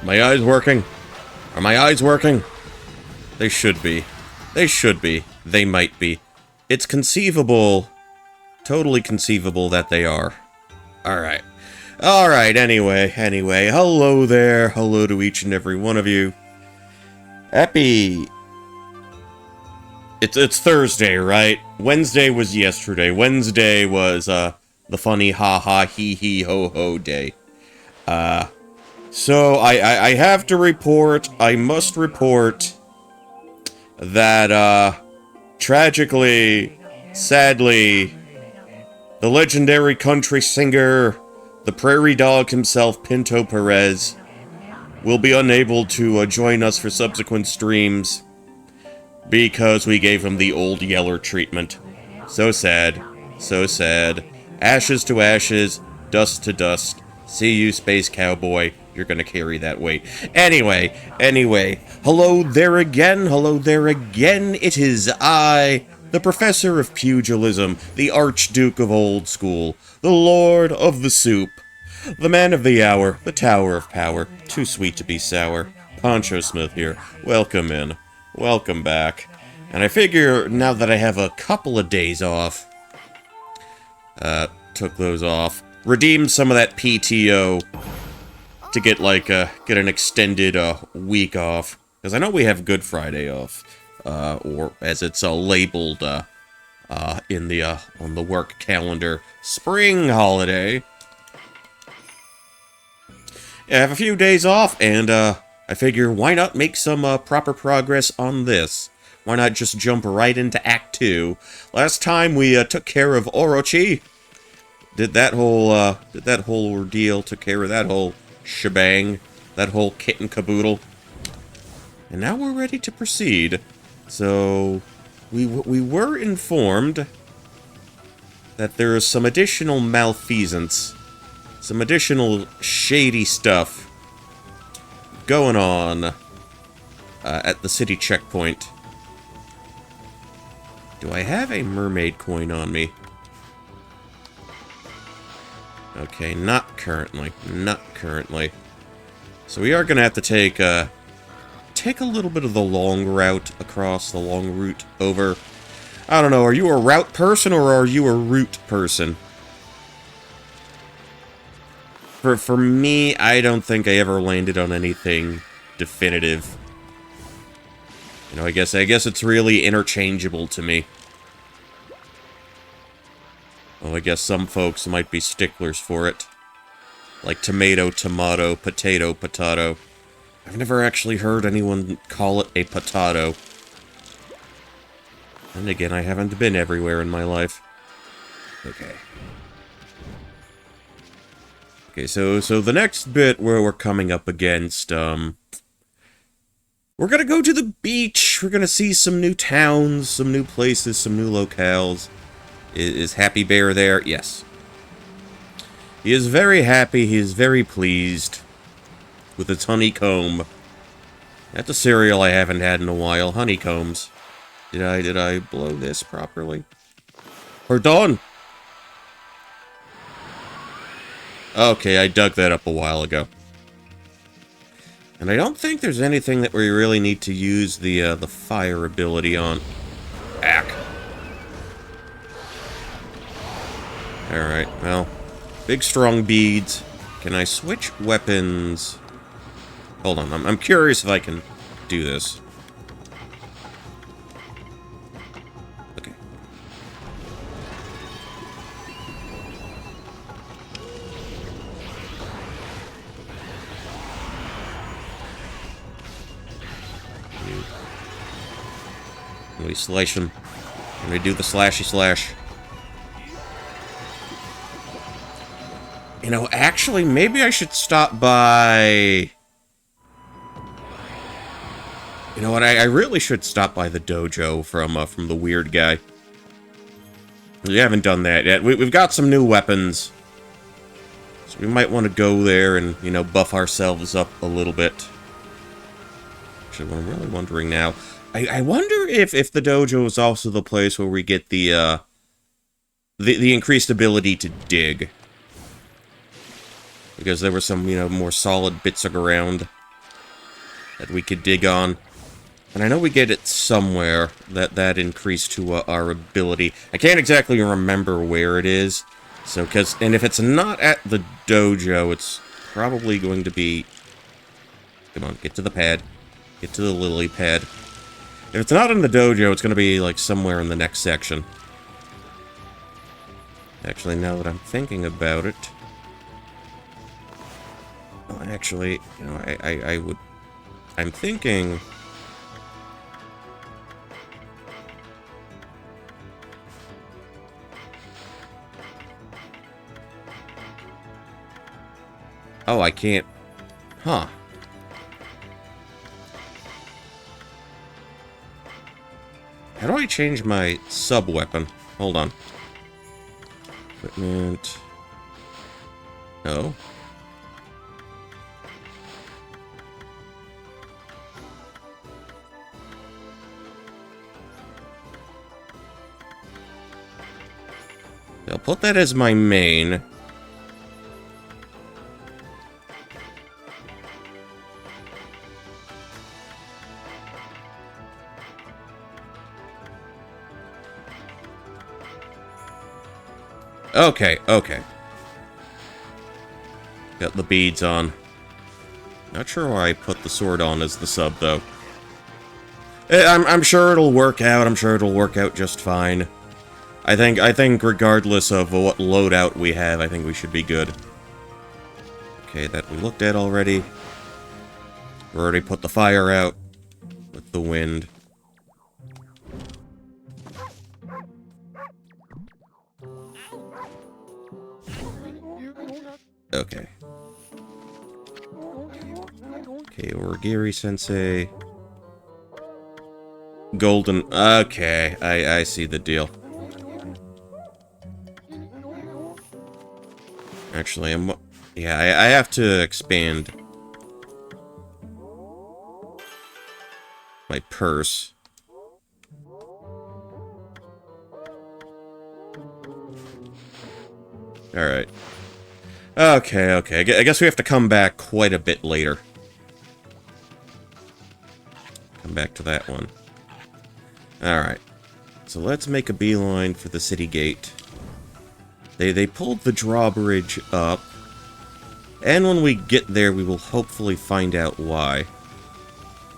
My eyes working? Are my eyes working? They should be. They should be. They might be. It's conceivable, totally conceivable that they are. Alright. Alright, anyway, hello there. Hello to each and every one of you. Happy... It's Thursday, right? Wednesday was yesterday. Wednesday was, the funny ha-ha, hee-hee, ho-ho day. So, I have to report, I must report, that, tragically, sadly, the legendary country singer, the prairie dog himself, Pinto Perez, will be unable to join us for subsequent streams because we gave him the old Yeller treatment. So sad. So sad. Ashes to ashes, dust to dust. See you, Space Cowboy. You're gonna carry that weight. Anyway. Hello there again. It is I, the Professor of Pugilism, the Archduke of Old School, the Lord of the Soup, the Man of the Hour, the Tower of Power, too sweet to be sour, Poncho Smith here. Welcome in. Welcome back. And I figure now that I have a couple of days off, took those off, redeemed some of that PTO to get get an extended week off, because I know we have Good Friday off, or as it's labeled in the on the work calendar, spring holiday. Yeah, I have a few days off, and I figure, why not make some proper progress on this? Why not just jump right into Act 2? Last time we took care of Orochi. Did that whole ordeal, took care of that whole shebang, that whole kit and caboodle. And now we're ready to proceed. So, we were informed that there is some additional malfeasance, some additional shady stuff going on at the city checkpoint. Do I have a mermaid coin on me? Okay, not currently. Not currently. So we are gonna have to take a little bit of the long route across, the long route over. I don't know, are you a route person or are you a route person? For me, I don't think I ever landed on anything definitive. You know, I guess it's really interchangeable to me. Well, I guess some folks might be sticklers for it. Like tomato, tomato, potato, potato. I've never actually heard anyone call it a potato. And again, I haven't been everywhere in my life. Okay. Okay, so the next bit where we're coming up against, we're gonna go to the beach, we're gonna see some new towns, some new places, some new locales. Is Happy Bear there? Yes. He is very happy, he is very pleased with its honeycomb. That's a cereal I haven't had in a while, honeycombs. Did I blow this properly? Pardon! Okay, I dug that up a while ago. And I don't think there's anything that we really need to use the fire ability on. Ack. Alright, well. Big strong beads. Can I switch weapons? Hold on, I'm curious if I can do this. Okay. Let me slash him. Let me do the slashy slash. You know, actually, maybe I should stop by... You know what, I really should stop by the dojo from the weird guy. We haven't done that yet. We've got some new weapons. So we might want to go there and, you know, buff ourselves up a little bit. Actually, what I'm really wondering now... I wonder if the dojo is also the place where we get the increased ability to dig. Because there were some, you know, more solid bits of ground that we could dig on. And I know we get it somewhere, that increase to our ability. I can't exactly remember where it is. So, and if it's not at the dojo, it's probably going to be... Come on, get to the pad. Get to the lily pad. If it's not in the dojo, it's going to be, like, somewhere in the next section. Actually, now that I'm thinking about it... Well, actually, you know, I would... I'm thinking... Oh, I can't... Huh. How do I change my sub-weapon? Hold on. Equipment... No. I'll put that as my main. Okay, okay. Got the beads on. Not sure why I put the sword on as the sub, though. I'm sure it'll work out. I'm sure it'll work out just fine. I think regardless of what loadout we have, I think we should be good. Okay, that we looked at already. We already put the fire out with the wind. Okay. Okay, Origiri-sensei. Golden... Okay, I see the deal. Actually, yeah, I have to expand my purse. Alright. Okay, okay. I guess we have to come back quite a bit later. Come back to that one. Alright. So let's make a beeline for the city gate. They pulled the drawbridge up. And when we get there, we will hopefully find out why.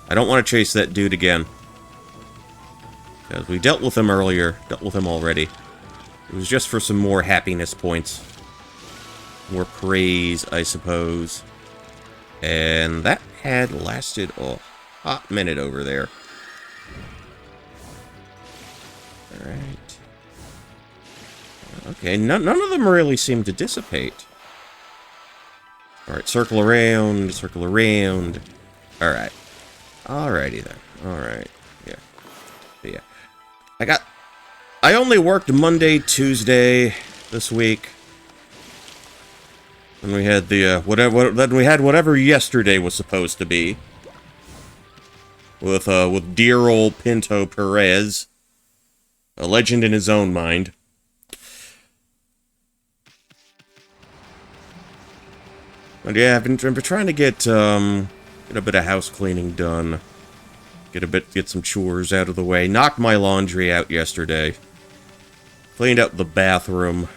I don't want to chase that dude again. Because we dealt with him earlier. Dealt with him already. It was just for some more happiness points. More praise, I suppose. And that had lasted a hot minute over there. Alright. Okay, none of them really seem to dissipate. Alright, circle around, circle around. Alright. Alrighty then. Alright. Yeah. But yeah. I only worked Monday, Tuesday this week. And we had the, whatever yesterday was supposed to be. With dear old Pinto Perez. A legend in his own mind. But yeah, I've been trying to get a bit of house cleaning done. Get some chores out of the way. Knocked my laundry out yesterday. Cleaned up the bathroom.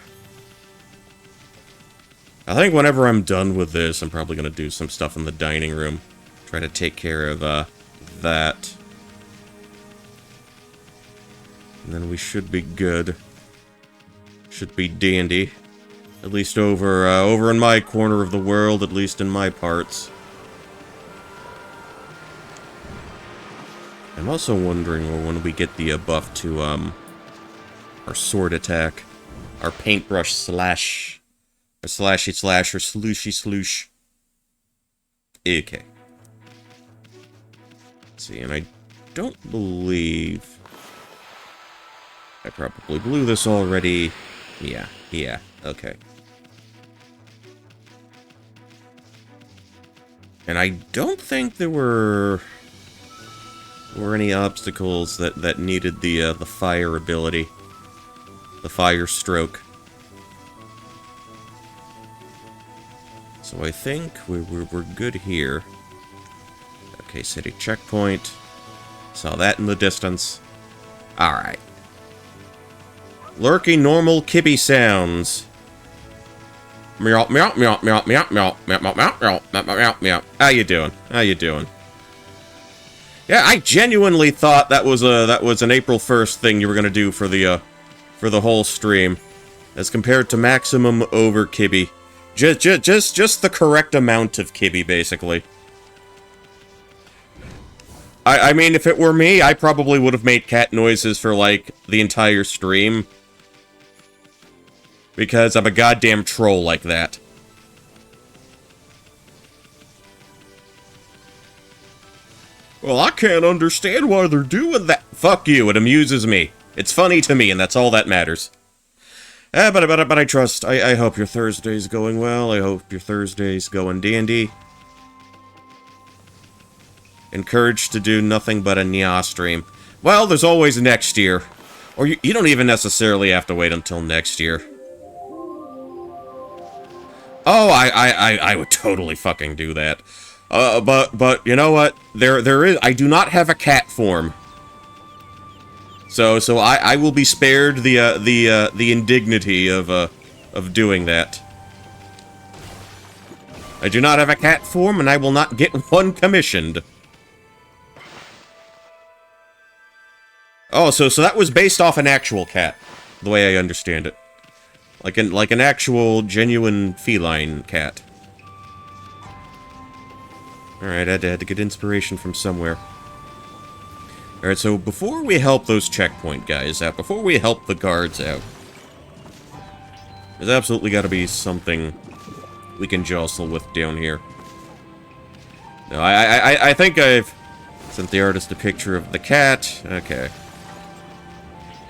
I think whenever I'm done with this, I'm probably going to do some stuff in the dining room. Try to take care of that. And then we should be good. Should be dandy. At least over in my corner of the world, at least in my parts. I'm also wondering when we get the buff to our sword attack. Our paintbrush slash. Or slashy slash, or slooshy sloosh. Okay. Let's see, and I don't believe... I probably blew this already. Yeah, okay. And I don't think there were any obstacles that needed the fire ability. The fire stroke. So I think we're good here. Okay, city checkpoint. Saw that in the distance. Alright. Lurking normal kibby sounds. Meow, meow, meow, meow, meow, meow, meow, meow, meow, meow, meow, meow. How you doing? How you doing? Yeah, I genuinely thought that was an April 1st thing you were gonna do for the whole stream, as compared to maximum over kibby. Just the correct amount of kibby, basically. I mean, if it were me, I probably would have made cat noises for, like, the entire stream. Because I'm a goddamn troll like that. Well, I can't understand why they're doing that. Fuck you, it amuses me. It's funny to me, and that's all that matters. But I trust. I hope your Thursday's going well. I hope your Thursday's going dandy. Encouraged to do nothing but a Nya stream. Well, there's always next year. Or you don't even necessarily have to wait until next year. Oh, I would totally fucking do that. But you know what? There is. I do not have a cat form. So I will be spared the indignity of doing that. I do not have a cat form, and I will not get one commissioned. Oh, so that was based off an actual cat, the way I understand it, like an actual genuine feline cat. All right, I had to get inspiration from somewhere. Alright, so before we help those checkpoint guys out, before we help the guards out, there's absolutely got to be something we can jostle with down here. No, I think I've sent the artist a picture of the cat. Okay.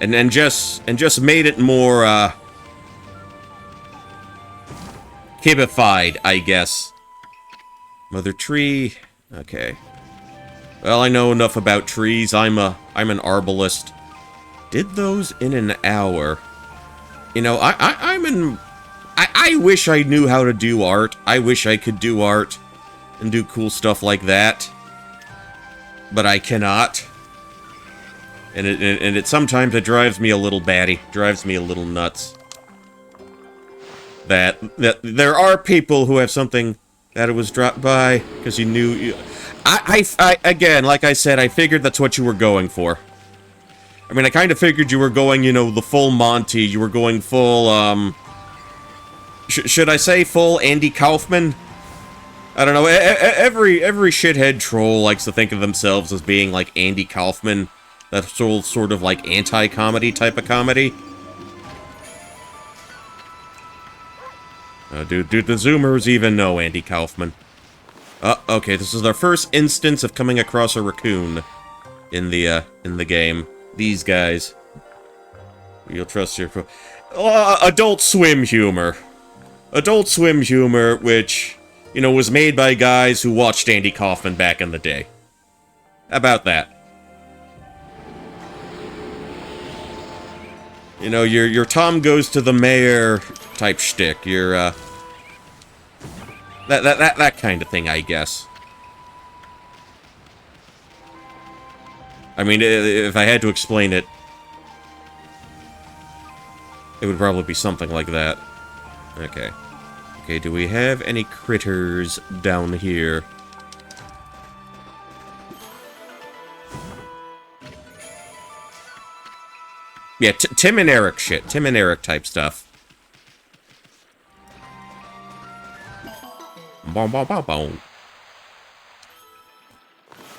And just made it more, kibified, I guess. Mother tree. Okay. Well, I know enough about trees. I'm an arborist. Did those in an hour. You know, I wish I knew how to do art. I wish I could do art and do cool stuff like that. But I cannot. And it sometimes it drives me a little batty. Drives me a little nuts. That there are people who have something that it was dropped by because you knew. Again, like I said, I figured that's what you were going for. I mean, I kind of figured you were going, you know, the full Monty. You were going full, should I say full Andy Kaufman? I don't know. Every shithead troll likes to think of themselves as being like Andy Kaufman. That sort of like anti-comedy type of comedy. Dude, the Zoomers even know Andy Kaufman. Okay, this is our first instance of coming across a raccoon in the game. These guys. You'll trust your... Adult Swim humor. Adult Swim humor, which, you know, was made by guys who watched Andy Kaufman back in the day. How about that? You know, your Tom goes to the mayor type shtick. Your, that kind of thing, I guess. I mean, if I had to explain it, it would probably be something like that. Okay. Okay, do we have any critters down here? Yeah, Tim and Eric shit. Tim and Eric type stuff. Boom, boom, boom, boom.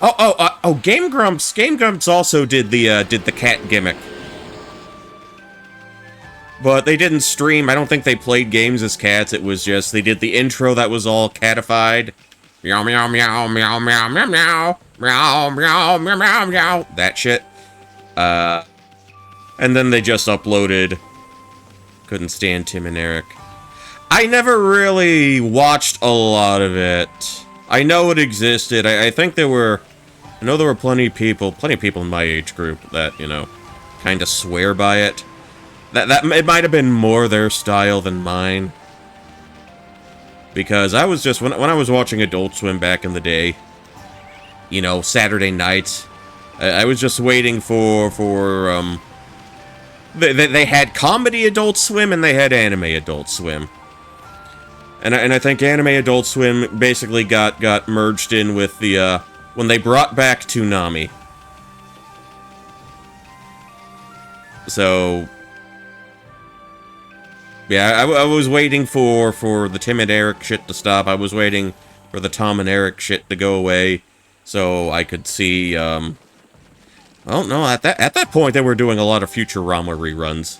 Oh, Game Grumps. Game Grumps also did the cat gimmick. But they didn't stream. I don't think they played games as cats. It was just, they did the intro that was all catified. Meow, meow, meow, meow, meow, meow, meow. Meow, meow, meow, meow, meow. That shit. And then they just uploaded. Couldn't stand Tim and Eric. I never really watched a lot of it. I know it existed. I think there were... I know there were plenty of people in my age group that, you know, kind of swear by it. It might have been more their style than mine. Because I was just... When I was watching Adult Swim back in the day, you know, Saturday night. I was just waiting for they had comedy Adult Swim and they had anime Adult Swim. And I think anime Adult Swim basically got merged in with the, when they brought back Toonami. So, yeah, I was waiting for the Tim and Eric shit to stop. I was waiting for the Tom and Eric shit to go away, so I could see, well, no, at that point they were doing a lot of Futurama reruns.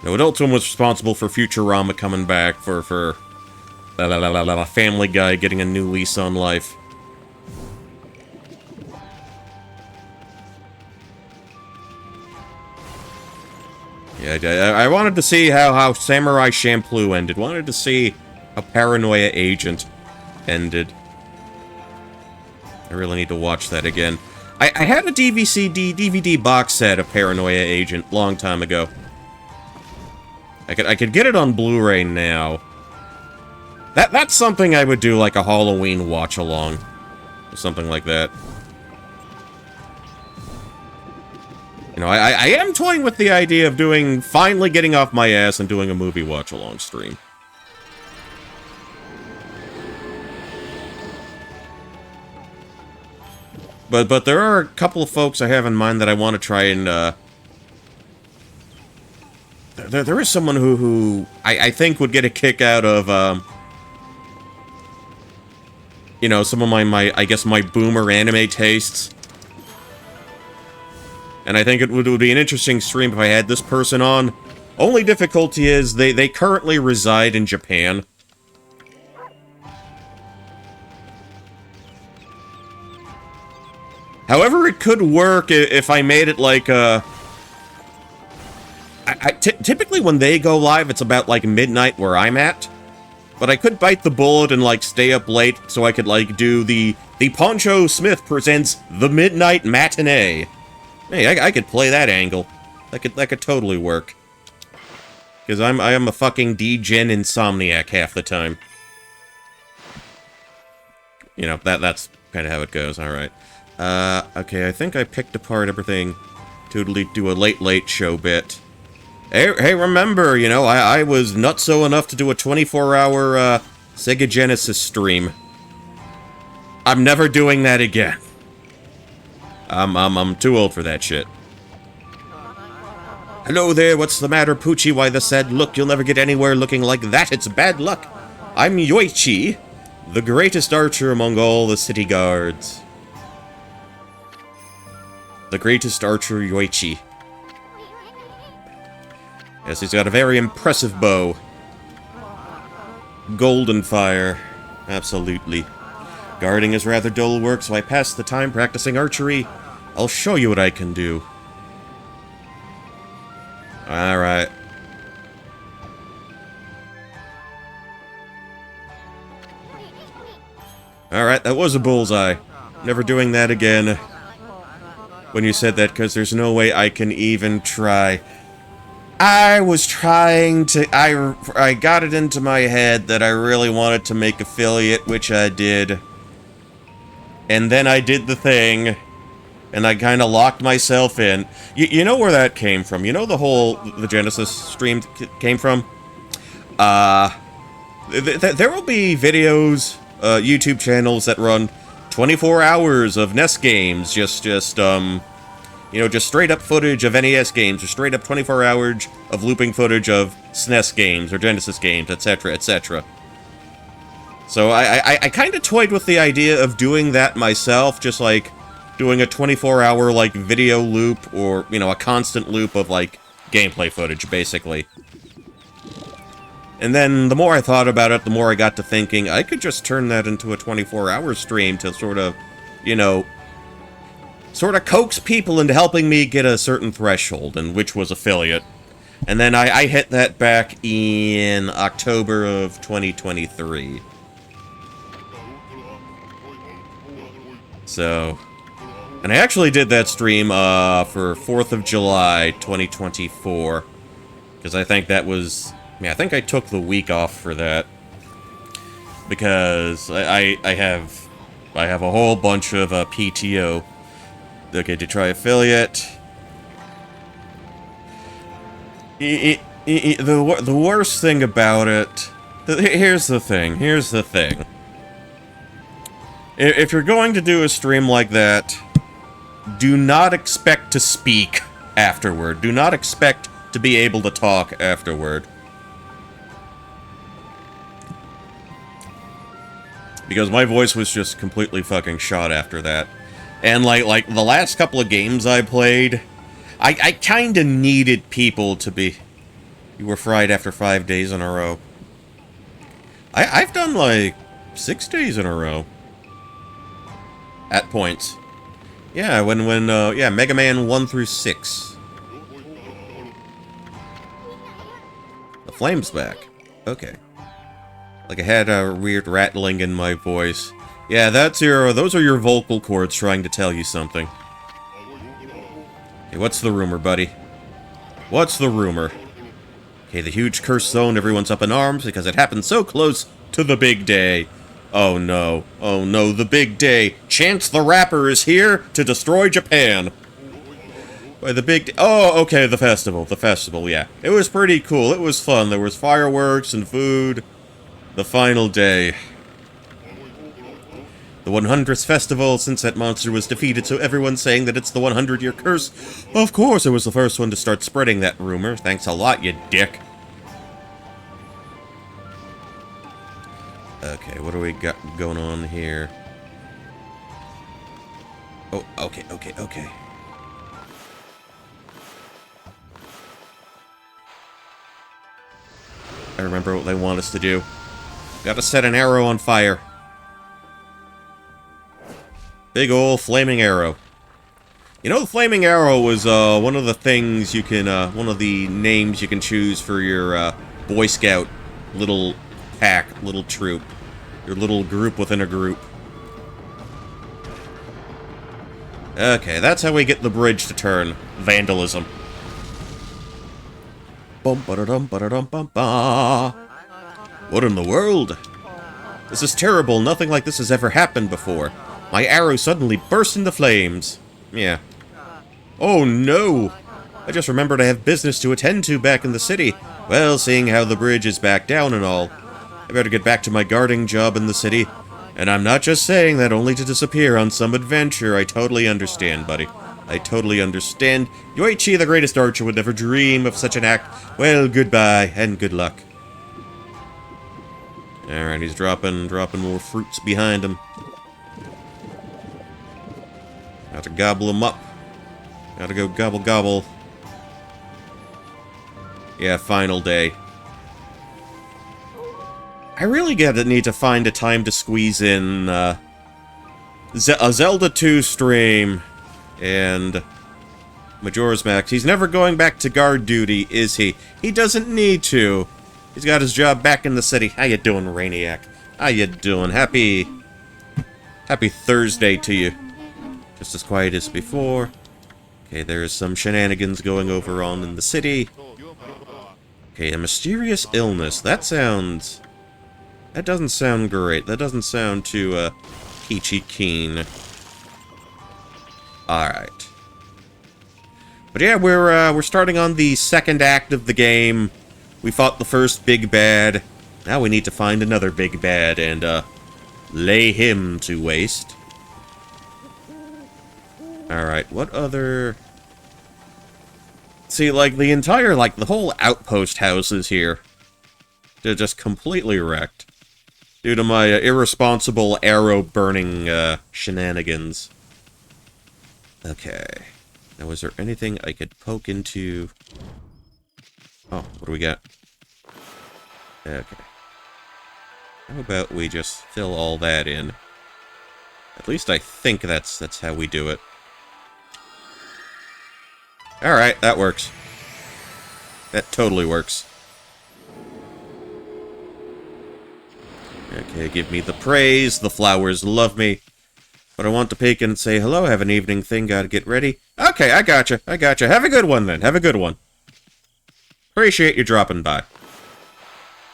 No, Adult Swim was responsible for Futurama coming back, for Family Guy getting a new lease on life. Yeah, I wanted to see how Samurai Champloo ended. Wanted to see how Paranoia Agent ended. I really need to watch that again. I had a DVD box set of Paranoia Agent long time ago. I could get it on Blu-ray now. That's something I would do, like a Halloween watch-along. Or something like that. You know, I am toying with the idea of finally getting off my ass and doing a movie watch-along stream. But there are a couple of folks I have in mind that I want to try and, There is someone who I think would get a kick out of, you know, some of I guess my boomer anime tastes. And I think it would be an interesting stream if I had this person on. Only difficulty is they currently reside in Japan. However, it could work if I made it like, typically when they go live, it's about, like, midnight where I'm at. But I could bite the bullet and, like, stay up late so I could, like, do the Poncho Smith presents The Midnight Matinee. Hey, I could play that angle. That could totally work. Because I am a fucking degen insomniac half the time. You know, that's kind of how it goes, alright. Okay, I think I picked apart everything to do a late show bit. Hey, remember, you know, I was nutso enough to do a 24-hour, Sega Genesis stream. I'm never doing that again. I'm too old for that shit. Hello there, what's the matter, Poochie? Why the sad look? You'll never get anywhere looking like that, it's bad luck. I'm Yoichi, the greatest archer among all the city guards. The greatest archer, Yoichi. Yes, he's got a very impressive bow. Golden fire. Absolutely. Guarding is rather dull work, so I pass the time practicing archery. I'll show you what I can do. Alright. Alright, that was a bullseye. Never doing that again. When you said that, because there's no way I can even try. I was trying to... I got it into my head that I really wanted to make affiliate, which I did. And then I did the thing, and I kind of locked myself in. You know where that came from? You know the Genesis stream came from? There will be videos, YouTube channels that run 24 hours of NES games, you know, just straight up footage of NES games, or straight up 24 hours of looping footage of SNES games, or Genesis games, etc., etc. So I kind of toyed with the idea of doing that myself, just like doing a 24-hour, like, video loop, or, you know, a constant loop of, like, gameplay footage, basically. And then, the more I thought about it, the more I got to thinking, I could just turn that into a 24-hour stream to sort of, you know, sort of coax people into helping me get a certain threshold, and which was affiliate. And then I hit that back in October of 2023. So... And I actually did that stream, for 4th of July, 2024. Because I think that was... I think I took the week off for that. Because I have I have a whole bunch of PTO. Okay, to try affiliate. The worst thing about it... Here's the thing. If you're going to do a stream like that, do not expect to speak afterward. Do not expect to be able to talk afterward. Because my voice was just completely fucking shot after that. And like the last couple of games I played, I kinda needed people to be... You were fried after 5 days in a row. I've done like 6 days in a row. At points. Yeah, yeah, Mega Man 1 through 6. The flame's back. Okay. Like I had a weird rattling in my voice. Yeah, those are your vocal cords trying to tell you something. Okay, what's the rumor, buddy? What's the rumor? Okay, the huge curse zone, everyone's up in arms because it happened so close to the big day. Oh no, the big day. Chance the Rapper is here to destroy Japan. By the big day. Oh, okay, the festival, yeah. It was pretty cool, it was fun. There was fireworks and food. The final day. The 100th festival since that monster was defeated, so everyone's saying that it's the 100-year curse. Of course, I was the first one to start spreading that rumor. Thanks a lot, you dick. Okay, what do we got going on here? Oh, okay. I remember what they want us to do. Gotta set an arrow on fire. Big ol' flaming arrow. You know, the flaming arrow was one of the things you can, one of the names you can choose for your Boy Scout little pack, little troop. Your little group within a group. Okay, that's how we get the bridge to turn. Vandalism. Bum ba dum ba dum bum ba. What in the world? This is terrible. Nothing like this has ever happened before. My arrow suddenly burst into flames. Yeah. Oh no! I just remembered I have business to attend to back in the city. Well, seeing how the bridge is back down and all, I better get back to my guarding job in the city. And I'm not just saying that only to disappear on some adventure. I totally understand, buddy. I totally understand. Yoichi, the greatest archer, would never dream of such an act. Well, goodbye, and good luck. Alright, he's dropping more fruits behind him. Got to gobble them up. Gotta go gobble gobble. Yeah, final day. I really need to find a time to squeeze in a Zelda 2 stream and Majora's Mask. He's never going back to guard duty, is he? He doesn't need to. He's got his job back in the city. How you doing, Rainiac? How you doing? Happy Thursday to you. Just as quiet as before. Okay, there's some shenanigans going over on in the city. Okay, a mysterious illness. That doesn't sound great. That doesn't sound too, peachy keen. Alright. But yeah, we're starting on the second act of the game. We fought the first big bad. Now we need to find another big bad and, lay him to waste. Alright, what other... See, like, the whole outpost houses here. They're just completely wrecked. Due to my irresponsible arrow-burning, shenanigans. Okay. Now, is there anything I could poke into... Oh, what do we got? Okay. How about we just fill all that in? At least I think that's how we do it. Alright, that works. That totally works. Okay, give me the praise. The flowers love me. But I want to peek and say, hello, have an evening thing, gotta get ready. Okay, I gotcha. Have a good one, then. Have a good one. Appreciate you dropping by.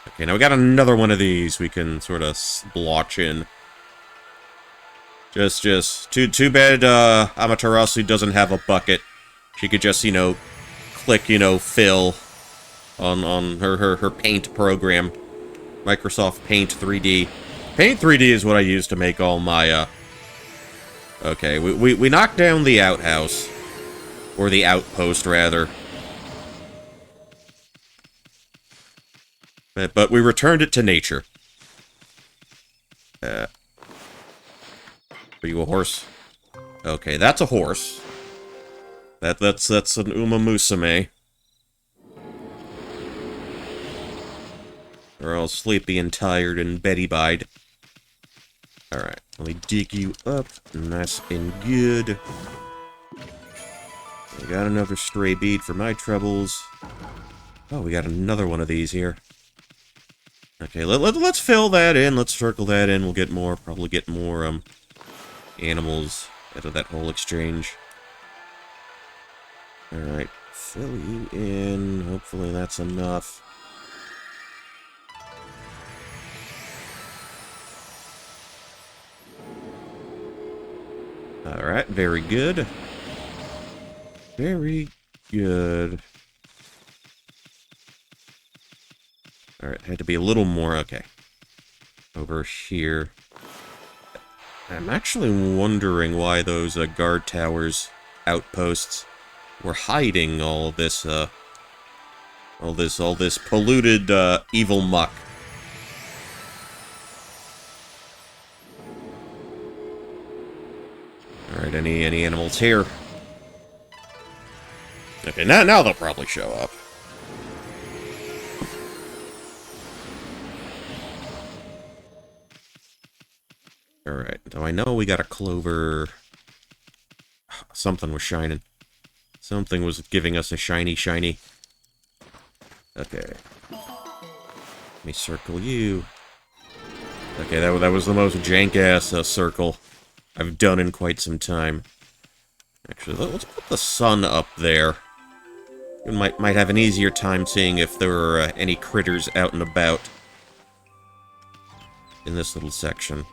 Okay, now we got another one of these we can sort of splotch in. Just too bad Amaterasu doesn't have a bucket. She could just, click, fill on her paint program. Microsoft Paint 3D. Paint 3D is what I use to make all my, Okay, we knocked down the outhouse. Or the outpost, rather. But we returned it to nature. Are you a horse? Okay, that's a horse. That's an Uma Musume. They're all sleepy and tired and Betty-bide. Alright, let me dig you up. Nice and good. I got another stray bead for my troubles. Oh, we got another one of these here. Okay, let's fill that in. Let's circle that in. We'll get more, probably get more, animals out of that whole exchange. Alright, fill you in. Hopefully that's enough. Alright, very good. Very good. Alright, had to be a little more, okay. Over here. I'm actually wondering why those guard towers, outposts, were hiding all this polluted, evil muck. Alright, any animals here? Okay, now they'll probably show up. Alright, now I know we got a clover. Something was shining. Something was giving us a shiny. Okay. Let me circle you. Okay, that was the most jank-ass circle I've done in quite some time. Actually, let's put the sun up there. We might have an easier time seeing if there are any critters out and about in this little section.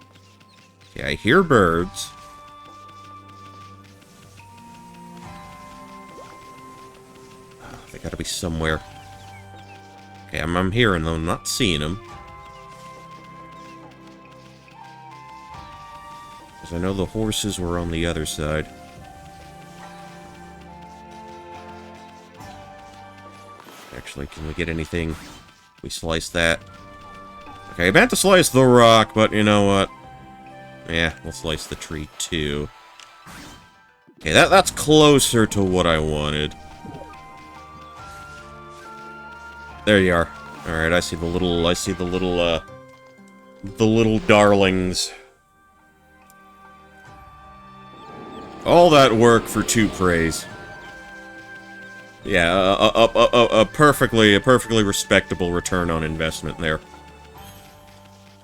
Okay, I hear birds. Oh, they gotta be somewhere. Okay, I'm hearing them, not seeing them. Because I know the horses were on the other side. Actually, can we get anything? We slice that. Okay, I meant to slice the rock, but you know what? Yeah, we'll slice the tree too. Okay, that's closer to what I wanted. There you are. Alright, I see the little darlings. All that work for 2 praise. Yeah, a perfectly respectable return on investment there.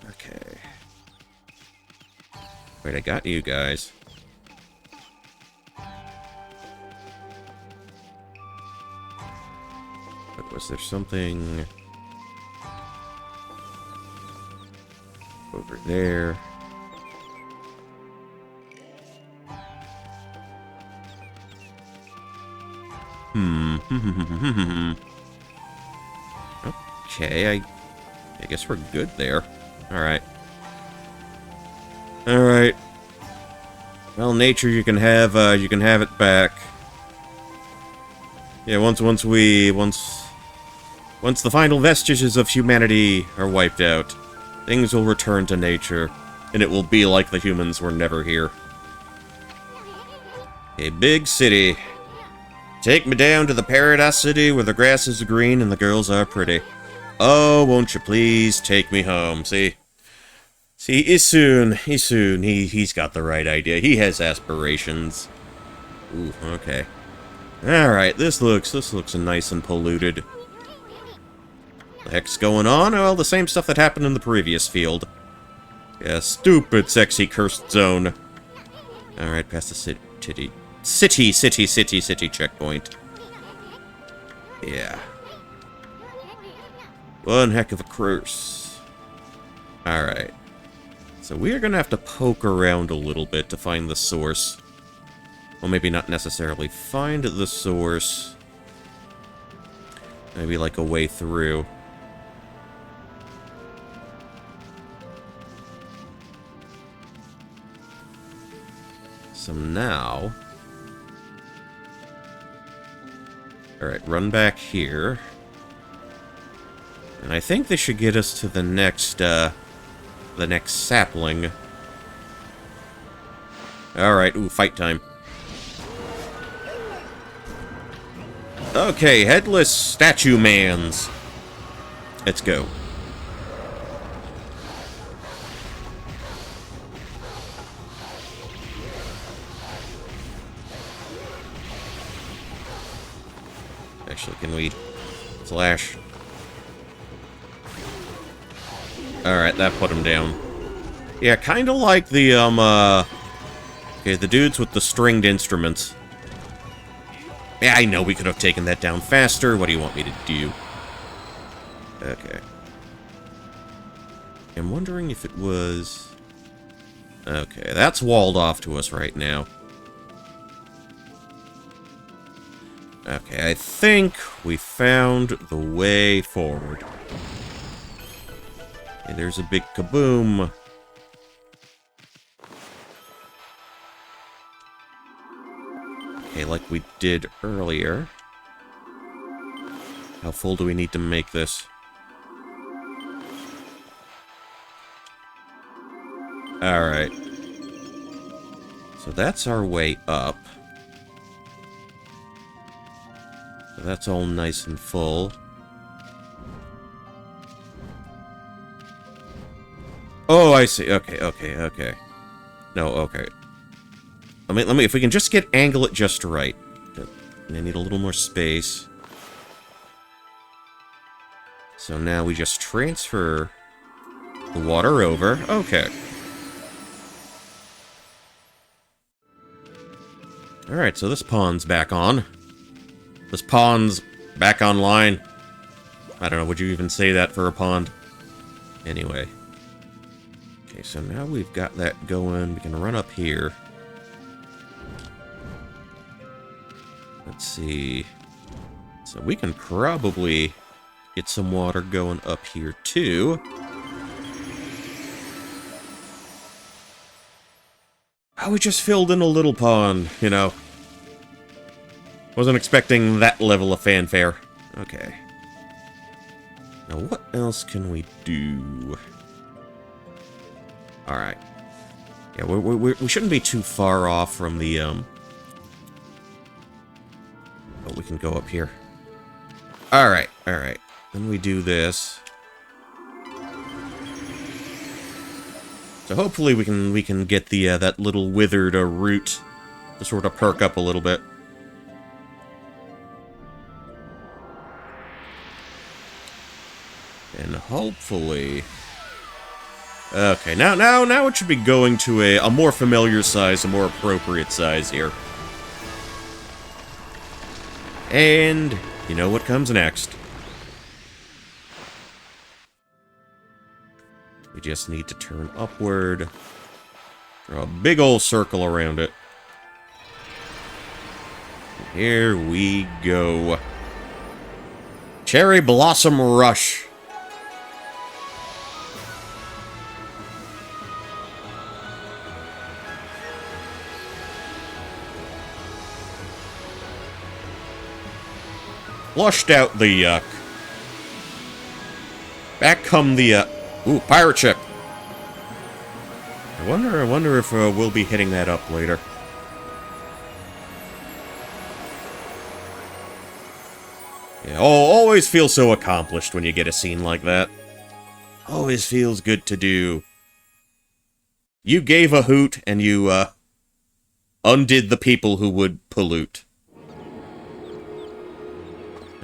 Okay. Wait, I got you guys. But was there something over there? Okay, I guess we're good there. Alright. Alright. Well, nature, you can have it back. Yeah, once the final vestiges of humanity are wiped out, things will return to nature, and it will be like the humans were never here. A big city. Take me down to the Paradise City where the grass is green and the girls are pretty. Oh, won't you please take me home? See, Isun, he's got the right idea. He has aspirations. Ooh, okay. Alright, this looks nice and polluted. The heck's going on? Well, the same stuff that happened in the previous field. Yeah, stupid, sexy, cursed zone. Alright, past the city checkpoint. Yeah. One heck of a curse. Alright. So we are going to have to poke around a little bit to find the source. Well, maybe not necessarily find the source. Maybe like a way through. So now... Alright, run back here. And I think this should get us to the next sapling. Alright, ooh, fight time. Okay, headless statue mans. Let's go. Actually, can we flash? Alright, that put him down. Yeah, kind of like the, okay, the dudes with the stringed instruments. Yeah, I know we could have taken that down faster. What do you want me to do? Okay. I'm wondering if it was... Okay, that's walled off to us right now. Okay, I think we found the way forward. Okay, there's a big kaboom. Okay, like we did earlier. How full do we need to make this? Alright. So that's our way up. So that's all nice and full. Oh, I see. Okay, okay, okay. No, okay. Let me, if we can just angle it just right. I need a little more space. So now we just transfer the water over. Okay. Alright, so this pond's back on. This pond's back online. I don't know, would you even say that for a pond? Anyway. Okay, so now we've got that going. We can run up here. Let's see. So we can probably get some water going up here, too. Oh, we just filled in a little pond, you know. Wasn't expecting that level of fanfare. Okay. Now, what else can we do? Alright. Yeah, we shouldn't be too far off from the, But we can go up here. Alright, alright. Then we do this. So hopefully we can get the, that little withered root to sort of perk up a little bit. And hopefully... Okay, now it should be going to a more familiar size, a more appropriate size here. And you know what comes next. We just need to turn upward. Draw a big old circle around it. And here we go. Cherry Blossom Rush. Flushed out the yuck. Back come the, ooh, pirate ship. I wonder if we'll be hitting that up later. Yeah, always feel so accomplished when you get a scene like that. Always feels good to do. You gave a hoot, and you, undid the people who would pollute.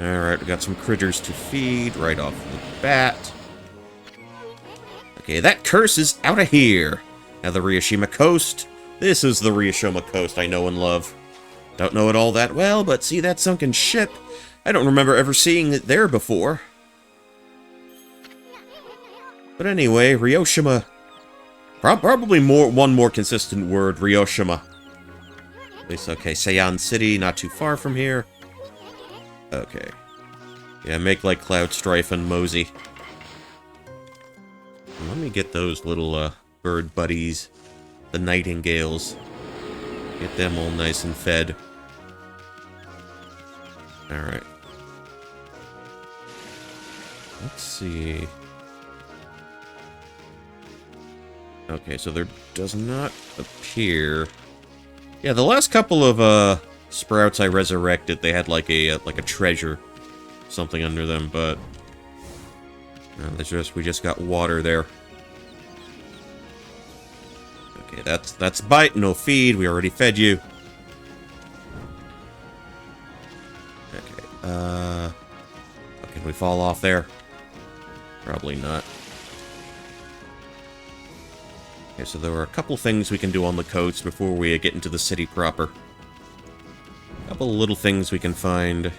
Alright, we got some critters to feed right off the bat. Okay, that curse is out of here. Now the Ryoshima Coast. This is the Ryoshima Coast I know and love. Don't know it all that well, but see that sunken ship? I don't remember ever seeing it there before. But anyway, Ryoshima Probably one more consistent word, Ryoshima. At least, okay, Sei-an City, not too far from here. Okay. Yeah, make like Cloud Strife and Mosey. Let me get those little, bird buddies. The nightingales. Get them all nice and fed. Alright. Let's see... Okay, so there does not appear... Yeah, the last couple of, sprouts I resurrected, they had like a treasure. Something under them, but... No, we just got water there. Okay, that's bite, no feed, we already fed you. Okay, can we fall off there? Probably not. Okay, so there are a couple things we can do on the coast before we get into the city proper. A couple of little things we can find.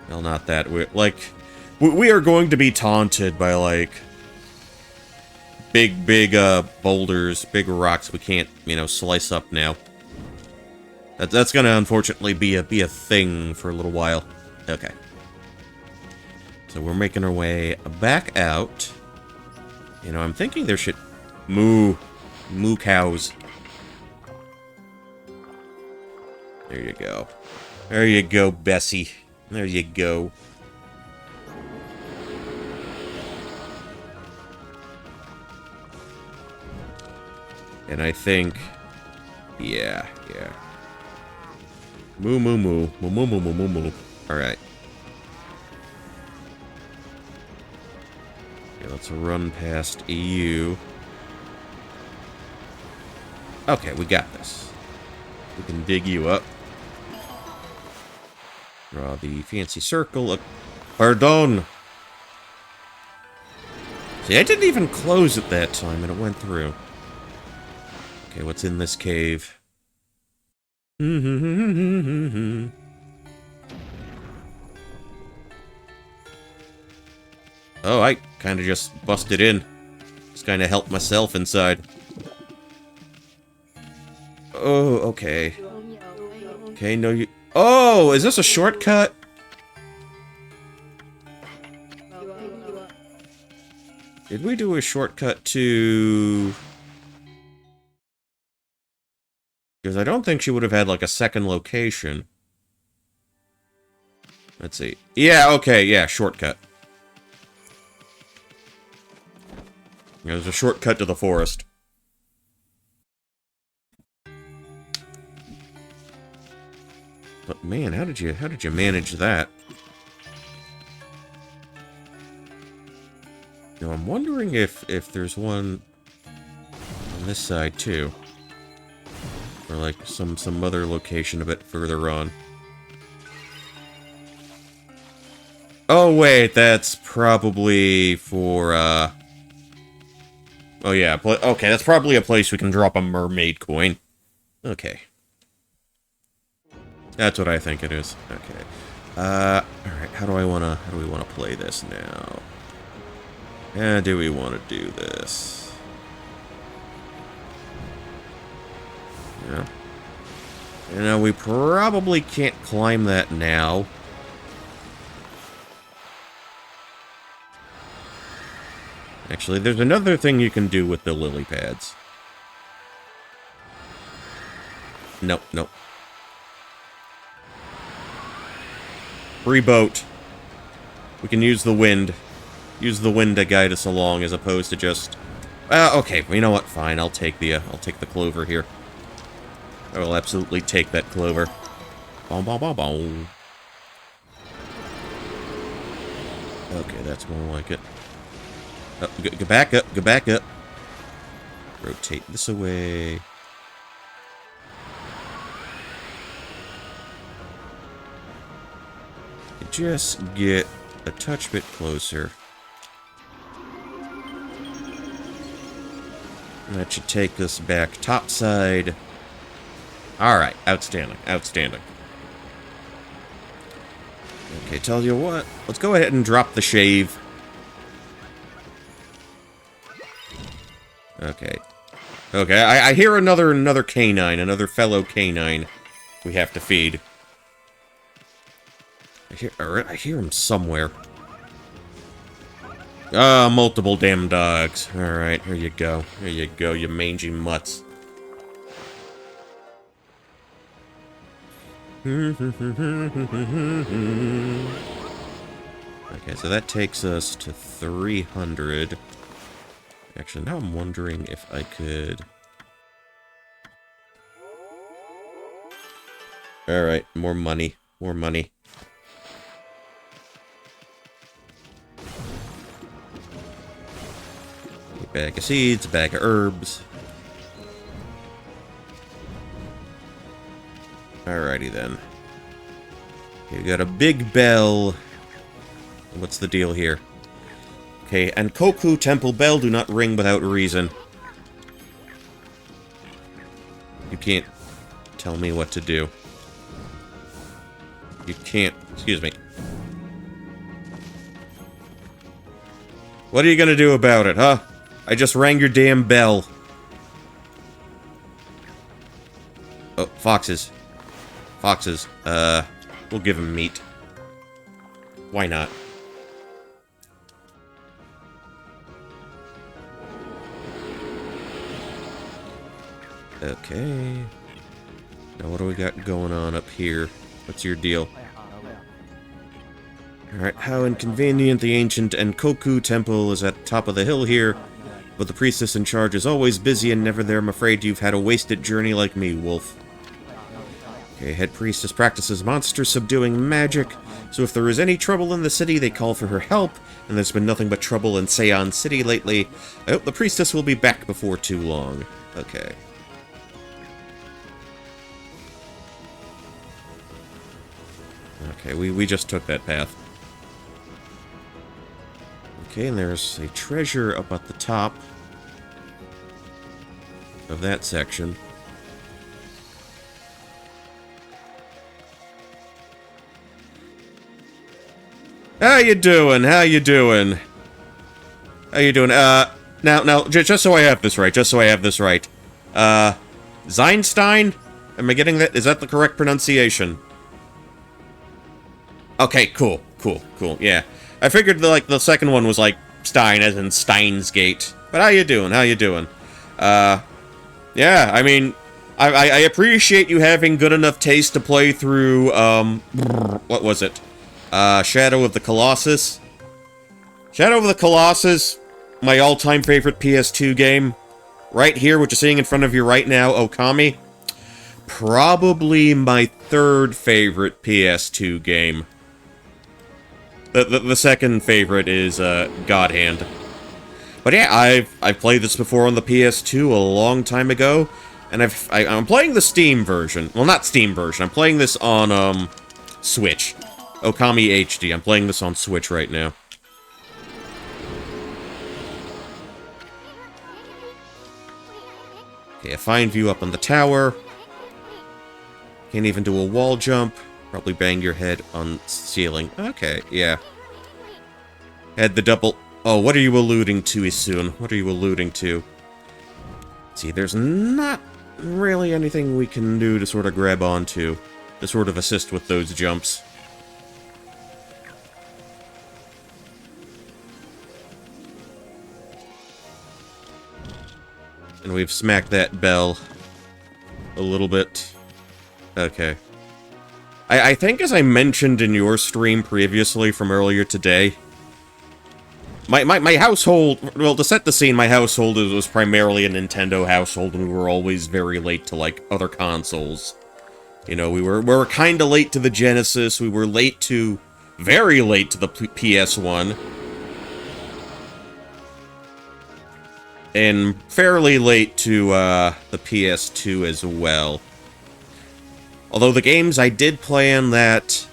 Well, not that. We are going to be taunted by, like, big, boulders, big rocks we can't, you know, slice up now. That's gonna, unfortunately, be a thing for a little while. Okay. So we're making our way back out. You know, I'm thinking there should... Moo cows. There you go. There you go, Bessie. There you go. And I think... Yeah. Moo. Alright. Okay, let's run past EU. Okay, we got this. We can dig you up. Draw the fancy circle. Pardon! See, I didn't even close it that time, and it went through. Okay, what's in this cave? Oh, I kind of just busted in. Just kind of helped myself inside. Oh, okay. Okay, no, you... Oh, is this a shortcut? Did we do a shortcut to... Because I don't think she would have had, like, a second location. Let's see. Yeah, okay, yeah, shortcut. There's a shortcut to the forest. But man, how did you manage that? Now I'm wondering if there's one on this side too. Or like some other location a bit further on. Oh wait, that's probably for oh yeah, okay, that's probably a place we can drop a mermaid coin. Okay. That's what I think it is. Okay. Alright, how do we wanna play this now? Do we wanna do this? Yeah. You know, we probably can't climb that now. Actually, there's another thing you can do with the lily pads. Nope. Free boat. We can use the wind. Use the wind to guide us along as opposed to just... okay, you know what? Fine, I'll take the clover here. I will absolutely take that clover. Boom. Okay, that's more like it. Oh, go back up. Rotate this away. Just get a touch bit closer. That should take us back topside. Alright, outstanding. Okay, tell you what, let's go ahead and drop the shave. Okay. Okay, I hear another canine, another fellow canine we have to feed. I hear him somewhere. Ah, multiple damn dogs. Alright, here you go. Here you go, you mangy mutts. Okay, so that takes us to 300. Actually, now I'm wondering if I could... Alright, more money. More money. A bag of seeds, a bag of herbs. Alrighty then. You got a big bell. What's the deal here? Okay, and Koku Temple Bell do not ring without reason. You can't tell me what to do. You can't... Excuse me. What are you gonna do about it, huh? I just rang your damn bell. Oh, foxes. Foxes. We'll give them meat. Why not? Okay. Now what do we got going on up here? What's your deal? Alright, how inconvenient. The ancient Enkoku temple is at the top of the hill here, but the priestess in charge is always busy and never there. I'm afraid you've had a wasted journey like me, wolf. Okay, head priestess practices monster subduing magic, so if there is any trouble in the city, they call for her help, and there's been nothing but trouble in Sei-an City lately. I hope the priestess will be back before too long. Okay. Okay, we just took that path. Okay, and there's a treasure up at the top of that section. How you doing? How you doing? How you doing? Now, just so I have this right, Zeinstein? Am I getting that? Is that the correct pronunciation? Okay, cool, yeah. I figured, like, the second one was, like, Stein, as in Steins Gate. But how you doing? Yeah, I mean, I appreciate you having good enough taste to play through, what was it? Shadow of the Colossus. Shadow of the Colossus, my all-time favorite PS2 game. Right here, what you're seeing in front of you right now, Okami. Probably my third favorite PS2 game. The second favorite is, God Hand. But yeah, I've played this before on the PS2 a long time ago, and I'm playing the Steam version. Well, not Steam version, I'm playing this on, Switch. Okami HD. I'm playing this on Switch right now. Okay, a fine view up on the tower. Can't even do a wall jump. Probably bang your head on ceiling. Okay, yeah. Had the double... Oh, what are you alluding to, Isun? What are you alluding to? See, there's not really anything we can do to sort of grab onto, to sort of assist with those jumps. And we've smacked that bell a little bit. Okay. I think as I mentioned in your stream previously from earlier today, my household, well, to set the scene, my household was primarily a Nintendo household, and we were always very late to, like, other consoles. You know, we were kinda late to the Genesis, we were very late to the PS1. And fairly late to, the PS2 as well. Although the games I did play in that,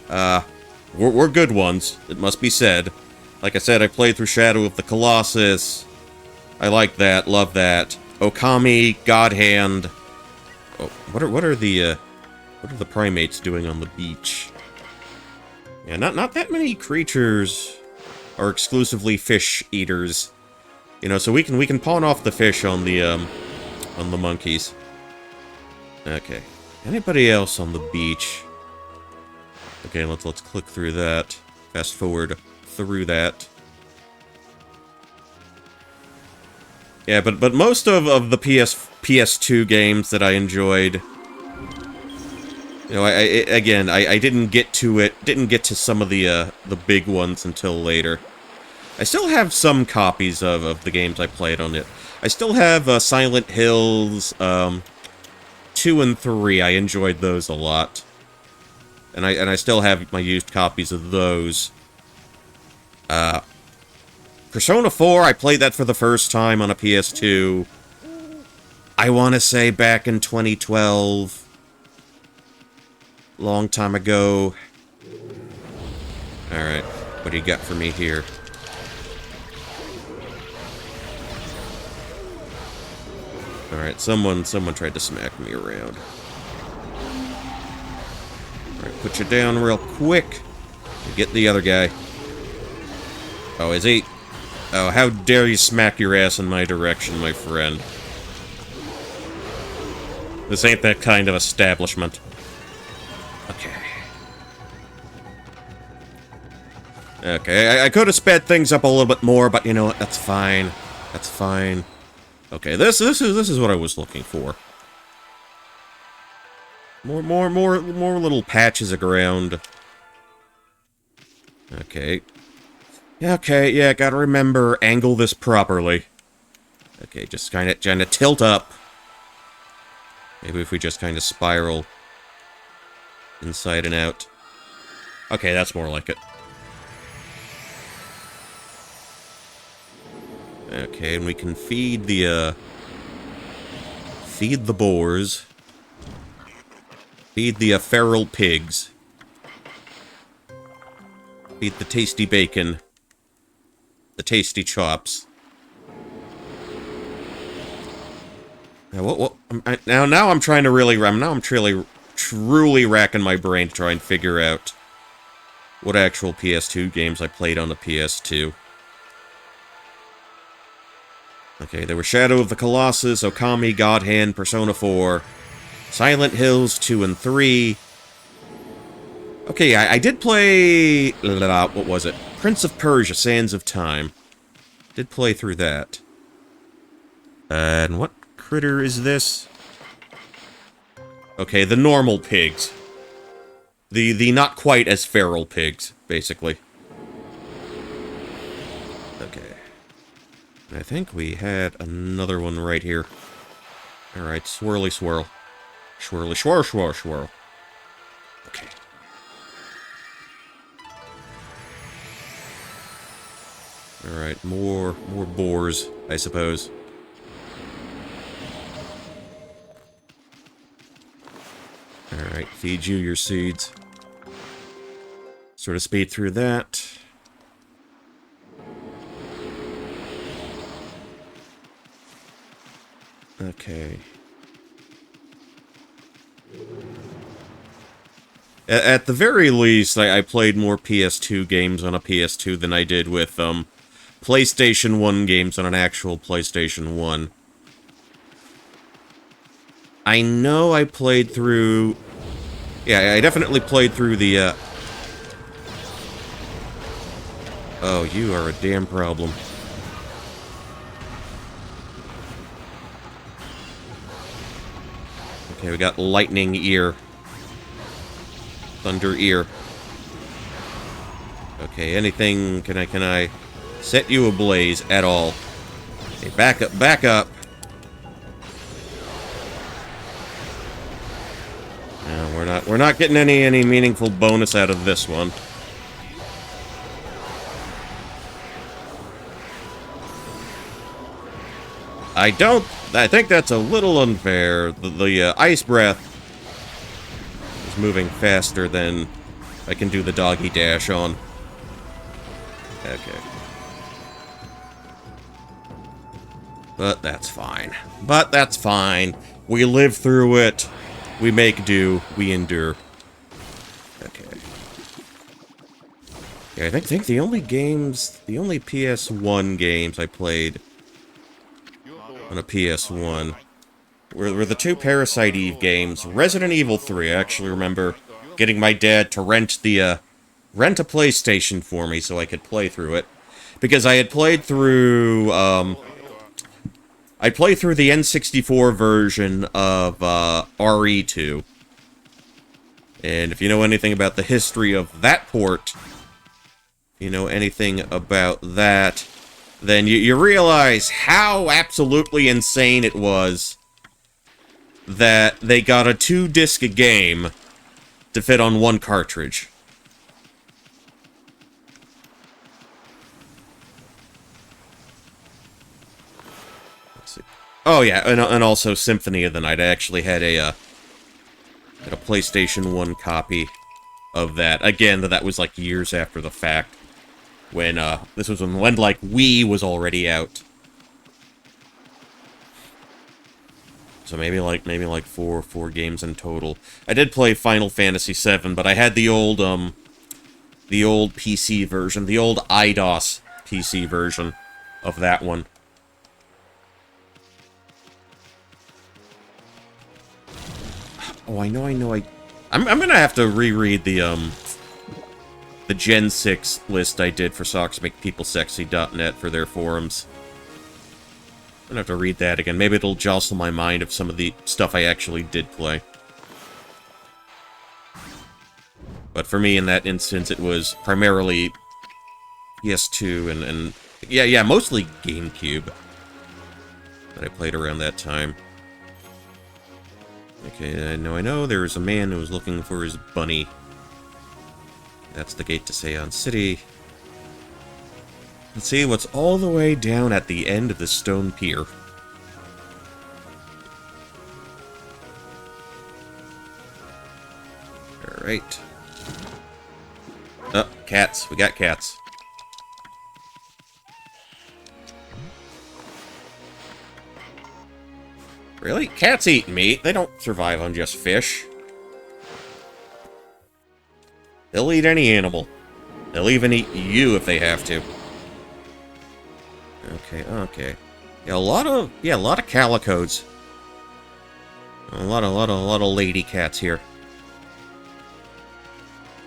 were good ones, it must be said. Like I said, I played through Shadow of the Colossus. I like that, love that. Okami, God Hand. Oh, what are the primates doing on the beach? Yeah, not that many creatures are exclusively fish eaters You know, so we can pawn off the fish on the monkeys. Okay. Anybody else on the beach? Okay, let's click through that. Fast forward through that. Yeah, but most of the PS2 games that I enjoyed, you know, I didn't get to some of the big ones until later. I still have some copies of the games I played on it. I still have Silent Hills 2 and 3. I enjoyed those a lot. And I still have my used copies of those. Persona 4, I played that for the first time on a PS2. I want to say back in 2012. Long time ago. Alright, what do you got for me here? Alright, someone tried to smack me around. Alright, put you down real quick. Get the other guy. Oh, is he? Oh, how dare you smack your ass in my direction, my friend. This ain't that kind of establishment. Okay. Okay, I could have sped things up a little bit more, but you know what? That's fine. That's fine. Okay, this is what I was looking for. More little patches of ground. Okay. Okay, yeah, gotta remember, angle this properly. Okay, just kinda tilt up. Maybe if we just kinda spiral inside and out. Okay, that's more like it. Okay, and we can feed the boars. Feed the feral pigs. Feed the tasty bacon. The tasty chops. Now, now I'm trying to really... Now I'm truly racking my brain to try and figure out what actual PS2 games I played on the PS2. Okay, there were Shadow of the Colossus, Okami, God Hand, Persona 4, Silent Hills 2 and 3. Okay, I did play... what was it? Prince of Persia, Sands of Time. Did play through that. And what critter is this? Okay, the normal pigs. The not quite as feral pigs, basically. Okay. I think we had another one right here. Alright, swirly swirl. Swirly swirl swirl swirl. Okay. Alright, more boars, I suppose. Alright, feed you your seeds. Sort of speed through that. Okay. At the very least, I played more PS2 games on a PS2 than I did with, PlayStation 1 games on an actual PlayStation 1. I know I played through... Yeah, I definitely played through the, Oh, you are a damn problem. Okay, we got Lightning Ear. Thunder Ear. Okay, anything... Can I set you ablaze at all? Okay, back up, back up! No, we're not getting any meaningful bonus out of this one. I think that's a little unfair. The ice breath is moving faster than I can do the doggy dash on. Okay. But that's fine. But that's fine. We live through it. We make do. We endure. Okay. Yeah, I think the only PS1 games I played on a PS1 were the two Parasite Eve games. Resident Evil 3, I actually remember getting my dad to rent a PlayStation for me so I could play through it. Because I had played through, I played through the N64 version of, RE2. And if you know anything about the history of that port, if you know anything about that, then you realize how absolutely insane it was that they got a 2-disc game to fit on one cartridge. Let's see. Oh yeah, and also Symphony of the Night. I actually had a PlayStation 1 copy of that. Again, that was like years after the fact. When, this was when like, Wii was already out. So maybe like four games in total. I did play Final Fantasy VII, but I had the old PC version, the old IDOS PC version of that one. Oh, I'm gonna have to reread the Gen 6 list I did for SocksMakePeopleSexy.net for their forums. I'm gonna have to read that again. Maybe it'll jostle my mind of some of the stuff I actually did play. But for me, in that instance, it was primarily PS2 and yeah, mostly GameCube that I played around that time. Okay, I know there was a man who was looking for his bunny. That's the gate to Sei-an City. Let's see what's all the way down at the end of the stone pier. Alright. Oh, cats. We got cats. Really? Cats eat meat. They don't survive on just fish. They'll eat any animal. They'll even eat you if they have to. Okay. Yeah, a lot of calicos. A lot of lady cats here.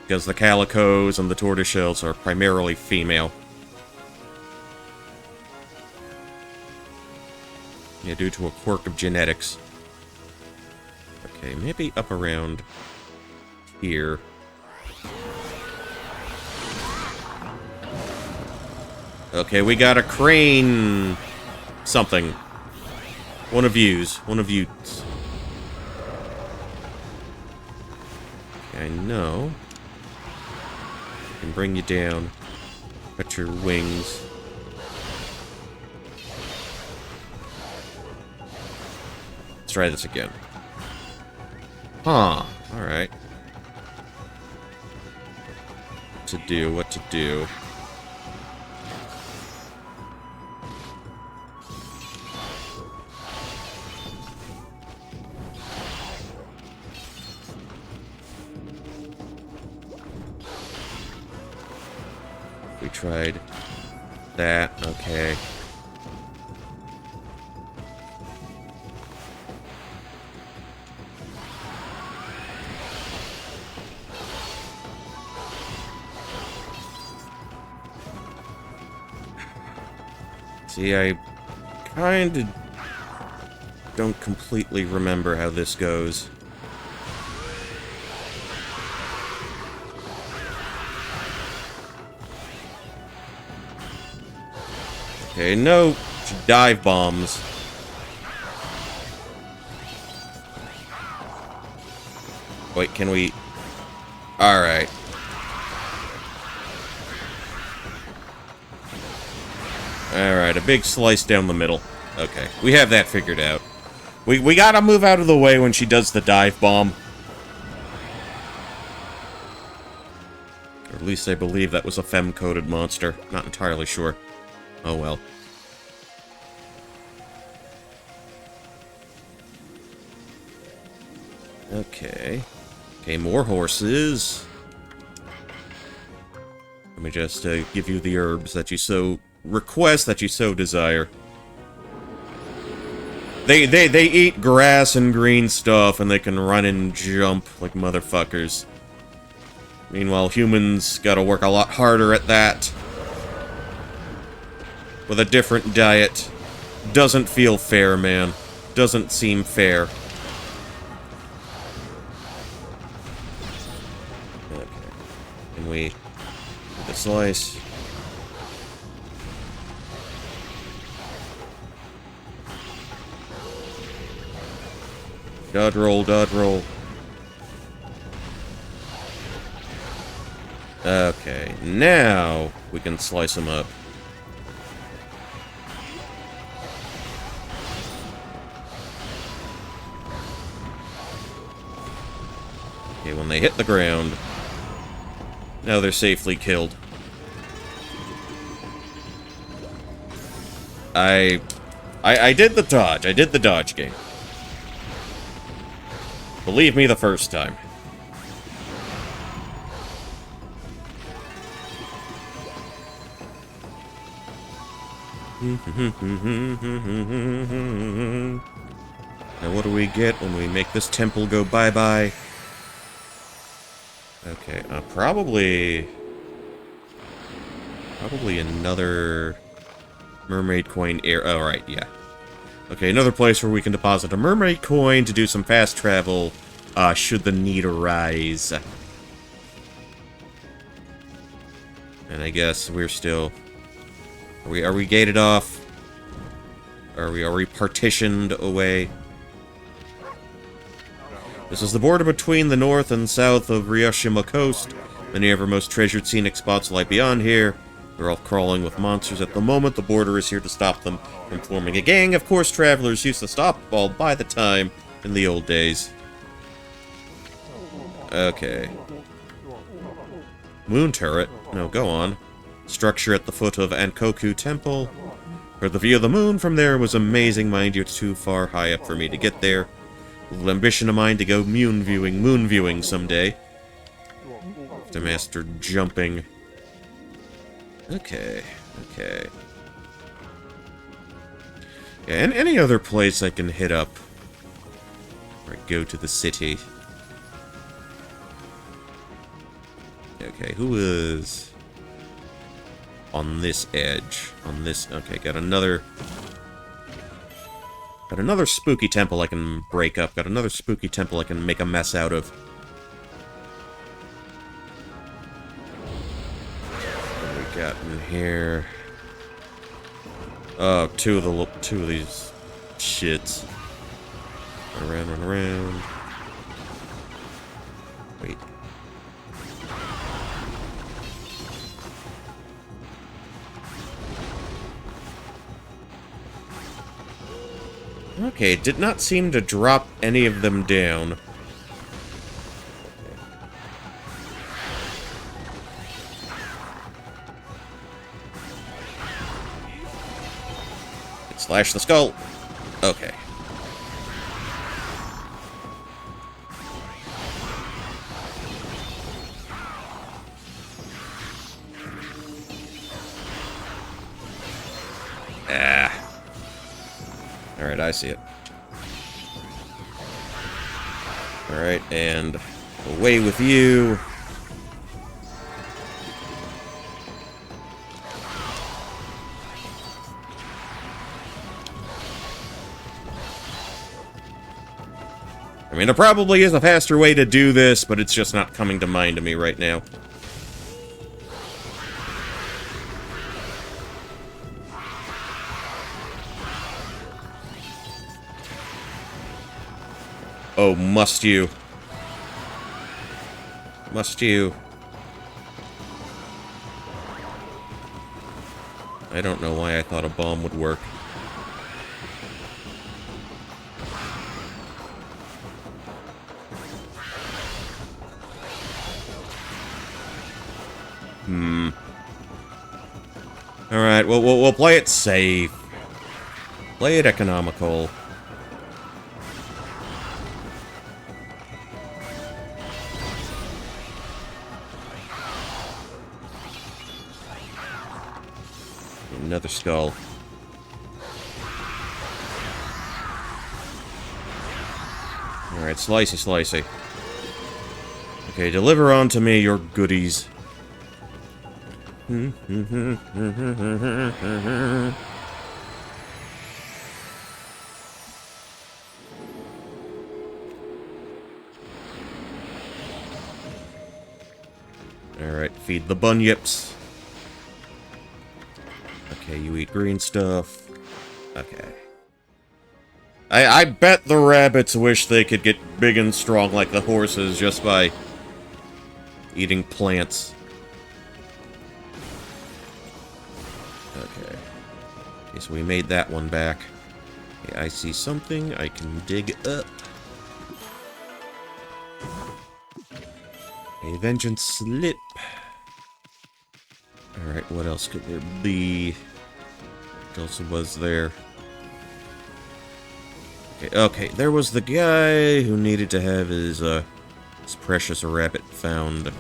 Because the calicos and the tortoiseshells are primarily female. Yeah, due to a quirk of genetics. Okay, maybe up around here. Okay, we got a crane... something. One of yous. I know. I can bring you down. Cut your wings. Let's try this again. Huh. Alright. What to do. We tried that. Okay. See, I kinda don't completely remember how this goes. Okay, no dive bombs. Wait, can we... Alright. Alright, a big slice down the middle. Okay, we have that figured out. We gotta move out of the way when she does the dive bomb. Or at least I believe that was a femme-coded monster. Not entirely sure. Oh well. Okay. Okay, more horses. Let me just give you the herbs that you so request, that you so desire. They eat grass and green stuff, and they can run and jump like motherfuckers. Meanwhile, humans gotta work a lot harder at that. With a different diet. Doesn't feel fair, man. Doesn't seem fair. Okay. Can we... the slice... Dodge roll, dodge roll. Okay, now we can slice them up. Okay, when they hit the ground, now they're safely killed. I did the dodge. I did the dodge game. Believe me the first time. Now what do we get when we make this temple go bye-bye? Okay, probably another mermaid coin air. Oh, right, yeah. Okay, another place where we can deposit a mermaid coin to do some fast travel, should the need arise. And I guess we're still... Are we gated off? Are we partitioned away? This is the border between the north and south of Ryoshima Coast. Many of our most treasured scenic spots lie beyond here. They're all crawling with monsters at the moment. The border is here to stop them from forming a gang. Of course, travelers used to stop all by the time in the old days. Okay. Moon turret? No, go on. Structure at the foot of Ankoku Temple. For the view of the moon from there was amazing. Mind you, it's too far high up for me to get there. A little ambition of mine to go moon viewing someday. Have to master jumping. Okay, okay. Yeah, and any other place I can hit up. Or go to the city. Okay, who is on this edge? On this... Okay, got another spooky temple I can break up. Got another spooky temple I can make a mess out of. Got in here. Oh, two of these shits. Run around. Wait. Okay, did not seem to drop any of them down. Slash the skull. Okay. Ah. Alright, I see it. Alright, and away with you. I mean, there probably is a faster way to do this, but it's just not coming to mind to me right now. Oh, must you? Must you? I don't know why I thought a bomb would work. Alright, well, we'll play it safe. Play it economical. Another skull. Alright, slicey, slicey. Okay, deliver on to me your goodies. Alright, feed the bunyips. Okay, you eat green stuff. Okay. I bet the rabbits wish they could get big and strong like the horses just by eating plants. Okay. Okay, so we made that one back. Okay, I see something I can dig up. A vengeance slip. Alright, what else could there be? What else was there? Okay, there was the guy who needed to have his precious rabbit found.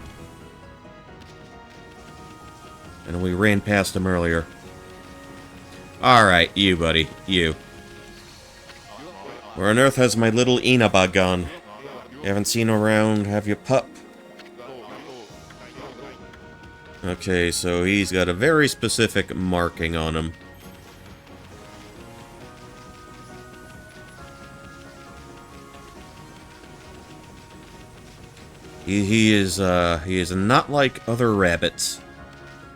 And we ran past him earlier. Alright, you, buddy. You. Where on earth has my little Inaba gone? You haven't seen around, have you, pup? Okay, so he's got a very specific marking on him. He is not like other rabbits.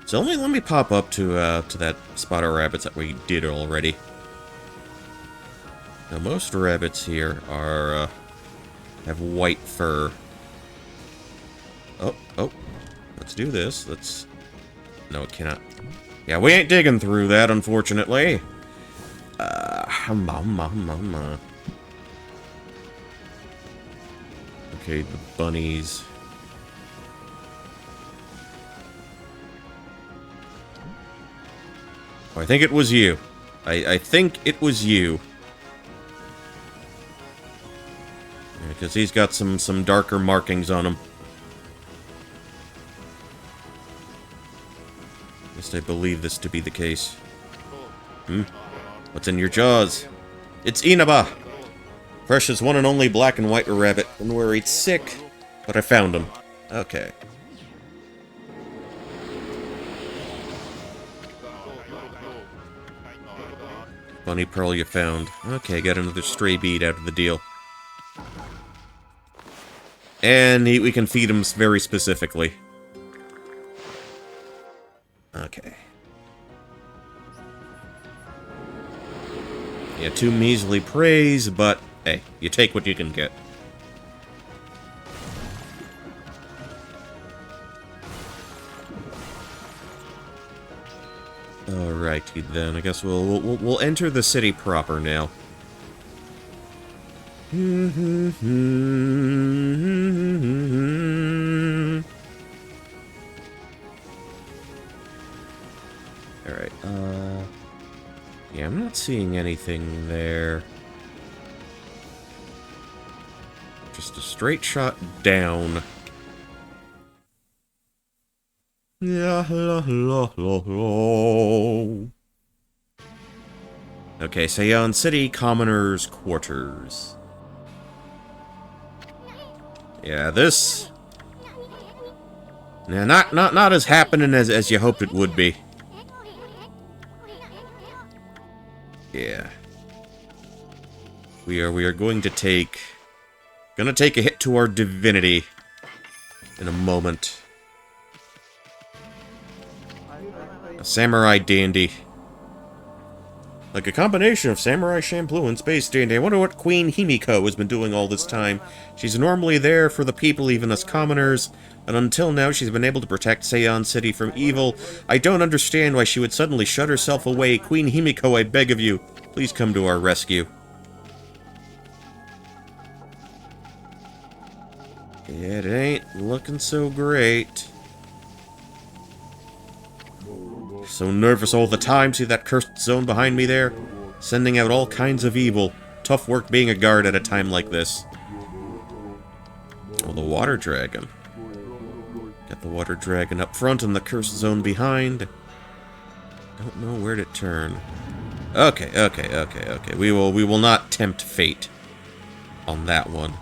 So let me pop up to that spot of rabbits that we did already. Now most rabbits here are have white fur. Oh, let's do this. No, it cannot. Yeah, we ain't digging through that, unfortunately. Okay, the bunnies. Oh, I think it was you. I think it was you. Because he's got some darker markings on him. At least I believe this to be the case. What's in your jaws? It's Inaba! Precious one and only black and white rabbit. Been worried sick, but I found him. Okay. Bunny pearl you found. Okay, got another stray bead out of the deal. And we can feed him very specifically. Okay. Yeah, 2 measly praise, but hey, you take what you can get. Alrighty then, I guess we'll enter the city proper now. Alright, yeah, I'm not seeing anything there. Just a straight shot down. Okay, Sei-an City, Commoners' Quarters. Yeah, this... Yeah, not as happening as you hoped it would be. Yeah. We are going to take... Gonna take a hit to our divinity in a moment. A samurai dandy. Like a combination of Samurai Champloo and Space Dandy. I wonder what Queen Himiko has been doing all this time. She's normally there for the people, even us commoners, and until now she's been able to protect Sei-an City from evil. I don't understand why she would suddenly shut herself away. Queen Himiko, I beg of you, please come to our rescue. It ain't looking so great. So nervous all the time. See that cursed zone behind me there? Sending out all kinds of evil. Tough work being a guard at a time like this. Oh, the water dragon. Got the water dragon up front and the cursed zone behind. Don't know where to turn. Okay. We will not tempt fate on that one.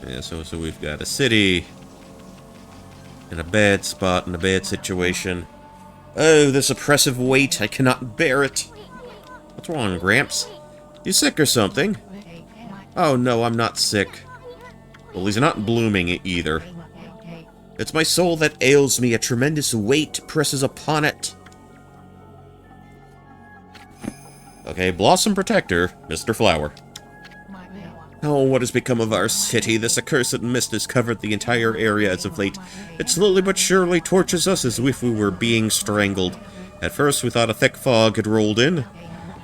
Yeah, so we've got a city in a bad spot, in a bad situation. Oh, this oppressive weight, I cannot bear it. What's wrong, Gramps? You sick or something? Oh no, I'm not sick. Well, he's not blooming either. It's my soul that ails me, a tremendous weight presses upon it. Okay, Blossom Protector, Mr. Flower. Oh, what has become of our city? This accursed mist has covered the entire area as of late. It slowly but surely tortures us as if we were being strangled. At first, we thought a thick fog had rolled in.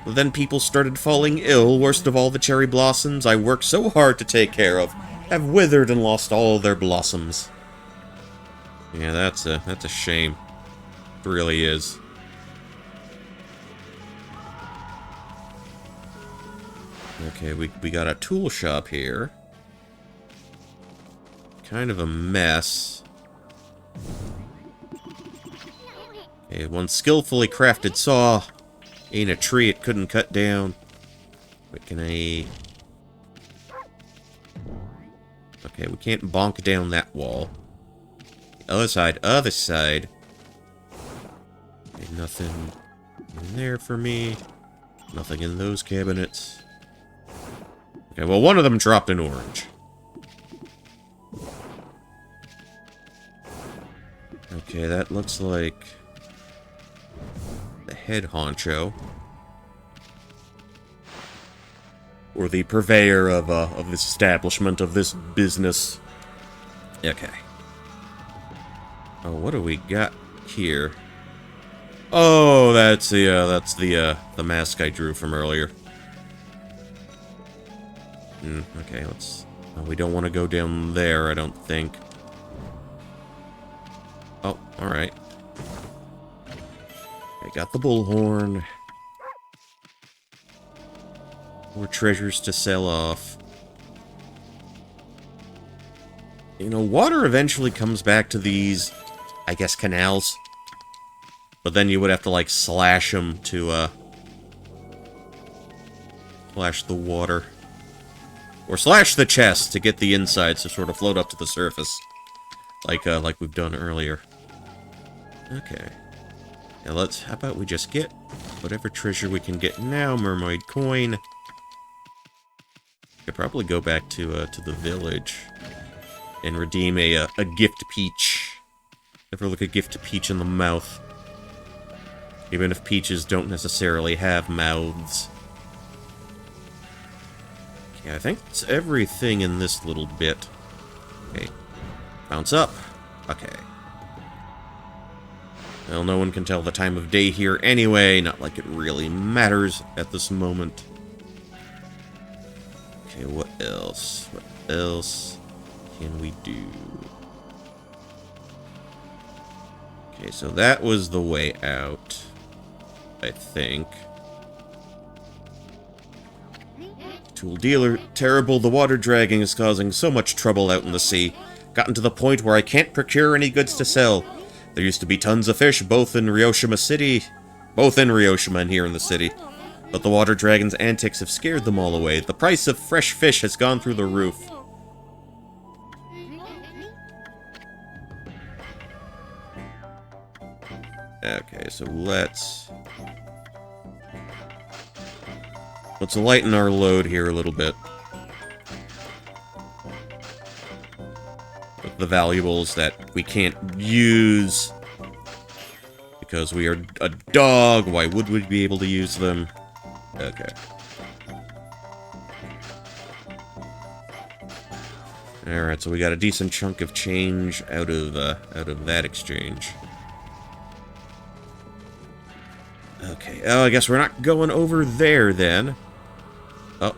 But then people started falling ill. Worst of all, the cherry blossoms I worked so hard to take care of have withered and lost all their blossoms. Yeah, that's a shame. It really is. Okay, we got a tool shop here. Kind of a mess. Okay, one skillfully crafted saw. Ain't a tree it couldn't cut down. But can I... Okay, we can't bonk down that wall. The other side, other side. Okay, nothing in there for me. Nothing in those cabinets. Okay, well, one of them dropped an orange. Okay, that looks like the head honcho. Or the purveyor of this establishment, of this business. Okay. Oh, what do we got here? Oh, that's the mask I drew from earlier. Okay, let's... we don't want to go down there, I don't think. Oh, alright. I got the bullhorn. More treasures to sell off. You know, water eventually comes back to these, I guess, canals. But then you would have to, like, slash them to, slash the water. Or slash the chest to get the insides to sort of float up to the surface. Like we've done earlier. Okay. Now how about we just get whatever treasure we can get now, mermaid coin. Could probably go back to the village and redeem a gift peach. Never look a gift peach in the mouth. Even if peaches don't necessarily have mouths. Okay, I think it's everything in this little bit. Okay. Bounce up. Okay. Well, no one can tell the time of day here anyway, not like it really matters at this moment. Okay, what else? What else can we do? Okay, so that was the way out, I think. Tool dealer, terrible, the water dragging is causing so much trouble out in the sea. Gotten to the point where I can't procure any goods to sell. There used to be tons of fish, both in Ryoshima City, both in Ryoshima and here in the city. But the water dragon's antics have scared them all away. The price of fresh fish has gone through the roof. Okay, so let's lighten our load here a little bit. With the valuables that we can't use because we are a dog. Why would we be able to use them? Okay. Alright, so we got a decent chunk of change out of that exchange. Okay, oh, I guess we're not going over there then. Oh.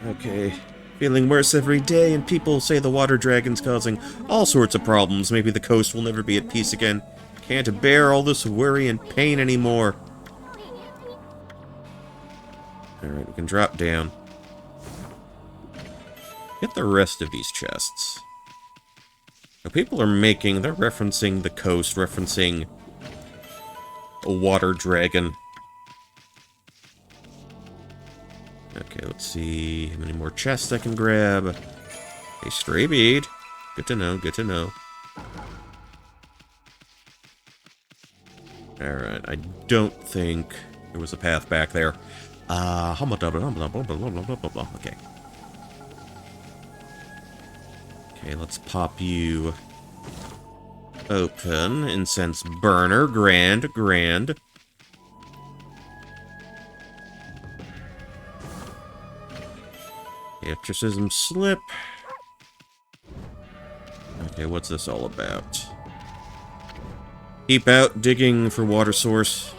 Okay. Feeling worse every day, and people say the water dragon's causing all sorts of problems. Maybe the coast will never be at peace again. Can't bear all this worry and pain anymore. Alright, we can drop down. Get the rest of these chests. Now, people are they're referencing the coast, referencing a water dragon. Okay, let's see how many more chests I can grab. A stray bead. Good to know, good to know. Alright, I don't think there was a path back there. Okay. Okay, let's pop you open. Incense burner. Grand, grand. Exorcism slip. Okay, what's this all about? Keep out digging for water source.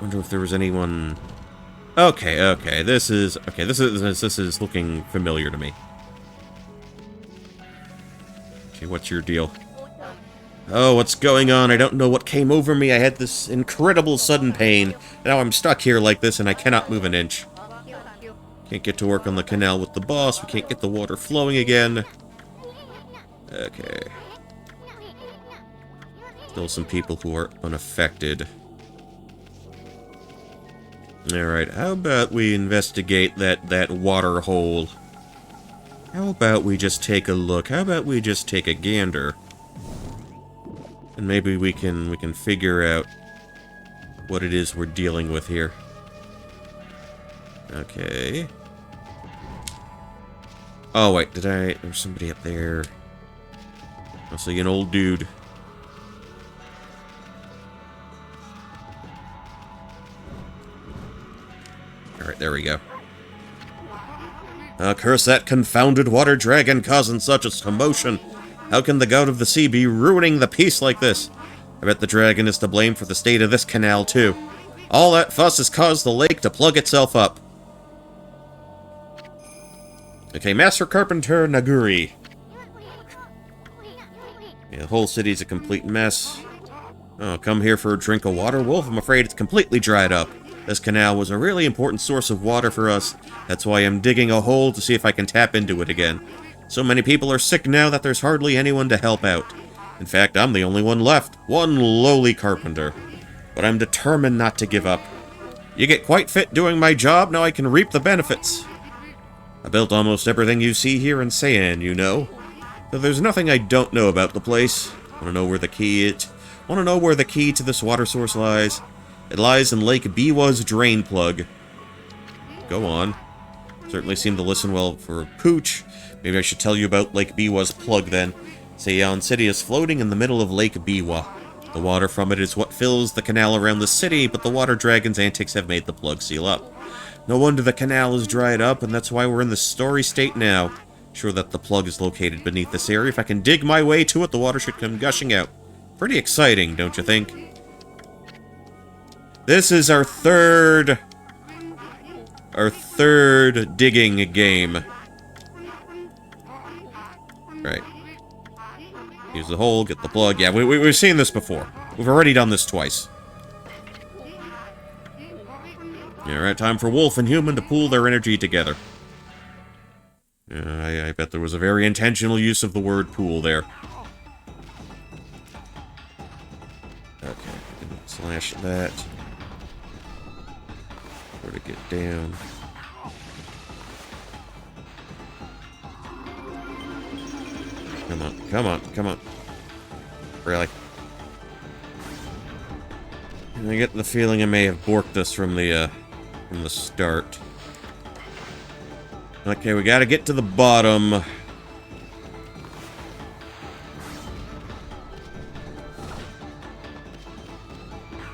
Wonder if there was anyone. Okay, this is looking familiar to me. Okay, what's your deal? Oh, what's going on? I don't know what came over me. I had this incredible sudden pain. Now I'm stuck here like this and I cannot move an inch. Can't get to work on the canal with the boss. We can't get the water flowing again. Okay. Still some people who are unaffected. Alright, how about we investigate that water hole? How about we just take a look? How about we just take a gander? And maybe we can figure out what it is we're dealing with here. Okay. Oh, wait, there's somebody up there. I see an old dude. Alright, there we go. Curse that confounded water dragon causing such a commotion. How can the god of the sea be ruining the peace like this? I bet the dragon is to blame for the state of this canal, too. All that fuss has caused the lake to plug itself up. Okay, Master Carpenter Naguri. Yeah, the whole city's a complete mess. Oh, come here for a drink of water, Wolf? I'm afraid it's completely dried up. This canal was a really important source of water for us. That's why I'm digging a hole to see if I can tap into it again. So many people are sick now that there's hardly anyone to help out. In fact, I'm the only one left. One lowly carpenter. But I'm determined not to give up. You get quite fit doing my job, now I can reap the benefits. I built almost everything you see here in Sei-an, you know. Though there's nothing I don't know about the place. Want to know where the key to this water source lies? It lies in Lake Biwa's drain plug. Go on. Certainly seem to listen well for a pooch. Maybe I should tell you about Lake Biwa's plug then. Sei-an City is floating in the middle of Lake Biwa. The water from it is what fills the canal around the city, but the water dragon's antics have made the plug seal up. No wonder the canal is dried up, and that's why we're in this sorry state now. Sure that the plug is located beneath this area. If I can dig my way to it, the water should come gushing out. Pretty exciting, don't you think? This is our third digging game. Right. Use the hole, get the plug. Yeah, we've seen this before. We've already done this twice. Alright, time for Wolf and Human to pool their energy together. I bet there was a very intentional use of the word pool there. Okay, slash that. Where to get down. Come on, come on, come on. Really? I get the feeling I may have borked this from the start. Okay, we gotta get to the bottom.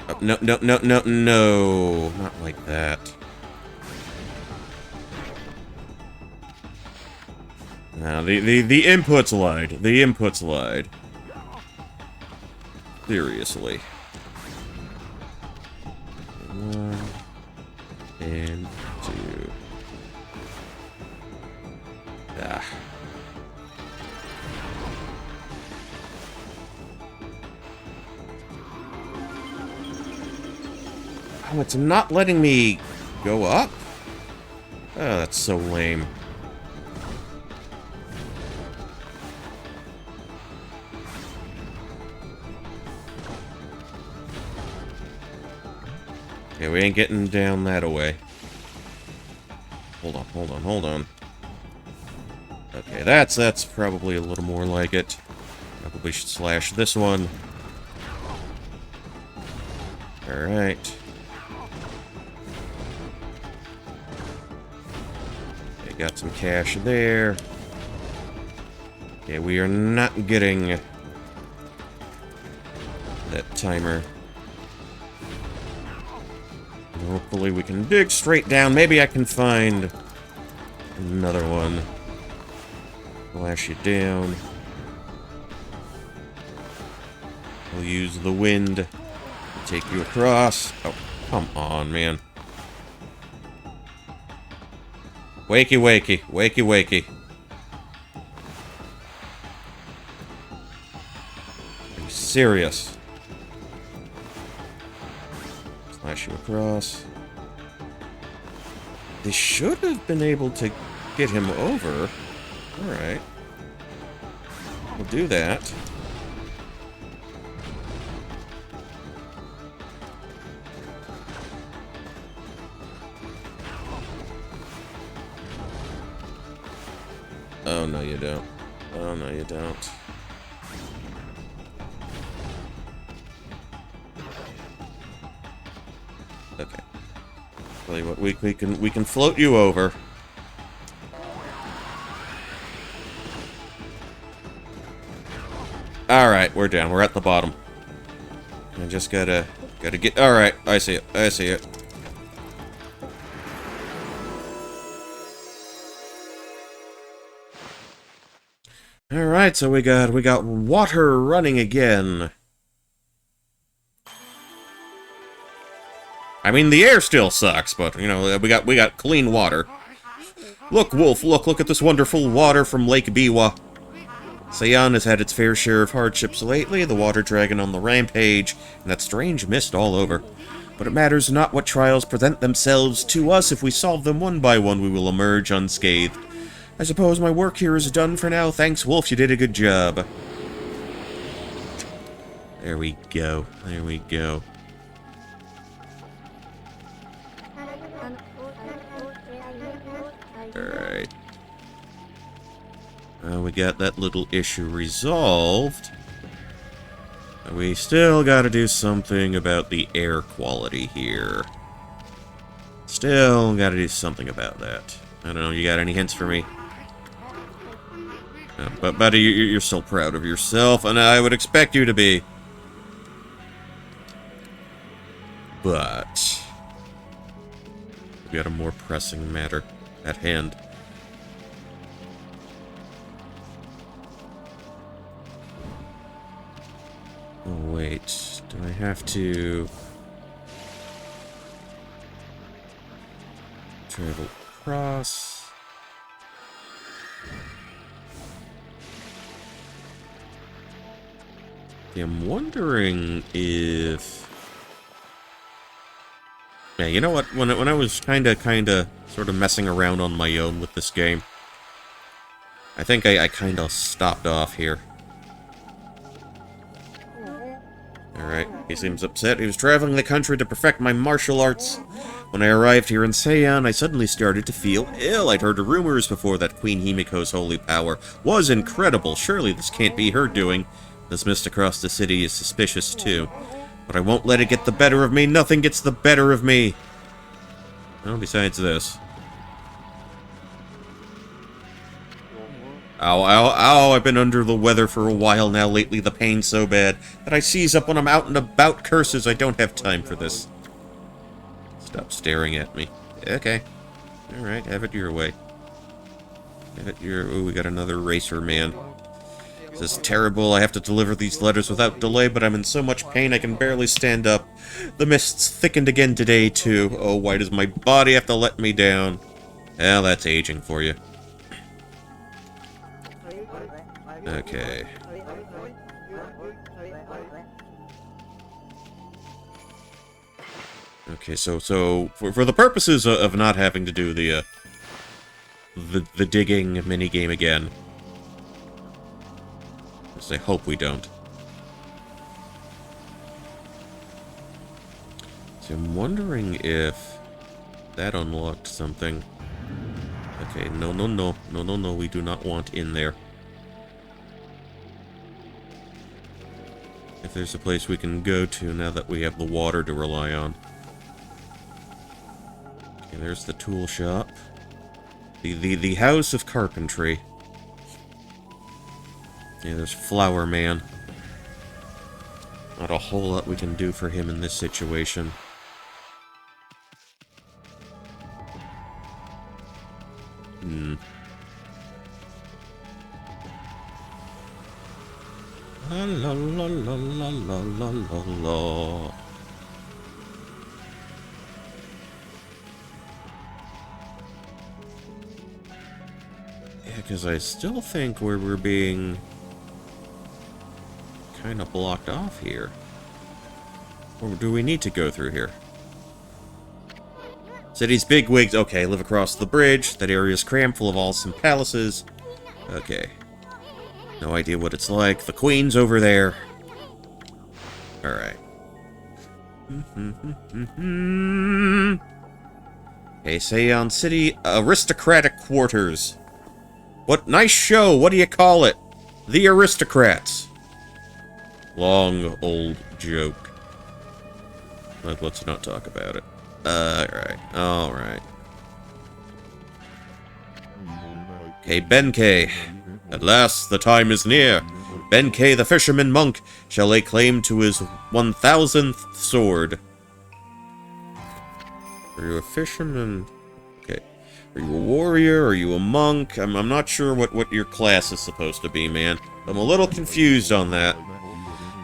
Oh, no, no, no, no, no. Not like that. No, the inputs lied. The inputs lied. Seriously. 1 and 2. Ah. Oh, it's not letting me go up? Oh, that's so lame. Okay, we ain't getting down that away. Hold on, hold on, hold on. Okay, that's probably a little more like it. Probably should slash this one. Alright. Okay, got some cash there. Okay, we are not getting that timer. Hopefully we can dig straight down. Maybe I can find another one. Flash you down. We'll use the wind to take you across. Oh, come on, man. Wakey, wakey. Wakey, wakey. Are you serious? Slash you across. They should have been able to get him over. Alright. We'll do that. Oh, no, you don't. Oh, no, you don't. Okay. Tell you what, we can float you over. Alright, we're down. We're at the bottom. I just gotta get... Alright, I see it. I see it. Alright, so we got water running again. I mean, the air still sucks, but, you know, we got clean water. Look, Wolf, look at this wonderful water from Lake Biwa. Sei-an has had its fair share of hardships lately, the water dragon on the rampage, and that strange mist all over. But it matters not what trials present themselves to us. If we solve them one by one, we will emerge unscathed. I suppose my work here is done for now. Thanks, Wolf, you did a good job. There we go. There we go. Alright. We got that little issue resolved. We still gotta do something about the air quality here. Still gotta do something about that. I don't know, you got any hints for me? But buddy, you're still proud of yourself, and I would expect you to be. But we got a more pressing matter at hand. Oh, wait. Do I have to travel across? Yeah, I'm wondering if... Yeah, you know what? When I was kinda sort of messing around on my own with this game, I think I kinda stopped off here. Alright, he seems upset. He was traveling the country to perfect my martial arts. When I arrived here in Sei-an, I suddenly started to feel ill. I'd heard rumors before that Queen Himiko's holy power was incredible. Surely this can't be her doing. This mist across the city is suspicious, too. But I won't let it get the better of me. Nothing gets the better of me. Well, besides this. Ow, ow, ow, I've been under the weather for a while now. Lately, the pain's so bad that I seize up when I'm out and about. Curses, I don't have time for this. Stop staring at me. Okay. Alright, have it your way. Have it your... Oh, we got another racer man. This is terrible. I have to deliver these letters without delay, but I'm in so much pain I can barely stand up. The mist's thickened again today, too. Oh, why does my body have to let me down? Well, that's aging for you. Okay. Okay, so for the purposes of not having to do the digging minigame again, I hope we don't. So I'm wondering if that unlocked something. Okay, no, no, no. No, no, no, we do not want in there. If there's a place we can go to now that we have the water to rely on. Okay, there's the tool shop. The house of carpentry. Yeah, there's Flower Man. Not a whole lot we can do for him in this situation. La la la la la la la la la. Yeah, because I still think we're being kind of blocked off here. Or do we need to go through here? City's bigwigs. Okay, live across the bridge. That area's crammed full of awesome palaces. Okay. No idea what it's like. The Queen's over there. Alright. Hey, Sei-an City, aristocratic quarters. What nice show. What do you call it? The Aristocrats. Long old joke. Let's not talk about it. Alright. Hey, Benkei. At last, the time is near. Benkei, the fisherman monk, shall lay claim to his 1000th sword. Are you a fisherman? Okay. Are you a warrior? Are you a monk? I'm not sure what your class is supposed to be, man. I'm a little confused on that.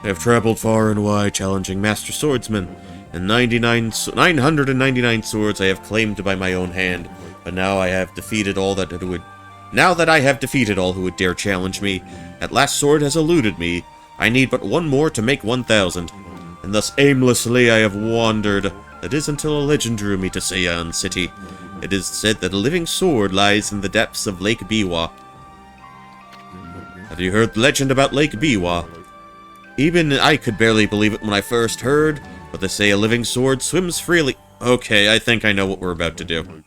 I have traveled far and wide, challenging master swordsmen, and 999 swords I have claimed by my own hand. But now I have defeated all that would. Now that I have defeated all who would dare challenge me, that last sword has eluded me. I need but one more to make 1000, and thus aimlessly I have wandered. It is until a legend drew me to Sei-an City. It is said that a living sword lies in the depths of Lake Biwa. Have you heard the legend about Lake Biwa? Even I could barely believe it when I first heard, but they say a living sword swims freely. Okay, I think I know what we're about to do.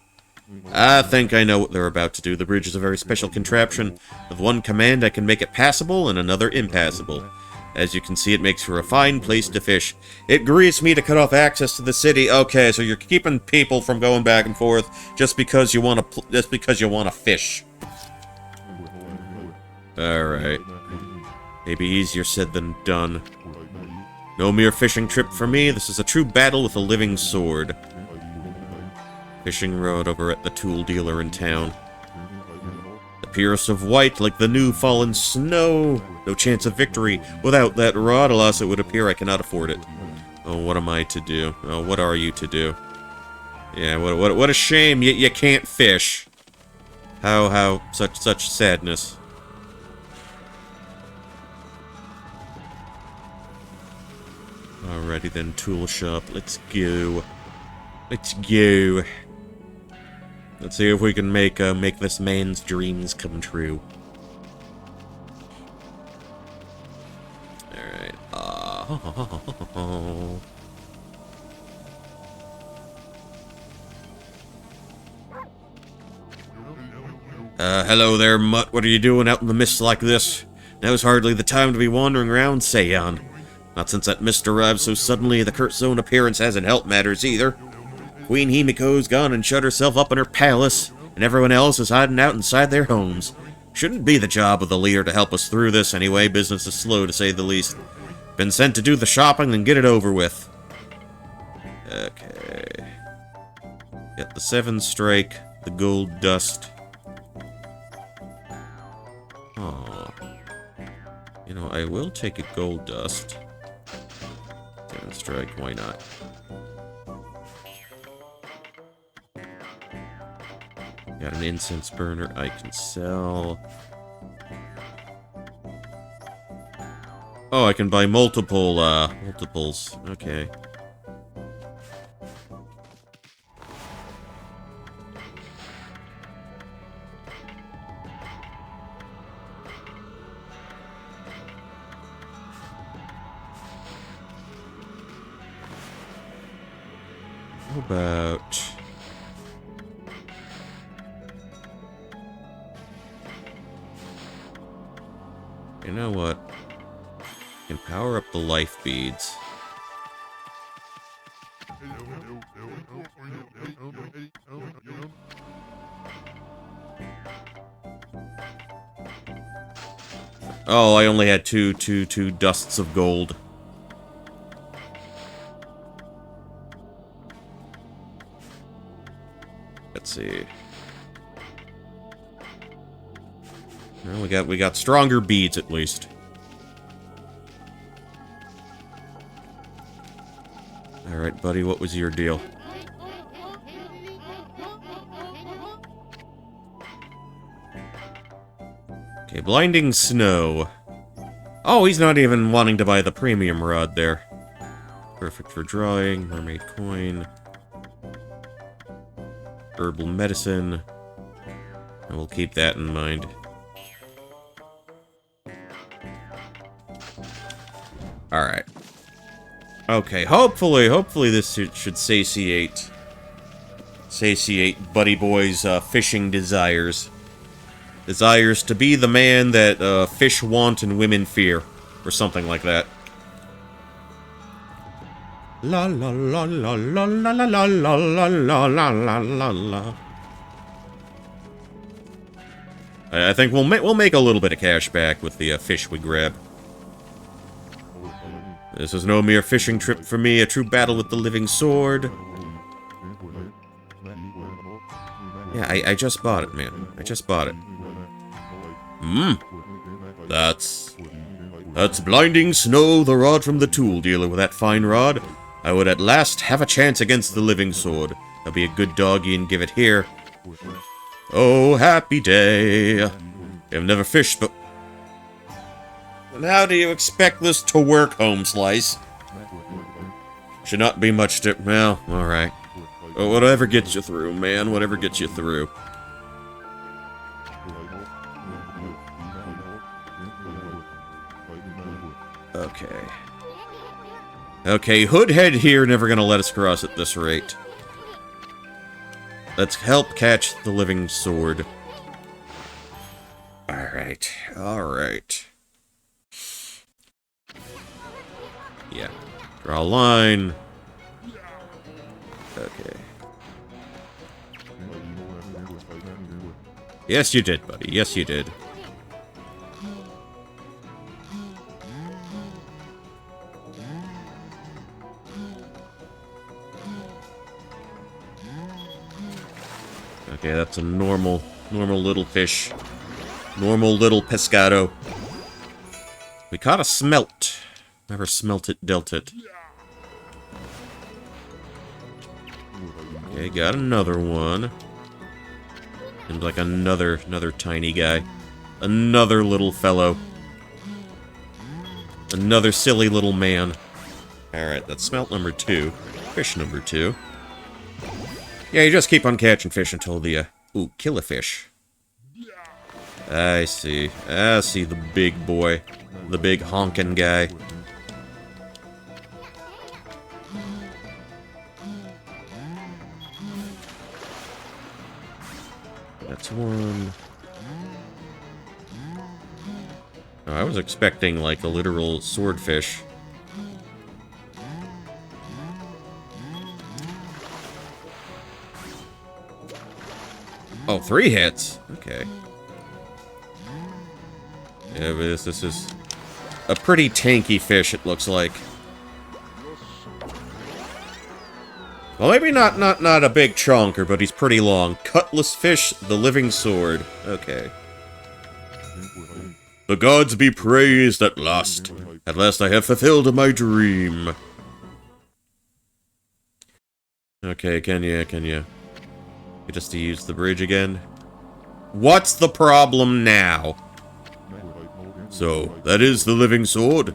I think I know what they're about to do. The bridge is a very special contraption. With one command, I can make it passable and another impassable. As you can see, it makes for a fine place to fish. It grieves me to cut off access to the city. Okay, so you're keeping people from going back and forth just because you want to fish. All right. Maybe easier said than done. No mere fishing trip for me. This is a true battle with a living sword. Fishing rod over at the tool dealer in town. The pierce of white like the new fallen snow. No chance of victory. Without that rod, alas, it would appear I cannot afford it. Oh, what am I to do? Oh, what are you to do? Yeah, what a shame you can't fish. How such sadness. Alrighty then, tool shop. Let's go. Let's go. Let's see if we can make this man's dreams come true. Alright. Hello there, mutt. What are you doing out in the mist like this? Now's hardly the time to be wandering around Sei-an. Not since that mist arrived so suddenly, the cursed zone appearance hasn't helped matters either. Queen Himiko's gone and shut herself up in her palace, and everyone else is hiding out inside their homes. Shouldn't be the job of the leader to help us through this anyway. Business is slow, to say the least. Been sent to do the shopping and get it over with. Okay. Got the 7 strike, the gold dust. Oh. You know, I will take a gold dust. 7 strike, why not? Got an incense burner I can sell. Oh, I can buy multiples. Okay. How about... You know what? I can power up the life beads. Oh, I only had two dusts of gold. Let's see. Well, we got stronger beads at least. All right, buddy, what was your deal? Okay, blinding snow. Oh, he's not even wanting to buy the premium rod there. Perfect for drawing, mermaid coin. Herbal medicine. I will keep that in mind. Alright. Okay, hopefully this should satiate Buddy Boy's fishing desires. Desires to be the man that fish want and women fear. Or something like that. La la la la la la la la la la la la la la. I think we'll make a little bit of cash back with the fish we grab. This is no mere fishing trip for me, a true battle with the living sword. Yeah, I just bought it, man. I just bought it. That's blinding snow, the rod from the tool dealer. With that fine rod, I would at last have a chance against the living sword. I'll be a good doggy and give it here. Oh, happy day. I've never fished, but... And how do you expect this to work, Home Slice? Should not be much to... Well, alright. Whatever gets you through, man. Whatever gets you through. Okay. Okay, Hoodhead here never gonna let us cross at this rate. Let's help catch the living sword. Alright, alright. Yeah. Draw a line. Okay. Yes, you did, buddy. Yes, you did. Okay, that's a normal little fish. Normal little pescado. We caught a smelt. Never smelt it, dealt it. Okay, got another one. Seems like another tiny guy. Another little fellow. Another silly little man. Alright, that's smelt number 2. Fish number 2. Yeah, you just keep on catching fish until the, ooh, kill a fish. I see. I see the big boy. The big honkin' guy. That's one. Oh, I was expecting, like, a literal swordfish. Oh, 3 hits? Okay. Yeah, but this is a pretty tanky fish, it looks like. Well, maybe not a big chonker, but he's pretty long. Cutlass fish, the living sword. Okay. The gods be praised at last. At last I have fulfilled my dream. Okay, can you just to use the bridge again? What's the problem now? So, that is the living sword?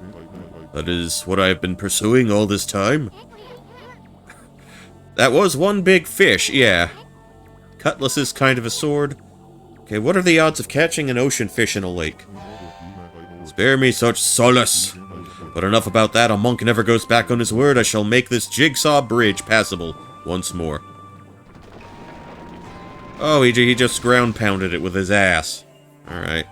That is what I have been pursuing all this time? That was one big fish, yeah. Cutlass is kind of a sword. Okay, what are the odds of catching an ocean fish in a lake? Spare me such solace. But enough about that, a monk never goes back on his word. I shall make this jigsaw bridge passable. once more. Oh, he just ground pounded it with his ass. Alright.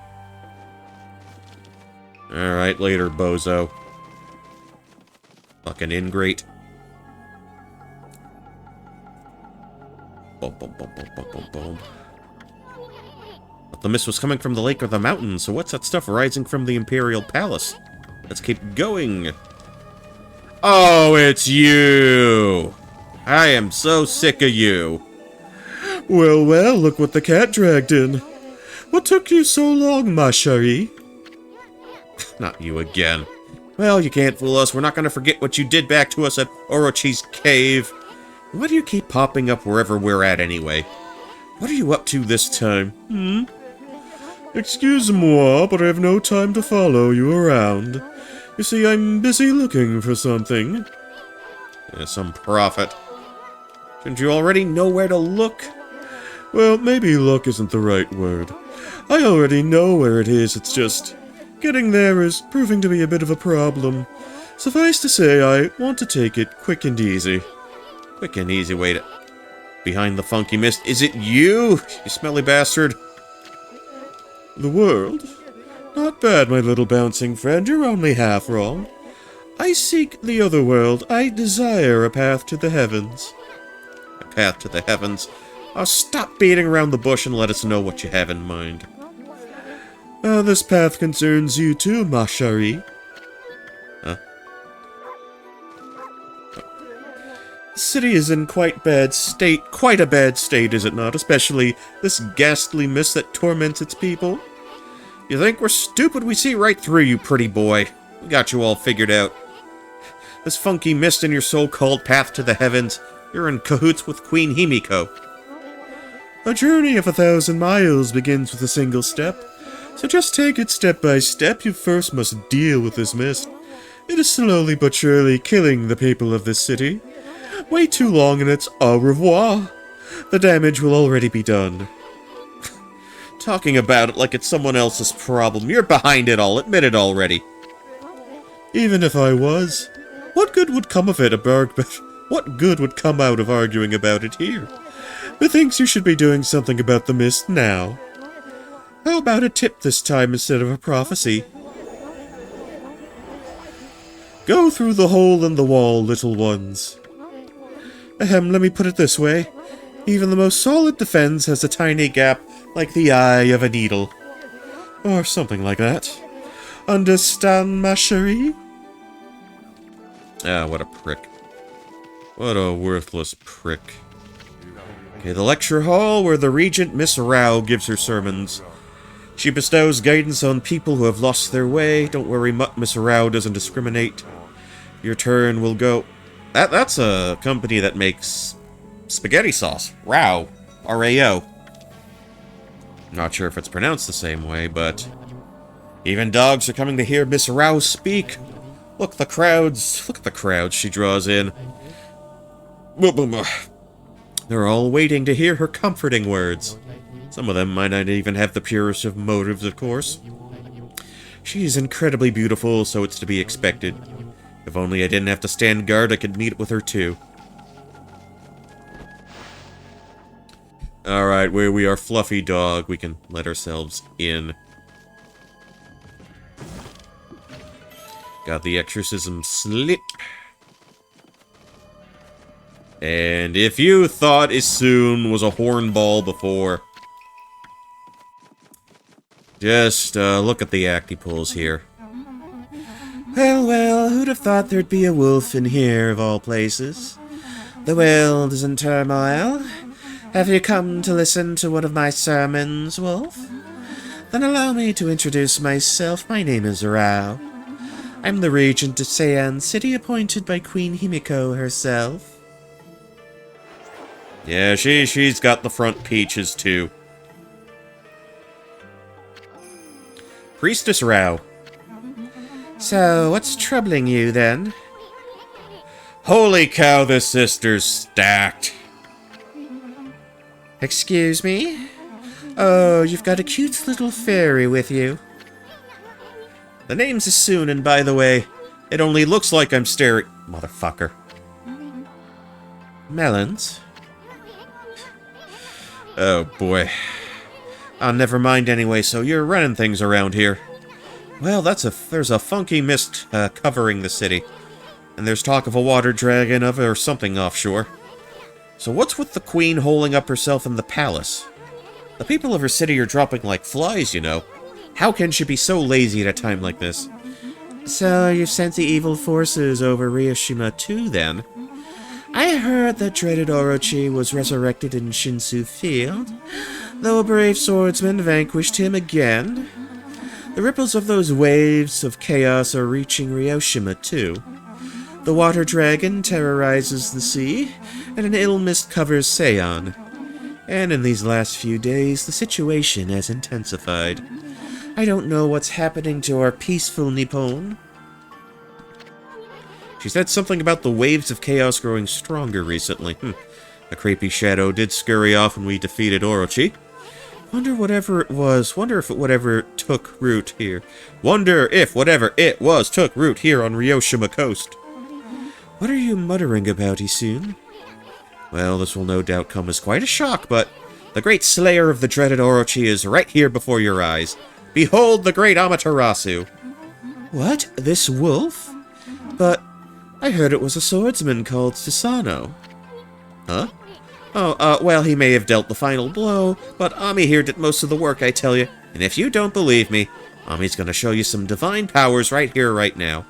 Alright, later, bozo. Fucking ingrate. Boom, boom, boom, boom, boom, boom, boom. But the mist was coming from the lake or the mountain, so what's that stuff rising from the Imperial Palace? Let's keep going. Oh, it's you! I am so sick of you. Well, well, look what the cat dragged in. What took you so long, ma chérie? Not you again. Well, you can't fool us. We're not going to forget what you did back to us at Orochi's cave. Why do you keep popping up wherever we're at anyway? What are you up to this time, Excuse-moi, but I have no time to follow you around. You see, I'm busy looking for something. Some prophet. Shouldn't you already know where to look? Well, maybe look isn't the right word. I already know where it is, it's just... getting there is proving to be a bit of a problem. Suffice to say, I want to take it quick and easy. Quick and easy, wait. Behind the funky mist, is it you, you smelly bastard? The world? Not bad, my little bouncing friend, you're only half wrong. I seek the other world, I desire a path to the heavens. A path to the heavens? Oh, stop beating around the bush and let us know what you have in mind. This path concerns you too, ma chérie. Huh? The city is in quite a bad state, is it not? Especially this ghastly mist that torments its people. You think we're stupid? We see right through you, pretty boy. We got you all figured out. This funky mist in your so-called path to the heavens, you're in cahoots with Queen Himiko. A journey of 1,000 miles begins with a single step. So just take it step by step. You first must deal with this mist. It is slowly but surely killing the people of this city. Wait too long and it's au revoir. The damage will already be done. Talking about it like it's someone else's problem. You're behind it all. Admit it already. Even if I was, what good would come of it? What good would come out of arguing about it here? Methinks you should be doing something about the mist now. How about a tip this time instead of a prophecy? Go through the hole in the wall, little ones. Ahem, let me put it this way. Even the most solid defense has a tiny gap like the eye of a needle. Or something like that. Understand, ma chérie? Ah, what a prick. What a worthless prick. Okay, the lecture hall where the Regent Miss Rao gives her sermons. She bestows guidance on people who have lost their way. Don't worry, Miss Rao doesn't discriminate. Your turn will go... That's a company that makes spaghetti sauce. Rao. R-A-O. Not sure if it's pronounced the same way, but... even dogs are coming to hear Miss Rao speak. Look at the crowds she draws in. They're all waiting to hear her comforting words. Some of them might not even have the purest of motives, of course. She's incredibly beautiful, so it's to be expected. If only I didn't have to stand guard, I could meet with her too. Alright, where we are fluffy dog, we can let ourselves in. Got the exorcism slip. And if you thought Isun was a hornball before, just look at the act he pulls here. Well, well, who'd have thought there'd be a wolf in here, of all places? The world is in turmoil. Have you come to listen to one of my sermons, wolf? Then allow me to introduce myself. My name is Rao. I'm the regent of Sei-an City, appointed by Queen Himiko herself. Yeah, she's got the front peaches, too. Priestess Rao. So, what's troubling you, then? Holy cow, this sister's stacked. Excuse me? Oh, you've got a cute little fairy with you. The name's Isun, and by the way, it only looks like I'm staring... Motherfucker. Melons? Oh, boy. Oh, never mind anyway, so you're running things around here. Well, there's a funky mist covering the city. And there's talk of a water dragon or something offshore. So what's with the queen holding up herself in the palace? The people of her city are dropping like flies, you know. How can she be so lazy at a time like this? So you sent the evil forces over Ryoshima too, then? I heard that dreaded Orochi was resurrected in Shinsu Field, though a brave swordsman vanquished him again. The ripples of those waves of chaos are reaching Ryoshima too. The water dragon terrorizes the sea, and an ill mist covers Sei-an. And in these last few days, the situation has intensified. I don't know what's happening to our peaceful Nippon. She said something about the waves of chaos growing stronger recently. A creepy shadow did scurry off when we defeated Orochi. Wonder whatever it was. Wonder if whatever took root here. Wonder if whatever it was took root here on Ryoshima Coast. What are you muttering about, Isun? Well, this will no doubt come as quite a shock, but the great slayer of the dreaded Orochi is right here before your eyes. Behold the great Amaterasu! What? This wolf? But I heard it was a swordsman called Susano. Huh? Oh, well, he may have dealt the final blow, but Ami here did most of the work, I tell you. And if you don't believe me, Ami's gonna show you some divine powers right here, right now.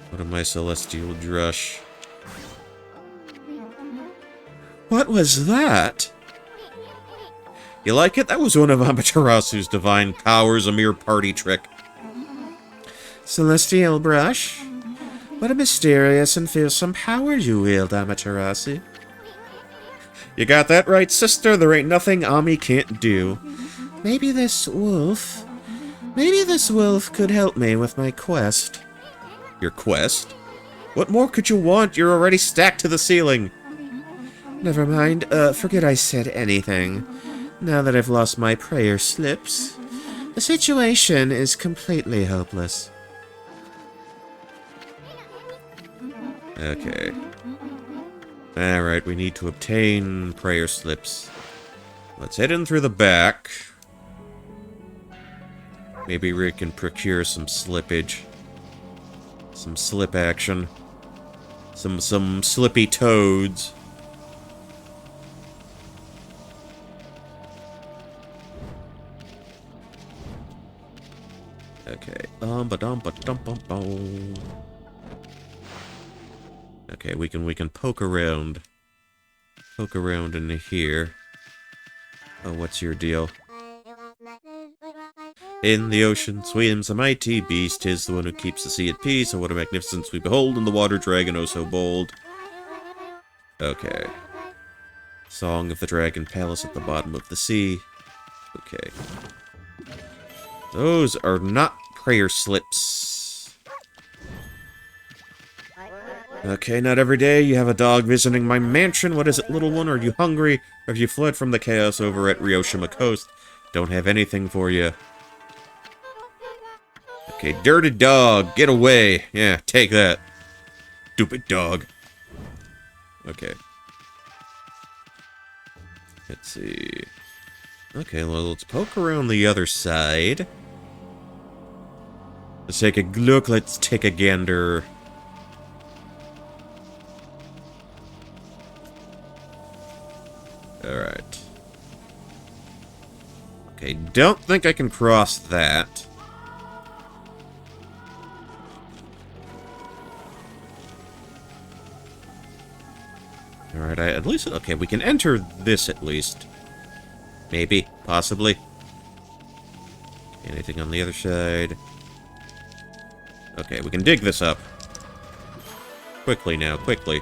What am I, Celestial Drush? What was that? You like it? That was one of Amaterasu's divine powers, a mere party trick. Celestial Brush? What a mysterious and fearsome power you wield, Amaterasu. You got that right, sister. There ain't nothing Ami can't do. Maybe this wolf could help me with my quest. Your quest? What more could you want? You're already stacked to the ceiling. Never mind. Forget I said anything. Now that I've lost my prayer slips, the situation is completely hopeless. Okay. Alright, we need to obtain prayer slips. Let's head in through the back. Maybe we can procure some slippage. Some slip action. Some slippy toads. Okay. Okay, we can poke around. Poke around in here. Oh, what's your deal? In the ocean swims a mighty beast, 'tis the one who keeps the sea at peace. Oh, what a magnificence we behold in the water dragon, oh so bold. Okay. Song of the Dragon Palace at the bottom of the sea. Okay. Those are not prayer slips. Okay, not every day you have a dog visiting my mansion. What is it, little one? Are you hungry? Or have you fled from the chaos over at Ryoshima Coast? Don't have anything for you. Okay, dirty dog, get away. Yeah, take that. Stupid dog. Okay. Let's see. Okay, well, let's poke around the other side. Let's take a look, let's take a gander. Alright. Okay, don't think I can cross that. Alright, at least... Okay, we can enter this at least. Maybe. Possibly. Anything on the other side? Okay, we can dig this up. Quickly now, quickly.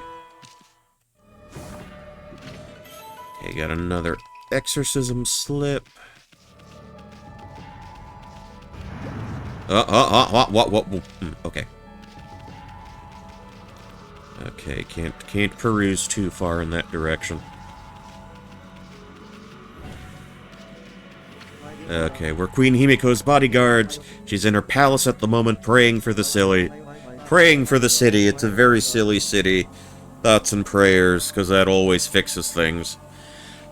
Okay, got another exorcism slip. What? Okay. Okay, can't peruse too far in that direction. Okay, we're Queen Himiko's bodyguards. She's in her palace at the moment praying for the silly. Praying for the city. It's a very silly city. Thoughts and prayers, because that always fixes things.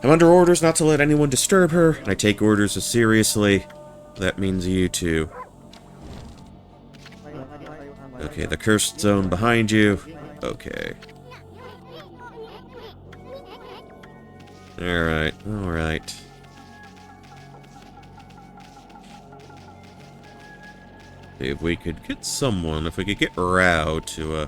I'm under orders not to let anyone disturb her, and I take orders as seriously. That means you too. Okay, the cursed zone behind you. Okay. Alright, alright. If we could get someone, if we could get Rao to,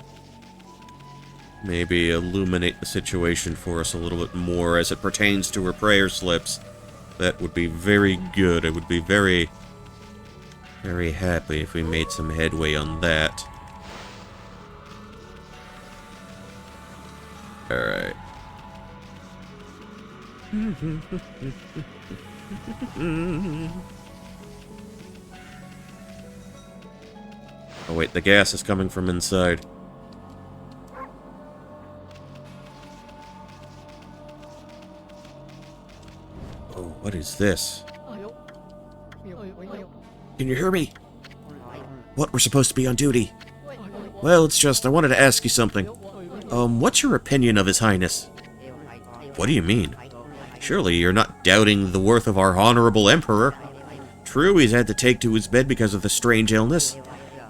maybe illuminate the situation for us a little bit more as it pertains to her prayer slips, that would be very good. I would be very, very happy if we made some headway on that. Alright. Oh wait, the gas is coming from inside. Oh, what is this? Can you hear me? What, we're supposed to be on duty? Well, it's just, I wanted to ask you something. What's your opinion of His Highness? What do you mean? Surely you're not doubting the worth of our honorable Emperor. True, he's had to take to his bed because of the strange illness,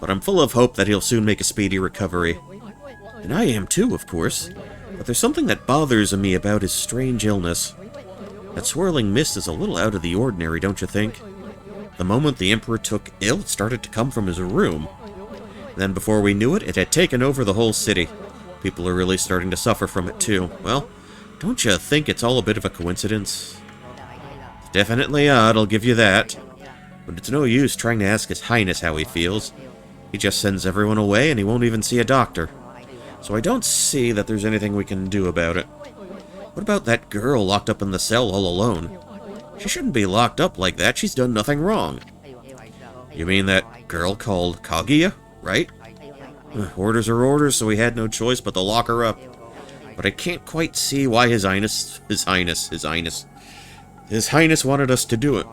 but I'm full of hope that he'll soon make a speedy recovery. And I am too, of course. But there's something that bothers me about his strange illness. That swirling mist is a little out of the ordinary, don't you think? The moment the Emperor took ill, it started to come from his room. Then before we knew it, it had taken over the whole city. People are really starting to suffer from it too. Well, don't you think it's all a bit of a coincidence? It's definitely odd, I'll give you that. But it's no use trying to ask His Highness how he feels. He just sends everyone away and he won't even see a doctor. So I don't see that there's anything we can do about it. What about that girl locked up in the cell all alone? She shouldn't be locked up like that, she's done nothing wrong. You mean that girl called Kaguya, right? Orders are orders, so we had no choice but to lock her up. But I can't quite see why His Highness wanted us to do it.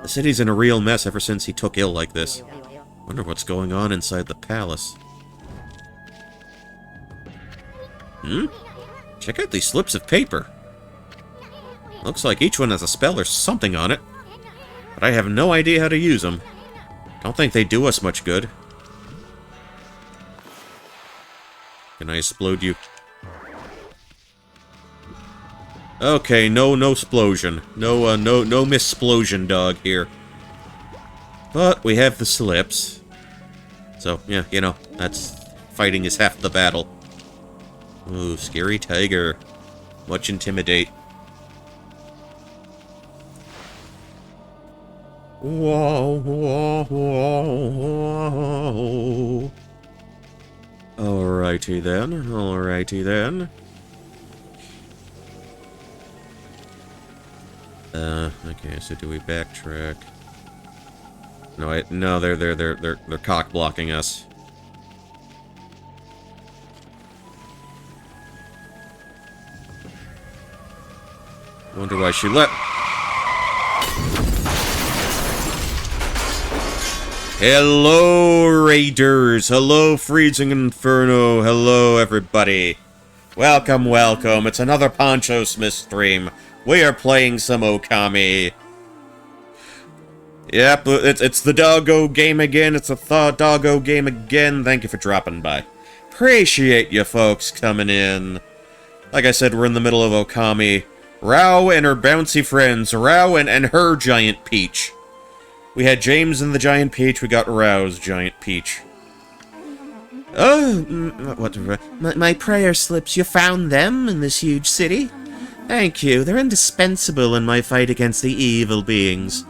The city's in a real mess ever since he took ill like this. Wonder what's going on inside the palace. Check out these slips of paper. Looks like each one has a spell or something on it. But I have no idea how to use them. Don't think they do us much good. Can I explode you? Okay, no explosion. No misplosion, dog, here. But we have the slips. So, yeah, you know, that's... fighting is half the battle. Ooh, scary tiger. Much intimidate. Whoa, whoa, whoa, whoa. Alrighty then, alrighty then. Okay, so do we backtrack? No, they're cock blocking us. I wonder why she let... Hello, Raiders! Hello, Freezing Inferno! Hello, everybody! Welcome, welcome! It's another Poncho Smith stream. We are playing some Okami. Yep, it's the doggo game again. It's a doggo game again. Thank you for dropping by. Appreciate you folks coming in. Like I said, we're in the middle of Okami. Rao and her bouncy friends. Rao and her giant peach. We had James and the giant peach. We got Rao's giant peach. Oh, my prayer slips. You found them in this huge city? Thank you. They're indispensable in my fight against the evil beings.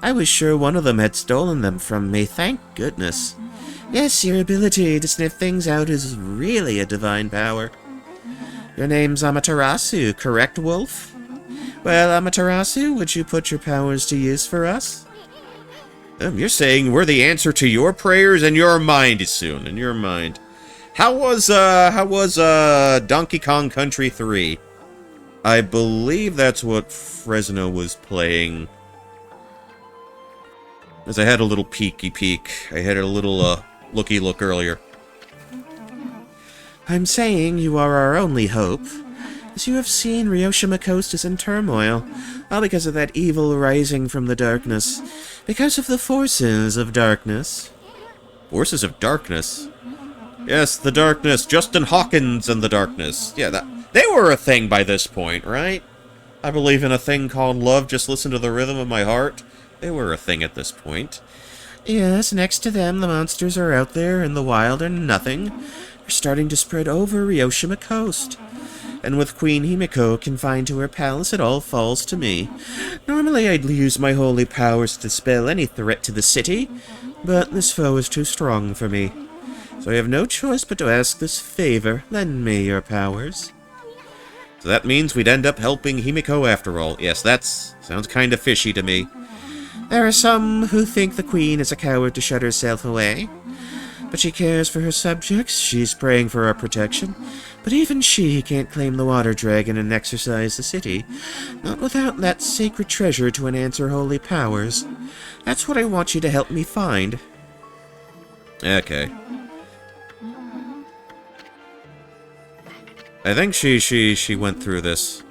I was sure one of them had stolen them from me. Thank goodness. Yes, your ability to sniff things out is really a divine power. Your name's Amaterasu, correct, Wolf? Well, Amaterasu, would you put your powers to use for us? You're saying we're the answer to your prayers and your mind soon, in your mind. How was Donkey Kong Country 3? I believe that's what Fresno was playing. As I had a little peeky peek. I had a little, looky look earlier. I'm saying you are our only hope. As you have seen, Ryoshima Coast is in turmoil, all because of that evil rising from the darkness. Because of the forces of darkness. Forces of darkness? Yes, the darkness. Justin Hawkins and the darkness. Yeah, they were a thing by this point, right? I believe in a thing called love. Just listen to the rhythm of my heart. They were a thing at this point. Yes, next to them, the monsters are out there in the wild and nothing. They're starting to spread over Ryoshima Coast. And with Queen Himiko confined to her palace, it all falls to me. Normally I'd use my holy powers to dispel any threat to the city, but this foe is too strong for me. So I have no choice but to ask this favor. Lend me your powers. So that means we'd end up helping Himiko after all. Yes, sounds kind of fishy to me. There are some who think the queen is a coward to shut herself away. But she cares for her subjects, she's praying for our protection. But even she can't claim the water dragon and exorcise the city. Not without that sacred treasure to enhance her holy powers. That's what I want you to help me find. Okay. I think she went through this.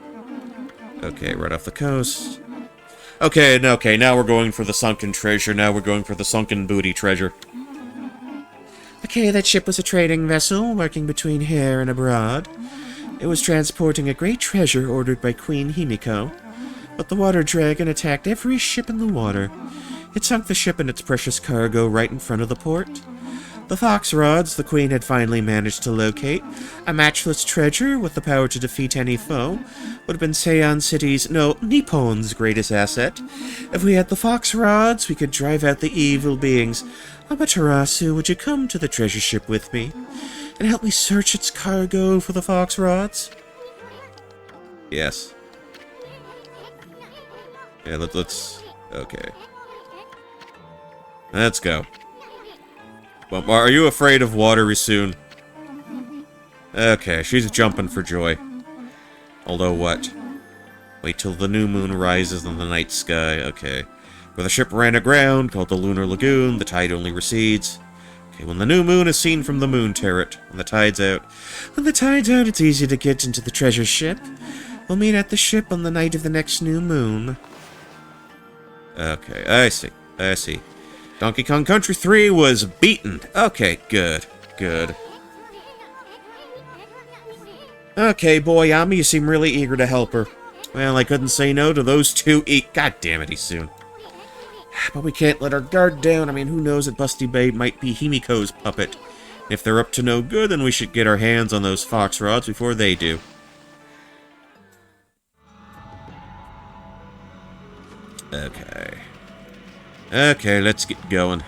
Okay, right off the coast. Okay, now we're going for the sunken treasure. Now we're going for the sunken booty treasure. Okay, that ship was a trading vessel working between here and abroad. It was transporting a great treasure ordered by Queen Himiko. But the water dragon attacked every ship in the water. It sunk the ship and its precious cargo right in front of the port. The fox rods the queen had finally managed to locate, a matchless treasure with the power to defeat any foe, would have been Sei-an City's, no, Nippon's greatest asset. If we had the fox rods, we could drive out the evil beings. Amaterasu, would you come to the treasure ship with me and help me search its cargo for the fox rods? Yes. Yeah, let's... Okay. Let's go. Well, are you afraid of water soon? Okay, she's jumping for joy. Although what? Wait till the new moon rises in the night sky. Okay. Where the ship ran aground, called the Lunar Lagoon, the tide only recedes. Okay, when the new moon is seen from the moon turret, and the tide's out. When the tide's out, it's easy to get into the treasure ship. We'll meet at the ship on the night of the next new moon. Okay, I see. Donkey Kong Country 3 was beaten. Okay, good. Okay, boy, Yami, you seem really eager to help her. Well, I couldn't say no to those two God damn it, he's soon. But we can't let our guard down. I mean, who knows that Busty Babe might be Himiko's puppet. If they're up to no good, then we should get our hands on those fox rods before they do. Okay, let's get going.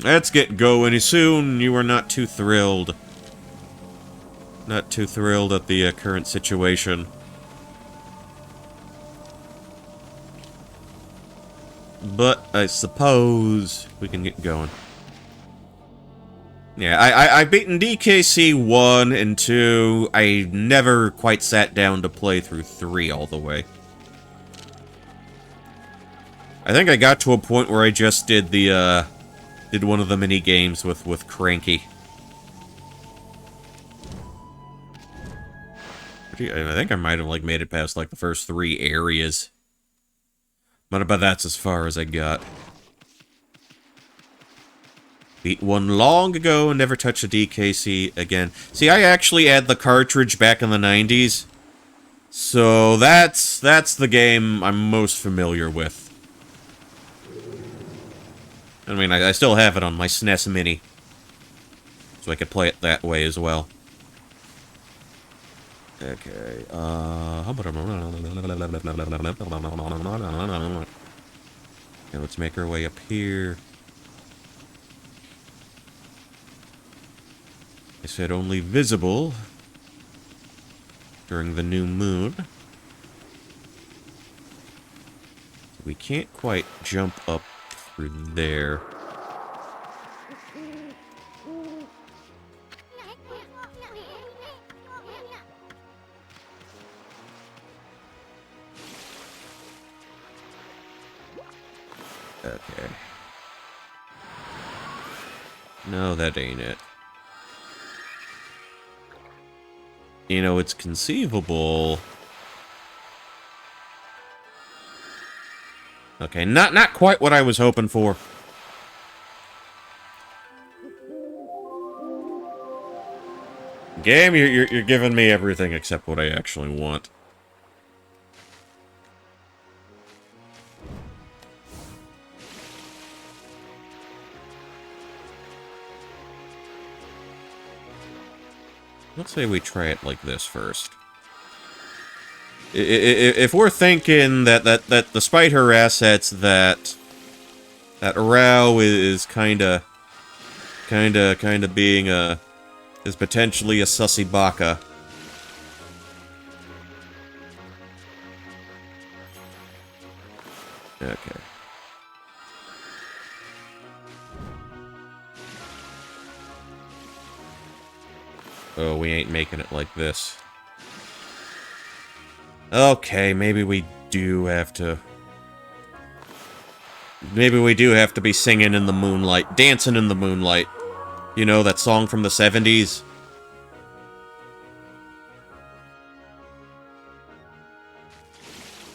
Let's get going soon. You are not too thrilled. Not too thrilled at the current situation. But I suppose we can get going. Yeah, I've beaten DKC 1 and 2. I never quite sat down to play through 3 all the way. I think I got to a point where I just did the, did one of the mini games with Cranky. I think I might have, like, made it past, like, the first 3 areas. But that's as far as I got. Beat one long ago and never touched a DKC again. See, I actually had the cartridge back in the 90s. So that's the game I'm most familiar with. I mean, I still have it on my SNES Mini. So I could play it that way as well. Okay, okay, let's make our way up here. I said only visible during the new moon. We can't quite jump up through there. Okay. No, that ain't it. You know, it's conceivable. Okay, not quite what I was hoping for. Game, you're giving me everything except what I actually want. Let's say we try it like this first. If we're thinking that despite her assets, that Rao is kinda being is potentially a sussy baka. Okay. Oh, we ain't making it like this. Okay, maybe we do have to... Maybe we do have to be singing in the moonlight, dancing in the moonlight. You know, that song from the 70s?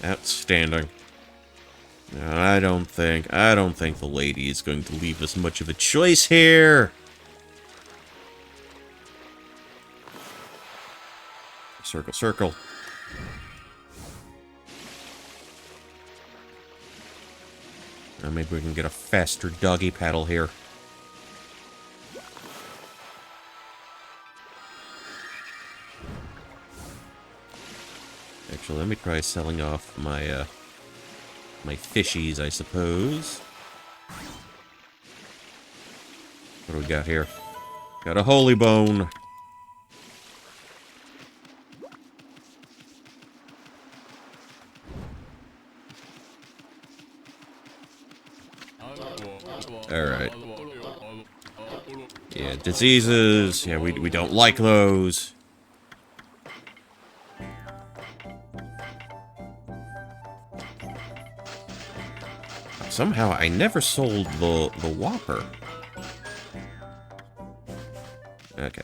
Outstanding. I don't think the lady is going to leave us much of a choice here. Circle, circle. Now maybe we can get a faster doggy paddle here. Actually, let me try selling off my, my fishies, I suppose. What do we got here? Got a holy bone. Alright. Yeah, diseases. Yeah, we don't like those. Somehow, I never sold the Whopper. Okay.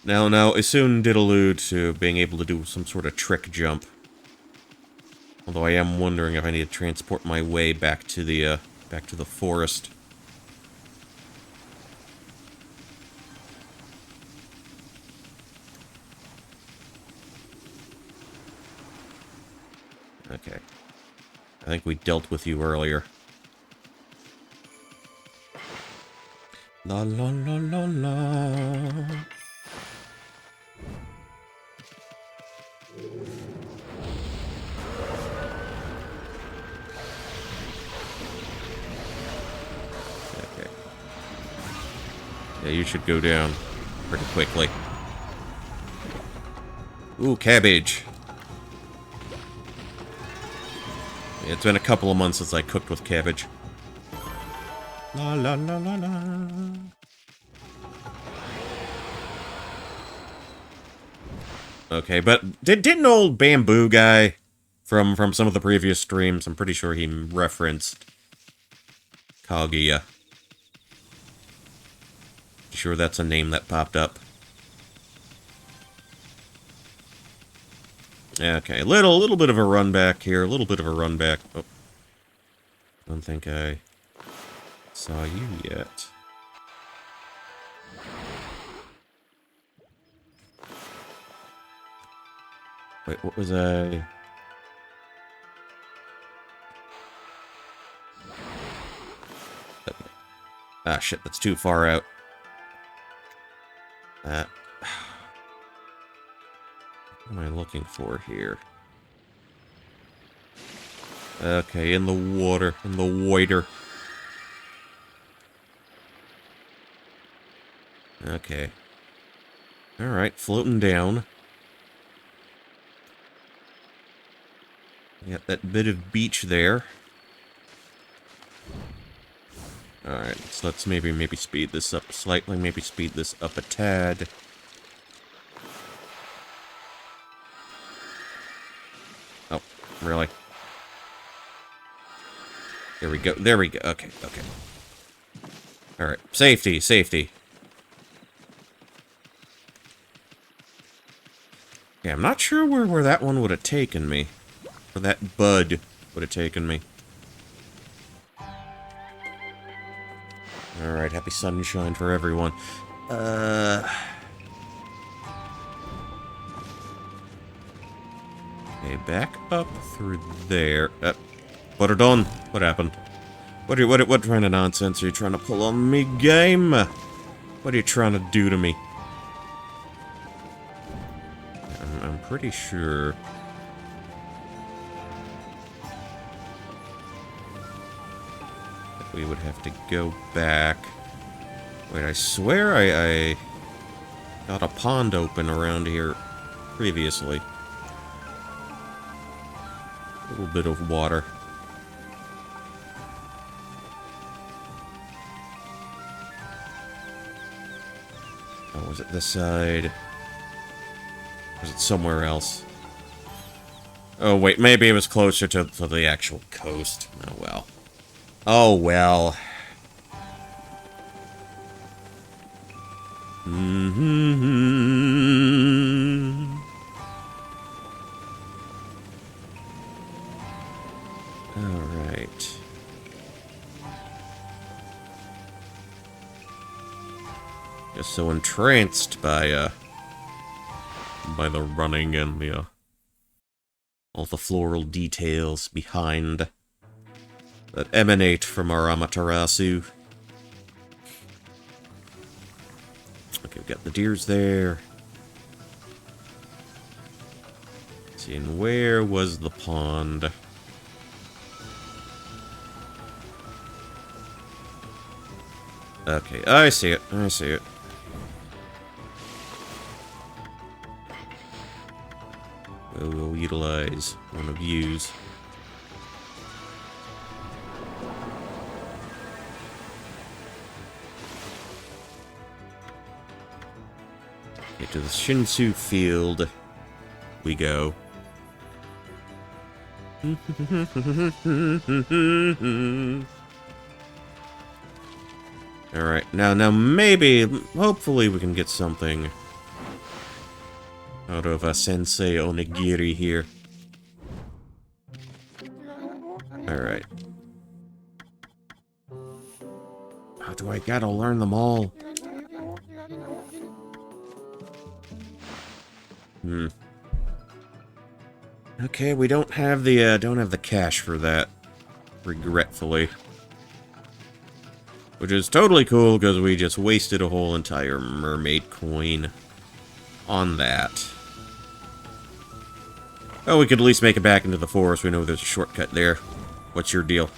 Now, it soon did allude to being able to do some sort of trick jump. Although I am wondering if I need to transport my way back to the forest. Okay. I think we dealt with you earlier. La la la la la. Okay. Yeah, you should go down pretty quickly. Ooh, cabbage. Yeah, it's been a couple of months since I cooked with cabbage. La la la la la. Okay, but didn't old bamboo guy from some of the previous streams, I'm pretty sure he referenced Kaguya. Sure that's a name that popped up. Okay, little bit of a run back here, a little bit of a run back. Oh. Don't think I saw you yet. Wait, what was I... Ah, shit, that's too far out. What am I looking for here? Okay, in the water, in the waiter. Okay. Alright, floating down. Got that bit of beach there. Alright, so let's maybe speed this up slightly, maybe speed this up a tad. really. There we go. There we go. Okay, okay. Alright. Safety, safety. Yeah, I'm not sure where that one would have taken me. Or that bud would have taken me. Alright, happy sunshine for everyone. Okay, back up through there. What are done? What happened? What kind of nonsense are you trying to pull on me, game? What are you trying to do to me? I'm pretty sure. That we would have to go back. Wait, I swear I got a pond open around here previously. A little bit of water. Oh, was it this side? Or was it somewhere else? Oh, wait, maybe it was closer to the actual coast. Oh, well. Oh, well. Alright. Just so entranced by the running and the, all the floral details behind that emanate from our Amaterasu. Okay, we've got the deers there. Let's see, and where was the pond? Okay, I see it, I see it. We'll utilize one of yous. Okay, to the Shinsu field we go. Alright, now maybe, hopefully we can get something out of a Sensei Onigiri here. Alright. How do I gotta learn them all? Okay, we don't have the cash for that, regretfully. Which is totally cool, because we just wasted a whole entire mermaid coin on that. Oh, we could at least make it back into the forest. We know there's a shortcut there. What's your deal?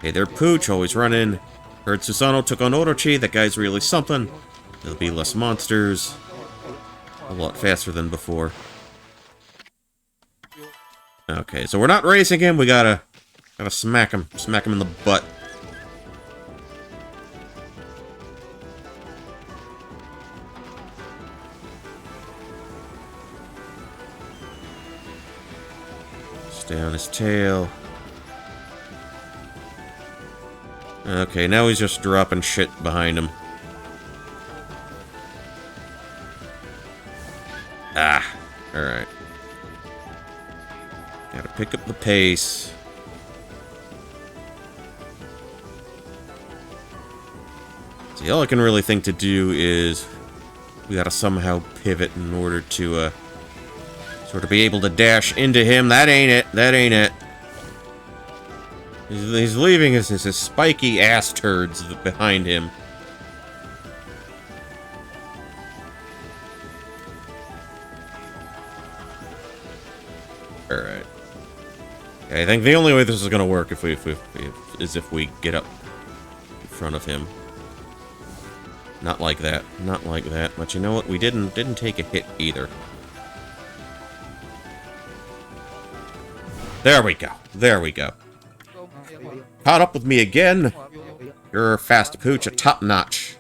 Hey there, Pooch, always running. Heard Susano took on Orochi. That guy's really something. There'll be less monsters. A lot faster than before. Okay, so we're not racing him. We gotta smack him. Smack him in the butt. Stay on his tail. Okay, now he's just dropping shit behind him. Ah, alright. Gotta pick up the pace. See, all I can really think to do is we gotta somehow pivot in order to, sort of be able to dash into him. That ain't it. That ain't it. He's leaving his spiky ass turds behind him. Alright. Okay, I think the only way this is gonna work is if we get up in front of him. Not like that. Not like that. But you know what? We didn't take a hit either. There we go. There we go. Caught up with me again. You're fast, Pooch. A top notch.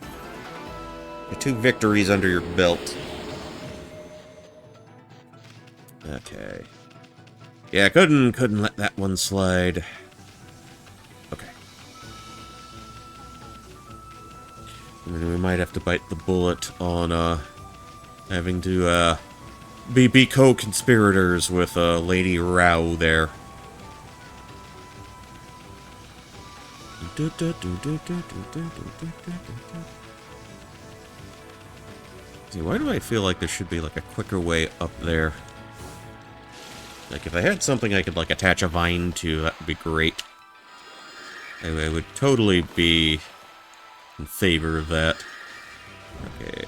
Get 2 victories under your belt. Okay. Yeah, couldn't let that one slide. Okay. I mean, we might have to bite the bullet on, having to, be co-conspirators with, Lady Rao there. See, why do I feel like there should be, like, a quicker way up there? Like, if I had something I could, like, attach a vine to, that would be great. I would totally be in favor of that. Okay.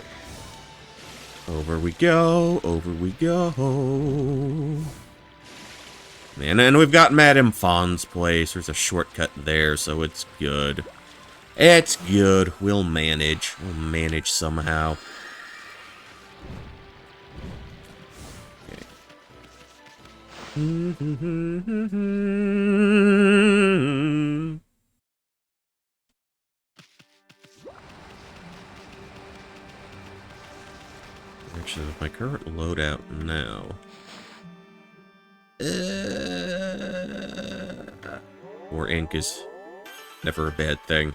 Over we go, over we go. And we've got Madame Fawn's place. There's a shortcut there, so it's good. It's good. We'll manage. We'll manage somehow. Okay. Actually, with my current loadout now... More ink is never a bad thing.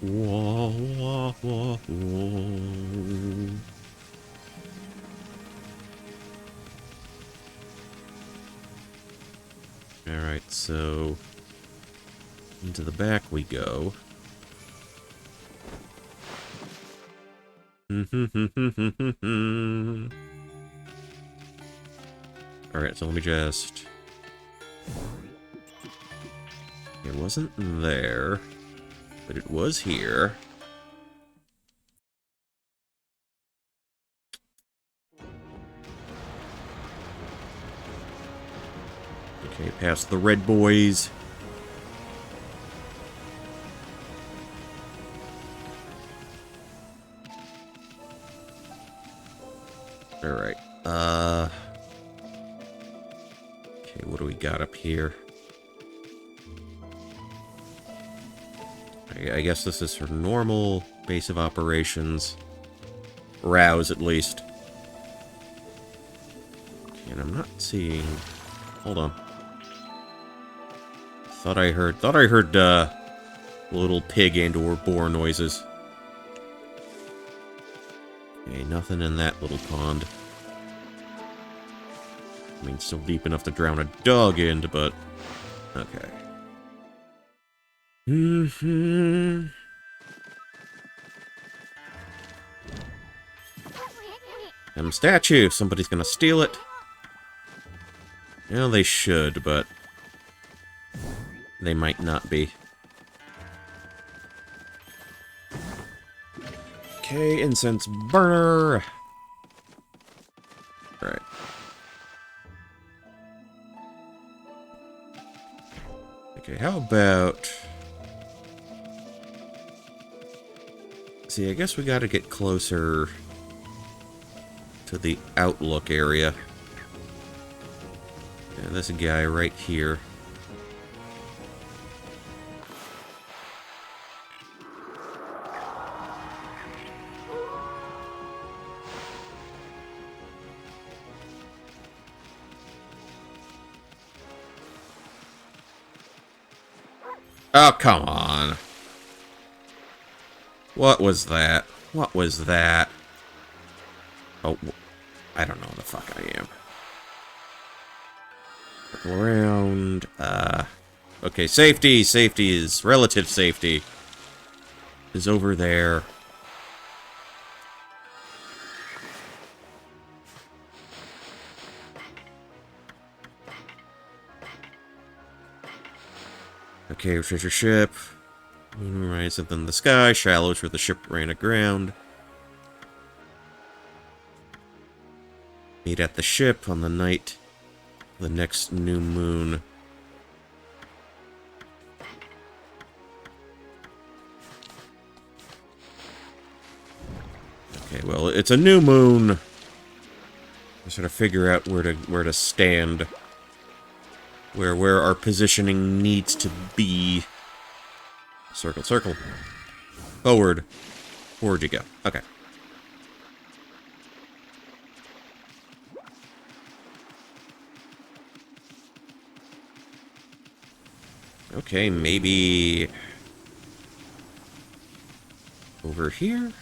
Wah, wah, wah, wah. Alright, so... into the back we go. Alright, so let me just... It wasn't there, but it was here. Okay, past the red boys. Alright, okay, what do we got up here? I guess this is her normal base of operations. Rouse, at least. Okay, and I'm not seeing... Hold on. Thought I heard, little pig and/or boar noises. Okay, nothing in that little pond. I mean, still deep enough to drown a dog in, but... Okay. Statue! Somebody's gonna steal it. Well, they should, but... they might not be. Okay, incense burner! Alright. Okay, how about... See, I guess we gotta get closer to the outlook area. Yeah, there's a guy right here. Oh, come on. What was that? What was that? Oh, I don't know where the fuck I am. Circle around. Okay, safety. Safety is... relative safety is over there. Okay, treasure ship. Moonrise up in the sky. Shallows where the ship ran aground. Meet at the ship on the night of the next new moon. Okay, well, it's a new moon. I sort of figure out where to stand. Where our positioning needs to be. Circle, circle. Forward. Forward you go. Okay. Okay, maybe... over here?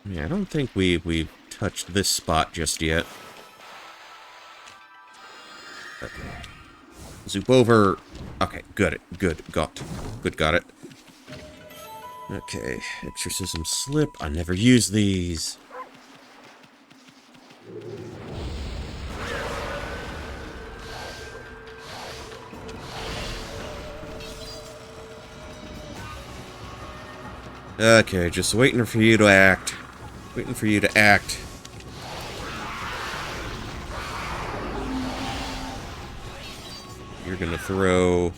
Yeah, I don't think we've touched this spot just yet. Okay. Zoop over. Okay, got it. Good, got it. Okay, exorcism slip. I never use these. Okay, just waiting for you to act. Waiting for you to act. You're gonna throw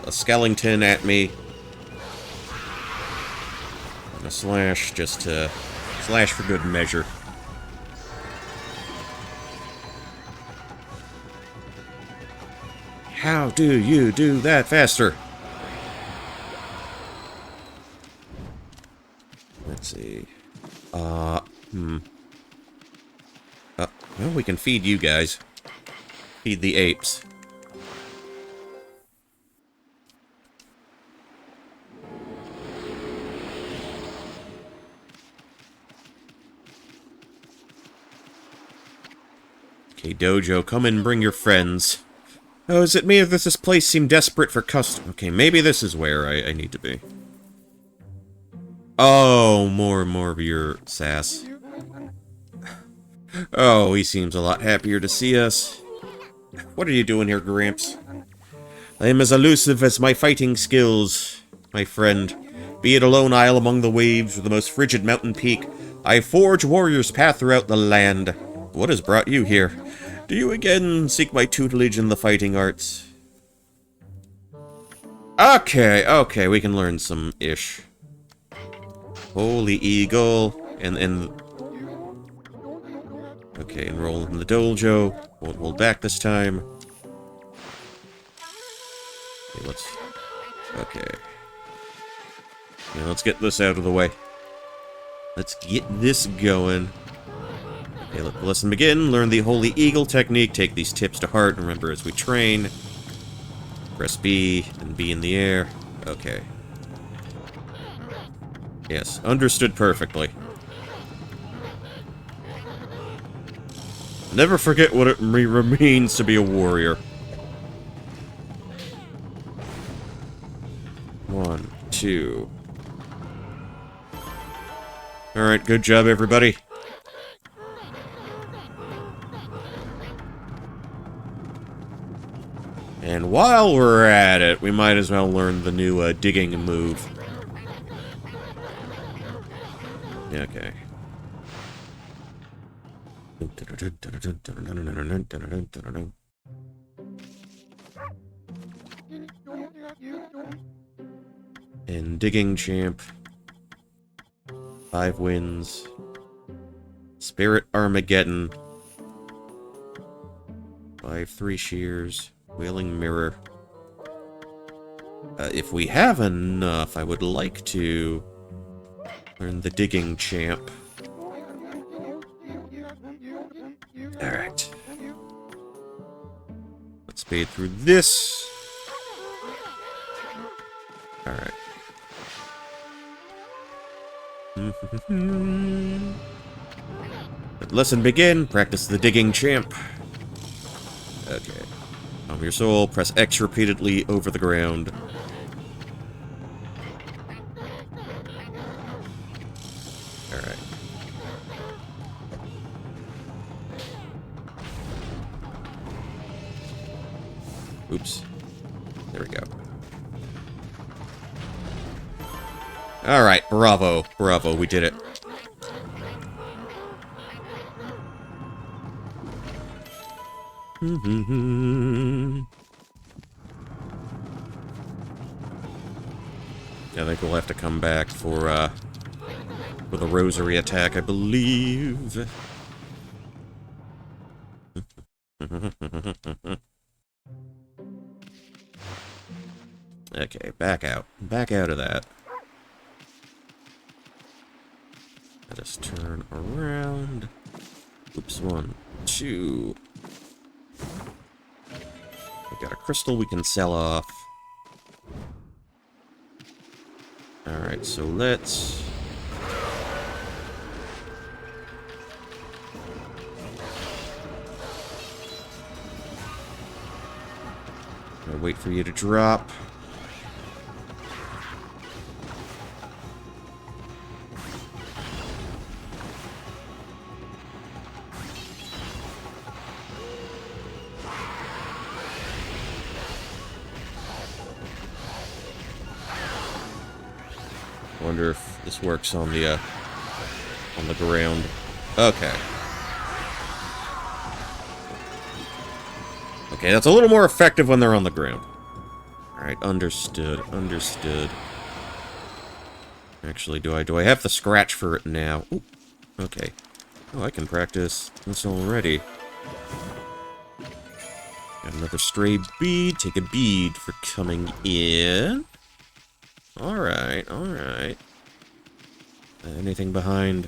a skeleton at me. And a slash just to... slash for good measure. How do you do that faster? Let's see. Well, we can feed you guys. Feed the apes. Okay, Dojo, come and bring your friends. Oh, is it me or does this place seem desperate for custom? Okay, maybe this is where I need to be. Oh, more of your sass. Oh, he seems a lot happier to see us. What are you doing here, Gramps? I am as elusive as my fighting skills, my friend. Be it a lone isle among the waves or the most frigid mountain peak, I forge warriors' path throughout the land. What has brought you here? Do you again seek my tutelage in the fighting arts? Okay, we can learn some ish. Holy Eagle, and okay, enroll in the dojo. Won't hold back this time. Okay, okay. Yeah, let's get this out of the way. Let's get this going. Okay, let the lesson begin. Learn the Holy Eagle technique. Take these tips to heart. Remember as we train. Press B, and B in the air. Okay. Yes, understood perfectly. Never forget what it means to be a warrior. 1, 2. Alright, good job, everybody. And while we're at it, we might as well learn the new digging move. Okay. And digging champ. 5 wins. Spirit Armageddon. 5 3 shears. Wailing mirror. If we have enough, I would like to learn the digging champ. Alright. Let's spade through this. Alright. Lesson begin. Practice the digging champ. Okay. Calm your soul. Press X repeatedly over the ground. Alright. Oops. There we go. Alright, bravo. Bravo, we did it. I think we'll have to come back for the rosary attack, I believe. Okay, back out. Back out of that. Let us turn around. Oops, 1, 2. We got a crystal we can sell off. Alright, so let's... I'll wait for you to drop. Wonder if this works on the ground. Okay. Okay, that's a little more effective when they're on the ground. Alright, understood, understood. Actually, do I have the scratch for it now? Ooh, okay. Oh, I can practice this already. Got another stray bead. Take a bead for coming in. Alright, alright. Anything behind?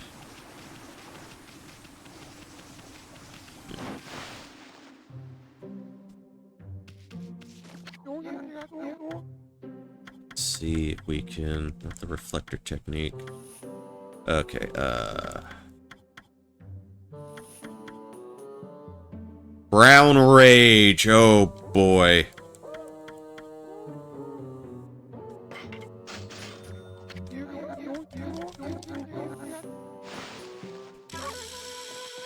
Let's see if we can... Not the reflector technique. Okay, Brown Rage, oh boy.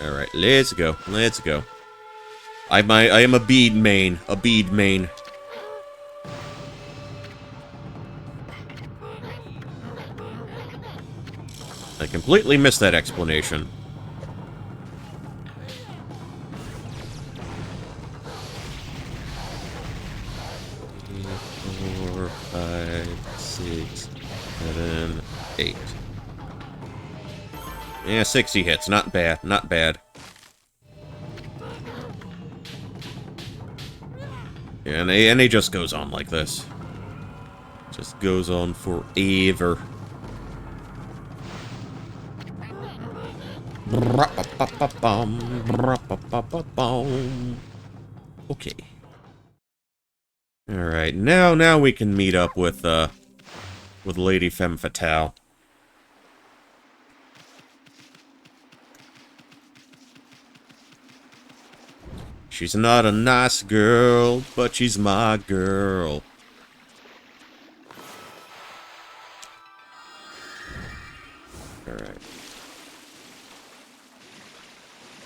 Alright, let's go, let's go. I am a bead main, a bead main. I completely missed that explanation. Four, 5, 6, 7, 8. Yeah, 60 hits. Not bad. Not bad. Yeah, and he just goes on like this. Just goes on forever. Okay. Alright, now we can meet up with Lady Femme Fatale. She's not a nice girl, but she's my girl. Alright.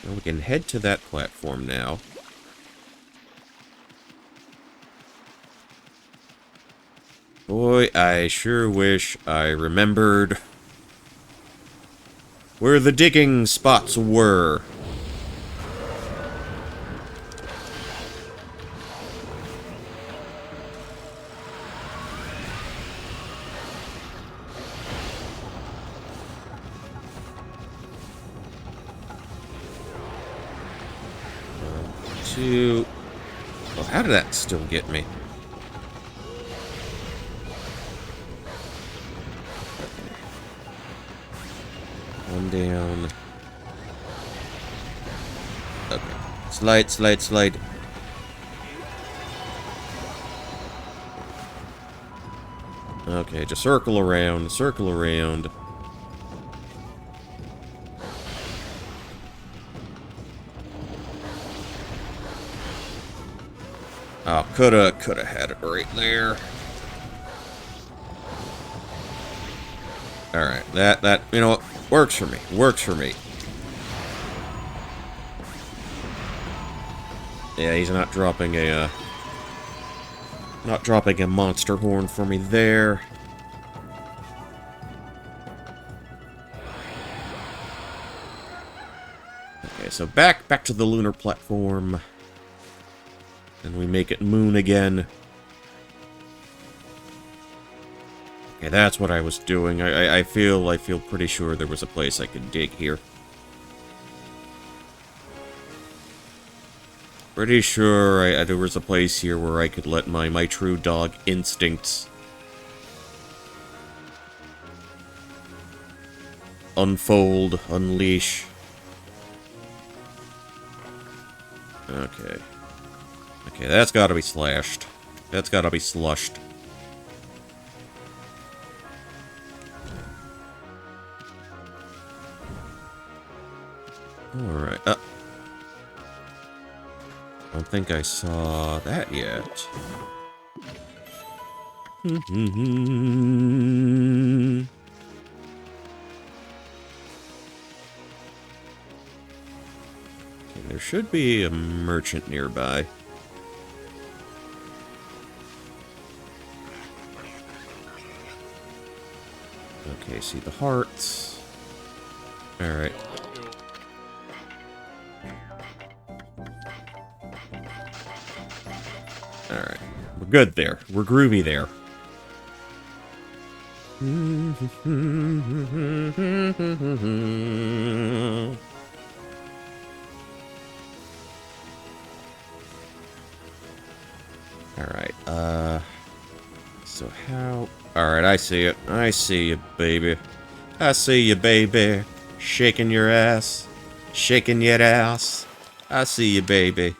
Well, we can head to that platform now. Boy, I sure wish I remembered where the digging spots were. Well, how did that still get me? One down. Okay. Slide, slide, slide. Okay, just circle around, circle around. Oh, coulda had it right there. Alright, that, you know what, works for me, works for me. Yeah, he's not dropping a monster horn for me there. Okay, so back to the lunar platform. And we make it moon again. Okay, that's what I was doing. I feel pretty sure there was a place I could dig here. Pretty sure there was a place here where I could let my true dog instincts unfold, unleash. Okay. Okay, that's gotta be slashed. That's gotta be slushed. Alright. I don't think I saw that yet. Okay, there should be a merchant nearby. Okay, see the hearts. Alright. Alright. We're good there. We're groovy there. Alright, so how... Alright, I see it. I see you, baby. I see you, baby. Shaking your ass. Shaking your ass. I see you, baby.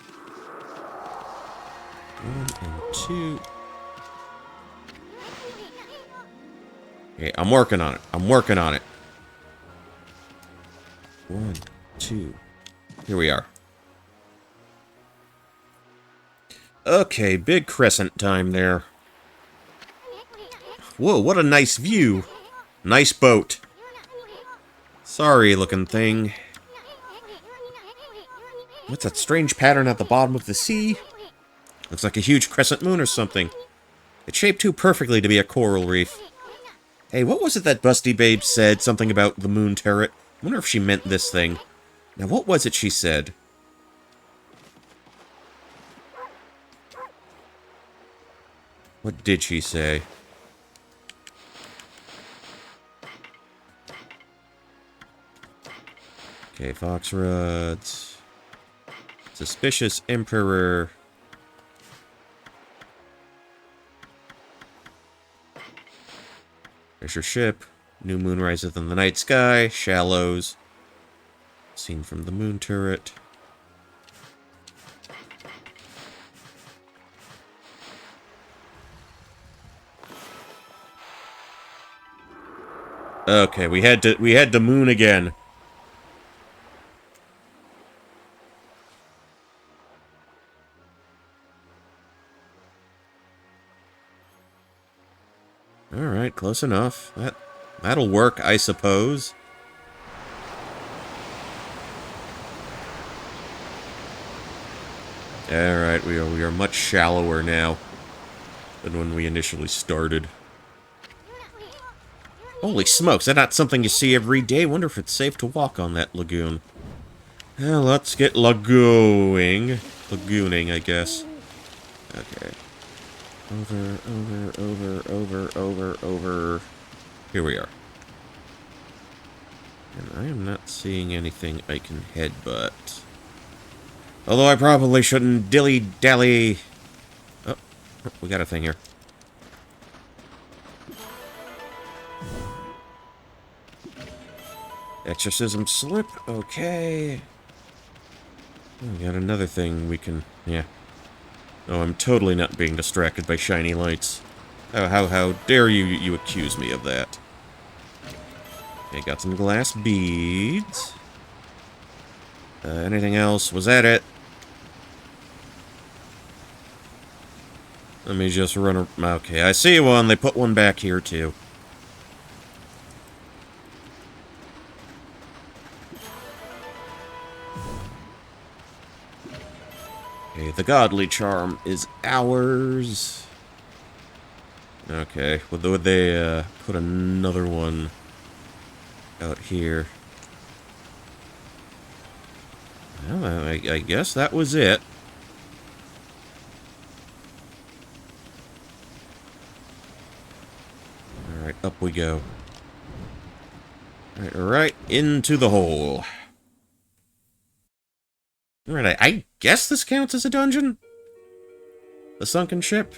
1 and 2. Okay, I'm working on it. I'm working on it. 1, 2. Here we are. Okay, big crescent time there. Whoa, what a nice view. Nice boat. Sorry, looking thing. What's that strange pattern at the bottom of the sea? Looks like a huge crescent moon or something. It's shaped too perfectly to be a coral reef. Hey, what was it that Busty Babe said? Something about the moon turret? I wonder if she meant this thing. Now, what was it she said? What did she say? Okay, Fox Rods. Suspicious Emperor. There's your ship. New moon rises in the night sky. Shallows. Seen from the moon turret. Okay, we had to moon again. Alright, close enough. That'll work, I suppose. Alright, we are much shallower now than when we initially started. Holy smokes, that's not something you see every day. Wonder if it's safe to walk on that lagoon. Well, let's get lagooning, I guess. Okay. Over. Here we are. And I am not seeing anything I can headbutt. Although I probably shouldn't dilly-dally... Oh, we got a thing here. Exorcism slip, okay. We got another thing we can... Yeah. Oh, I'm totally not being distracted by shiny lights. How dare you accuse me of that? Okay, got some glass beads. Anything else? Was that it? Let me just run... Okay, I see one. They put one back here, too. Okay, the godly charm is ours. Okay, would they put another one out here? Well, I guess that was it. Alright, up we go. Alright, right into the hole. Alright, I guess this counts as a dungeon? The sunken ship?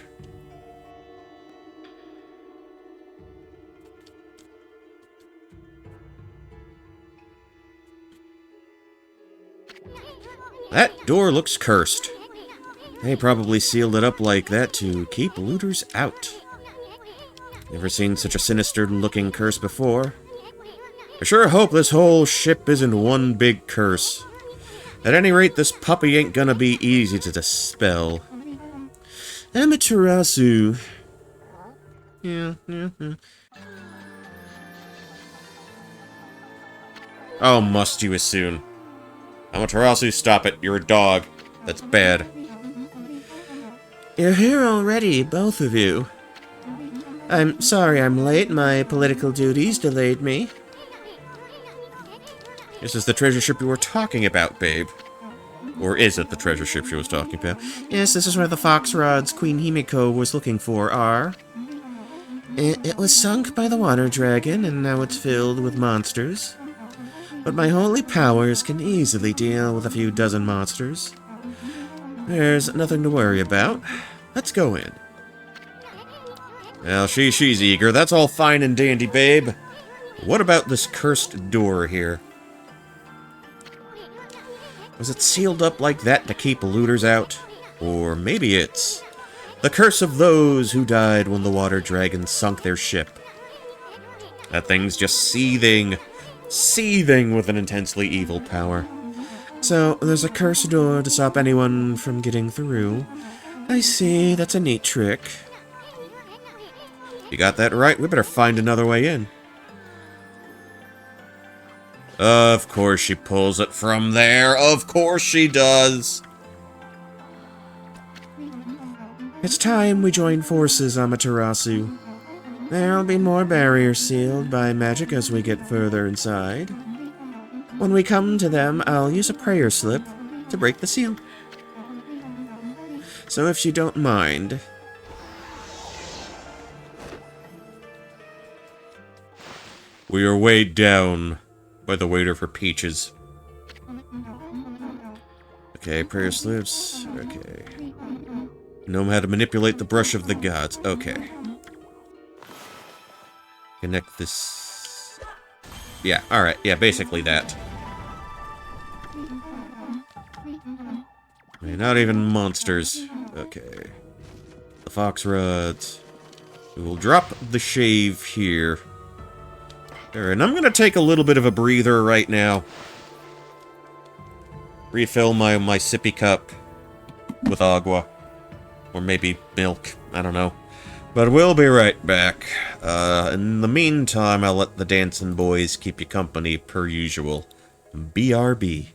That door looks cursed. They probably sealed it up like that to keep looters out. Never seen such a sinister-looking curse before. I sure hope this whole ship isn't one big curse. At any rate, this puppy ain't gonna be easy to dispel. Amaterasu. Yeah. Oh, must you as soon. Amaterasu, stop it. You're a dog. That's bad. You're here already, both of you. I'm sorry I'm late. My political duties delayed me. This is the treasure ship you were talking about, babe. Or is it the treasure ship she was talking about? Yes, this is where the fox rods Queen Himiko was looking for are. It was sunk by the water dragon, and now it's filled with monsters. But my holy powers can easily deal with a few dozen monsters. There's nothing to worry about. Let's go in. Well, she's eager. That's all fine and dandy, babe. What about this cursed door here? Was it sealed up like that to keep looters out? Or maybe it's the curse of those who died when the water dragon sunk their ship. That thing's just seething with an intensely evil power. So, there's a cursed door to stop anyone from getting through. I see, that's a neat trick. You got that right, we better find another way in. Of course she pulls it from there, of course she does! It's time we join forces, Amaterasu. There'll be more barriers sealed by magic as we get further inside. When we come to them, I'll use a prayer slip to break the seal. So if you don't mind... We are weighed down by the waiter for peaches. Okay, prayer slips. Okay. Know how to manipulate the brush of the gods. Okay. Connect this... Yeah, alright. Yeah, basically that. Not even monsters. Okay. The fox rods. We will drop the shave here. There, and I'm gonna take a little bit of a breather right now. Refill my sippy cup with agua. Or maybe milk. I don't know. But we'll be right back. In the meantime, I'll let the dancing boys keep you company per usual. BRB.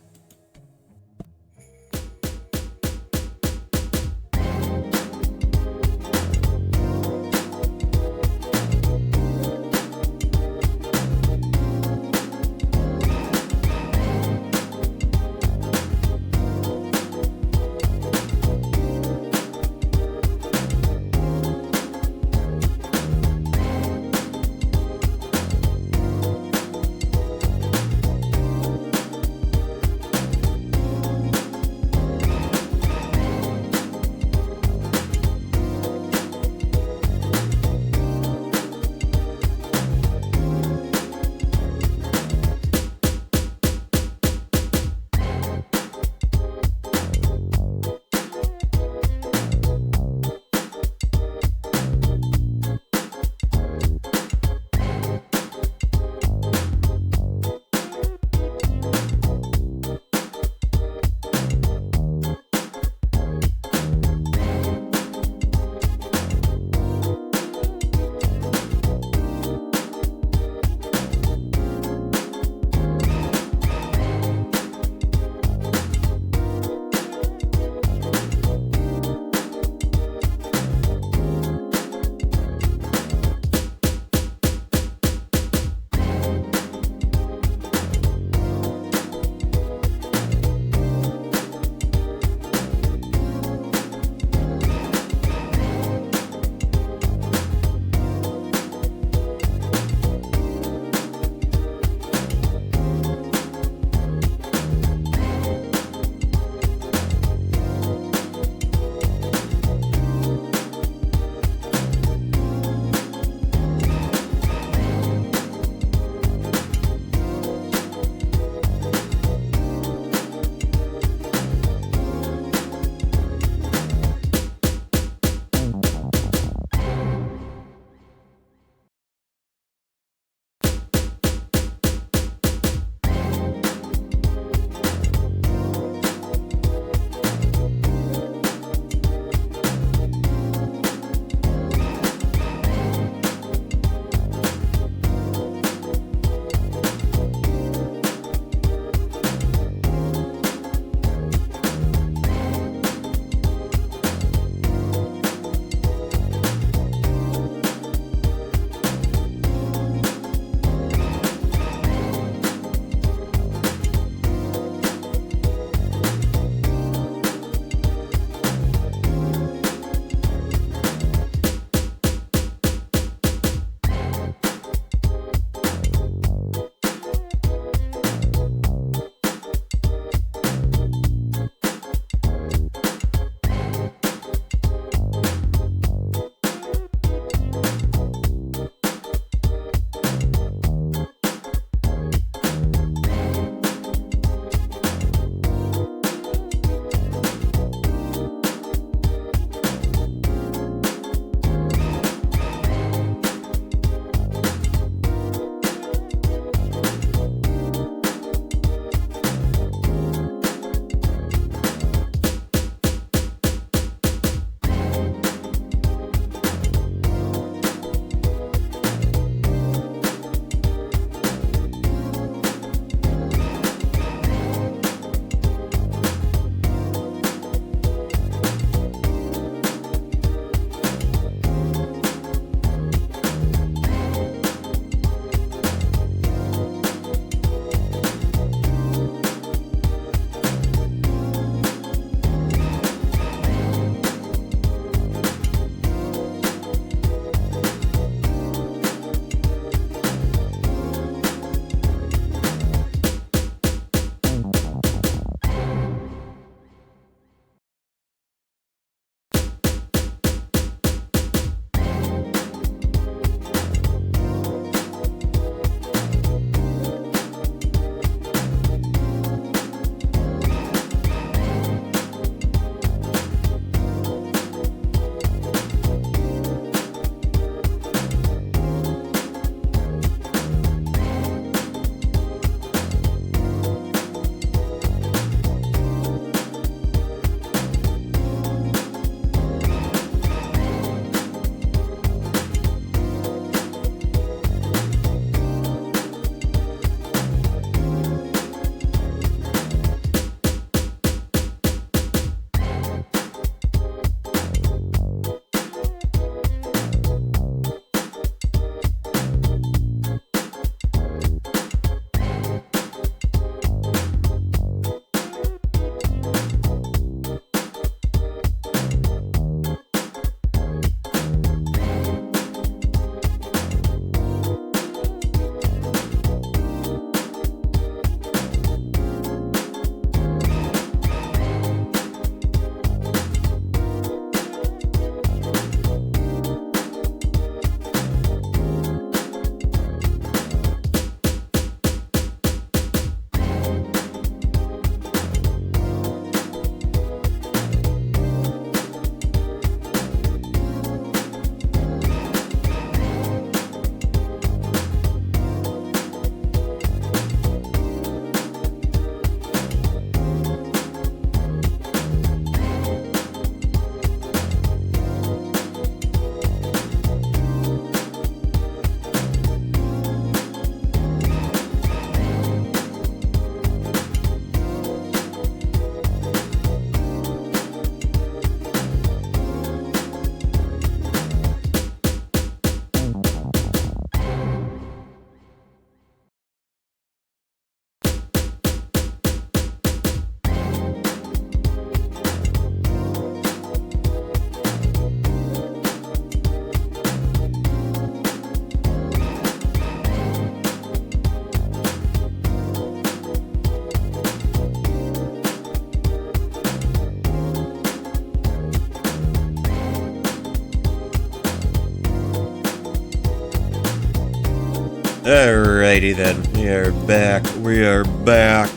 Alrighty then, we are back. We are back.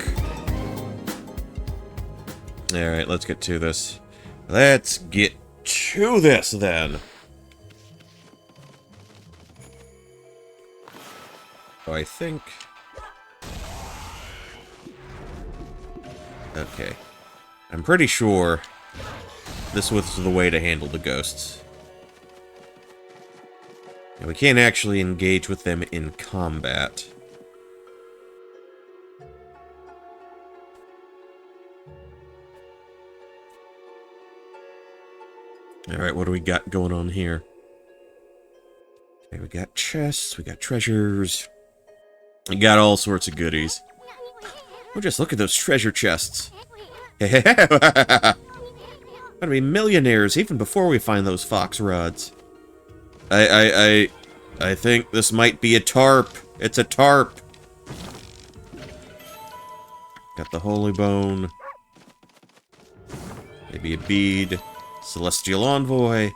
Alright, let's get to this. Let's get to this then. Oh, I think... Okay. I'm pretty sure this was the way to handle the ghosts. And we can't actually engage with them in combat. Alright, what do we got going on here? Okay, we got chests, we got treasures. We got all sorts of goodies. Oh, just look at those treasure chests. We're gonna be millionaires even before we find those fox rods. I think this might be a tarp. It's a tarp. Got the holy bone. Maybe a bead. Celestial envoy.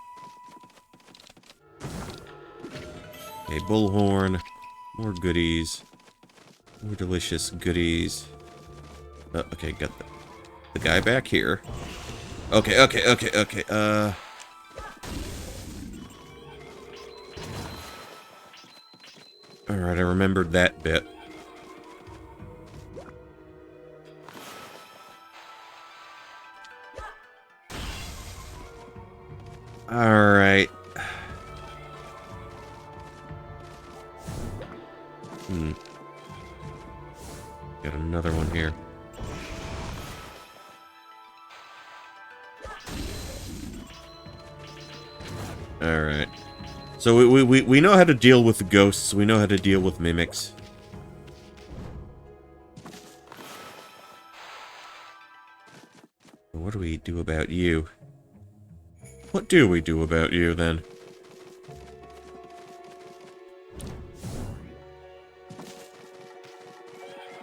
A bullhorn. More goodies. More delicious goodies. Okay, got the guy back here. Okay. Alright, I remembered that bit. Alright. Got another one here. Alright. So we know how to deal with the ghosts. We know how to deal with mimics. What do we do about you? What do we do about you, then?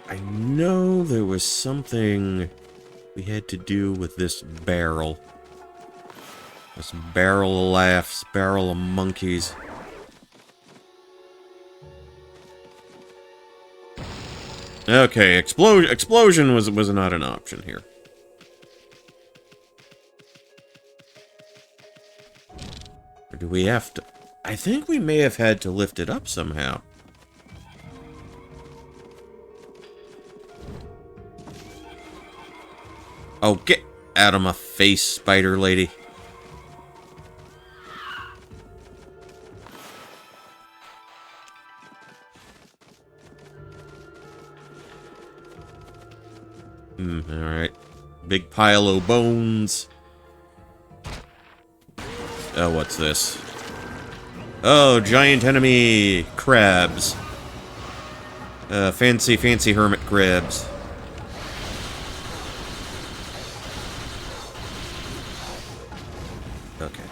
I know there was something we had to do with this barrel. This barrel of laughs, barrel of monkeys. Okay, explosion was not an option here. Or do we have to... I think we may have had to lift it up somehow. Oh, get out of my face, spider lady. Alright. Big pile of bones. Oh, what's this? Oh, giant enemy crabs. Fancy hermit crabs. Okay.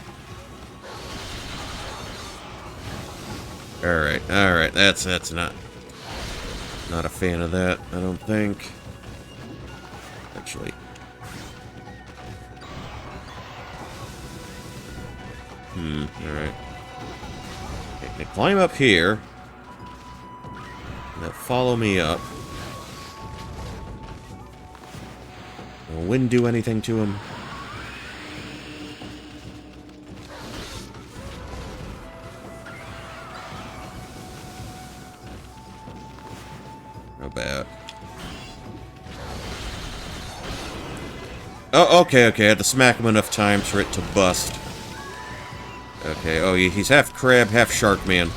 Alright, that's not a fan of that, I don't think. Actually. Alright. Okay, climb up here. Now follow me up. Will wind do anything to him? How about... Oh, okay, I had to smack him enough times for it to bust. Okay, oh, he's half crab, half shark man.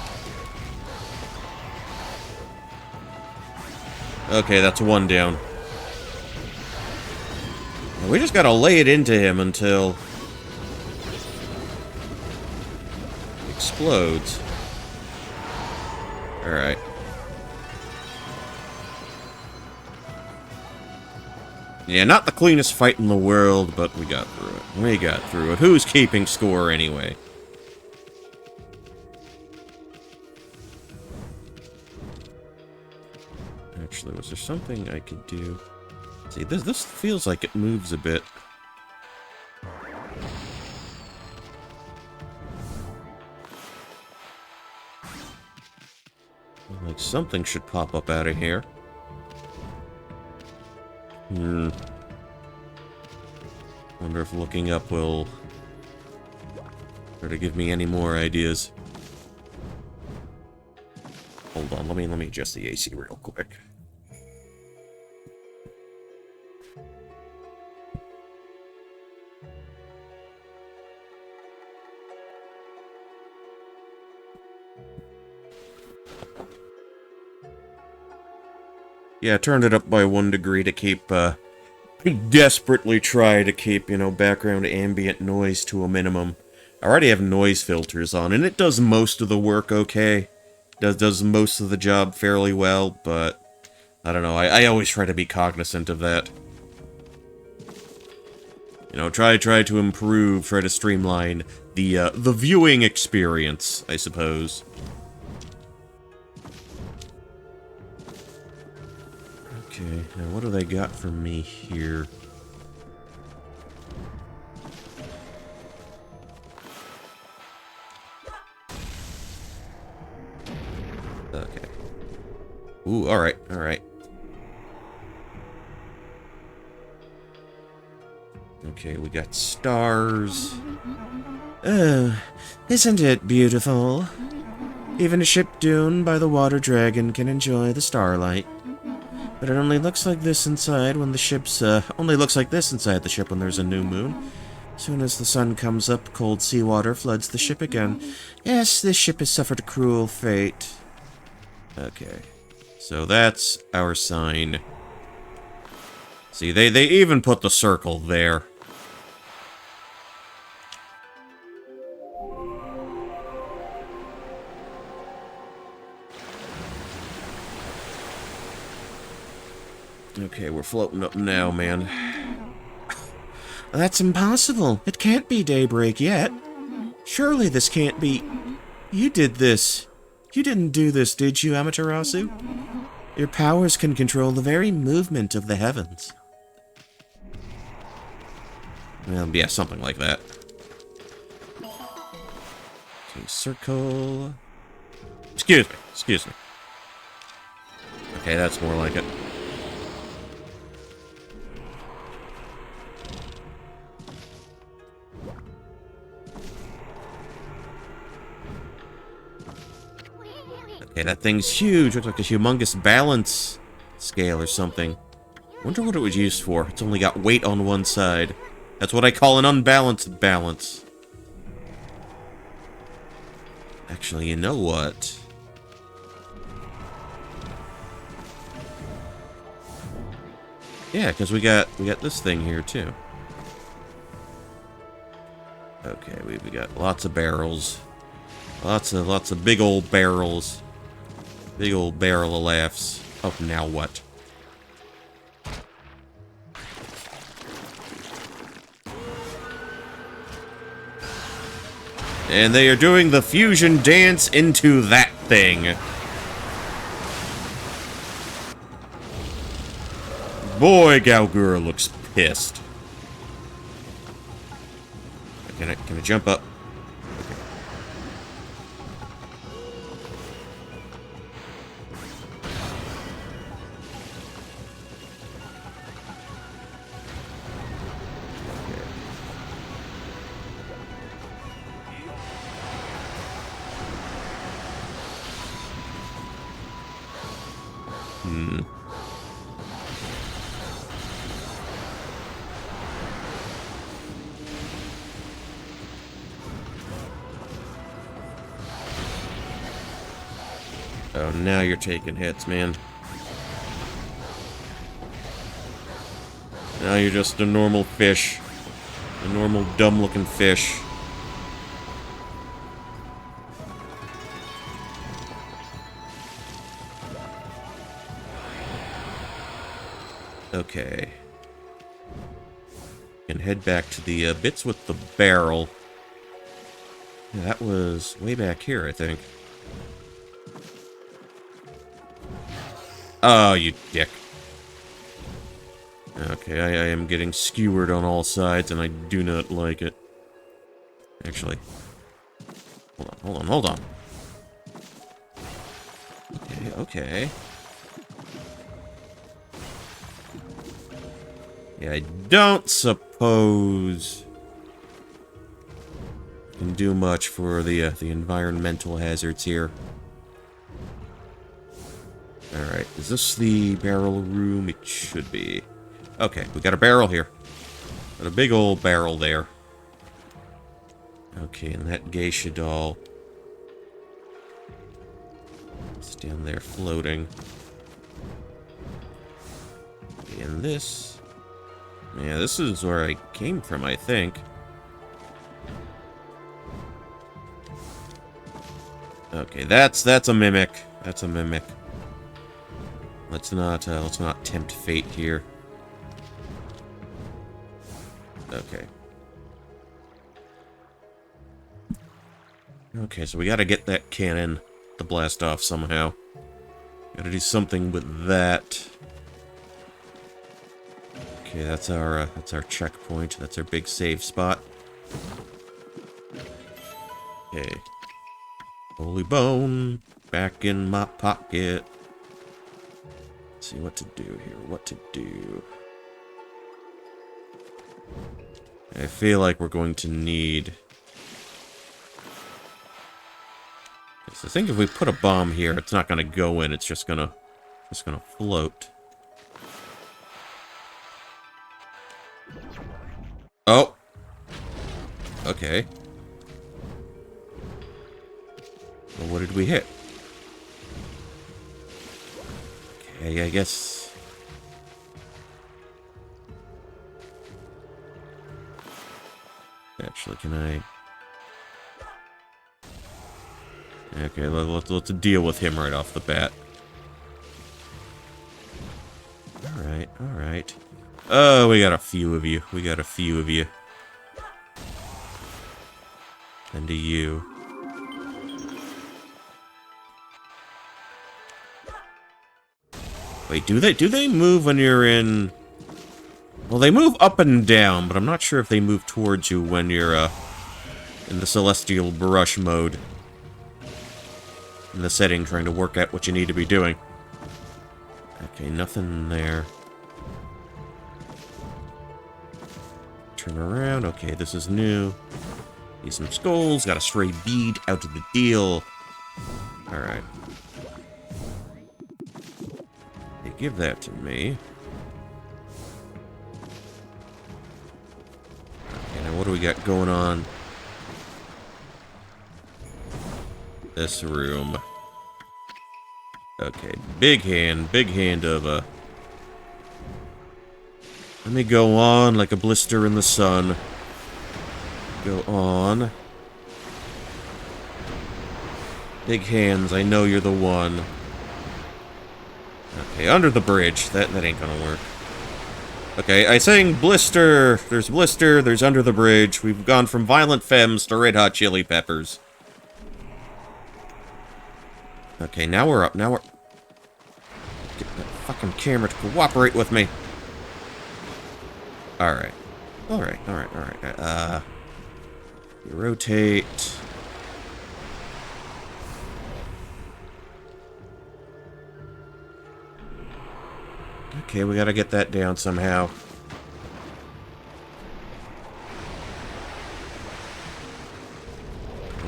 Okay, that's one down. We just gotta lay it into him until... it explodes. Alright. Yeah, not the cleanest fight in the world, but we got through it. We got through it. Who's keeping score, anyway? Actually, was there something I could do? See, this feels like it moves a bit. Like, something should pop up out of here. Wonder if looking up will try to give me any more ideas. Hold on, let me adjust the AC real quick. Yeah, I turned it up by 1 degree to keep, I desperately try to keep, you know, background ambient noise to a minimum. I already have noise filters on, and it does most of the work okay. Does most of the job fairly well, but I don't know, I always try to be cognizant of that. You know, try to improve, try to streamline the viewing experience, I suppose. Okay, now what do they got for me here? Okay. Ooh, alright, alright. Okay, we got stars. Oh, isn't it beautiful? Even a ship dune by the water dragon can enjoy the starlight. But it only looks like this inside when the ship's, only looks like this inside the ship when there's a new moon. Soon as the sun comes up, cold seawater floods the ship again. Yes, this ship has suffered a cruel fate. Okay. So that's our sign. See, they even put the circle there. Okay, we're floating up now, man. That's impossible. It can't be daybreak yet. Surely this can't be... You did this. You didn't do this, did you, Amaterasu? Your powers can control the very movement of the heavens. Well, yeah, something like that. Okay, circle... Excuse me. Okay, that's more like it. Okay, that thing's huge. Looks like a humongous balance scale or something. Wonder what it was used for. It's only got weight on one side. That's what I call an unbalanced balance. Actually, you know what? Yeah, because we got this thing here too. Okay, we got lots of barrels. Lots of big old barrels. Big old barrel of laughs. Oh, now what? And they are doing the fusion dance into that thing. Boy, Galgura looks pissed. Can I jump up? Oh, now you're taking hits, man. Now you're just a normal fish. A normal dumb-looking fish. Okay. And head back to the bits with the barrel. Yeah, that was way back here, I think. Oh, you dick. Okay, I am getting skewered on all sides, and I do not like it. Actually. Hold on. Okay. Okay. Yeah, I don't suppose can do much for the environmental hazards here. Alright, is this the barrel room? It should be. Okay, we got a barrel here. Got a big old barrel there. Okay, and that geisha doll. It's down there floating. Okay, and this. Yeah, this is where I came from, I think. Okay, that's a mimic. That's a mimic. Let's not tempt fate here. Okay. Okay, so we gotta get that cannon to blast off somehow. Gotta do something with that. Okay, that's our checkpoint. That's our big save spot. Okay. Holy bone, back in my pocket. Let's see what to do here. What to do. I feel like we're going to need. So I think if we put a bomb here, it's not going to go in. It's just gonna float. Oh. Okay. Well, what did we hit? Okay, I guess. Actually, can I? Okay, let's deal with him right off the bat. Alright, alright. Oh, we got a few of you. We got a few of you. And to you. Wait, do they move when you're in... Well, they move up and down, but I'm not sure if they move towards you when you're, in the Celestial Brush mode. In the setting, trying to work out what you need to be doing. Okay, nothing there. Turn around. Okay, this is new. Need some skulls. Got a stray bead out of the deal. Alright. Hey, give that to me. Okay, now what do we got going on? This room. Okay, big hand of a... Let me go on like a blister in the sun. Go on. Big hands, I know you're the one. Okay, under the bridge. That ain't gonna work. Okay, I sang blister. There's blister, there's under the bridge. We've gone from violent femmes to red hot chili peppers. Okay, now we're up. Now we're... Get that fucking camera to cooperate with me. Alright. Alright, alright, alright. Rotate. Okay, we gotta get that down somehow.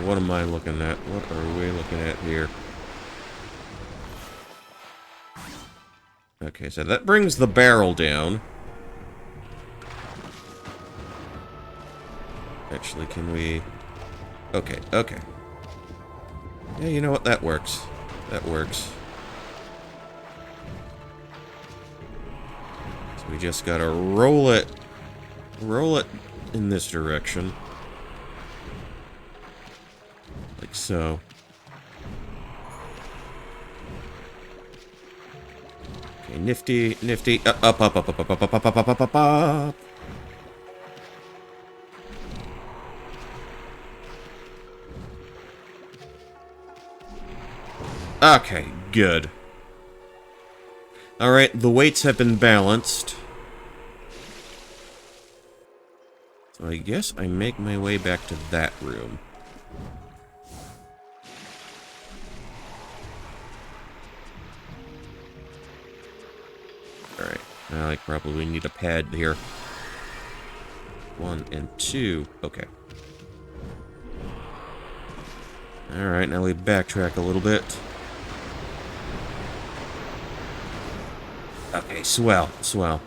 What am I looking at? What are we looking at here? Okay, so that brings the barrel down. Actually, can we... Okay, okay. Yeah, you know what? That works. That works. So we just gotta roll it. Roll it in this direction. Like so. Okay, nifty, nifty. Up, up, up, up, up, up, up, up, up, up, up, up, up. Okay, good. Alright, the weights have been balanced. So I guess I make my way back to that room. I probably need a pad here. 1 and 2. Okay. Alright, now we backtrack a little bit. Okay, swell, swell.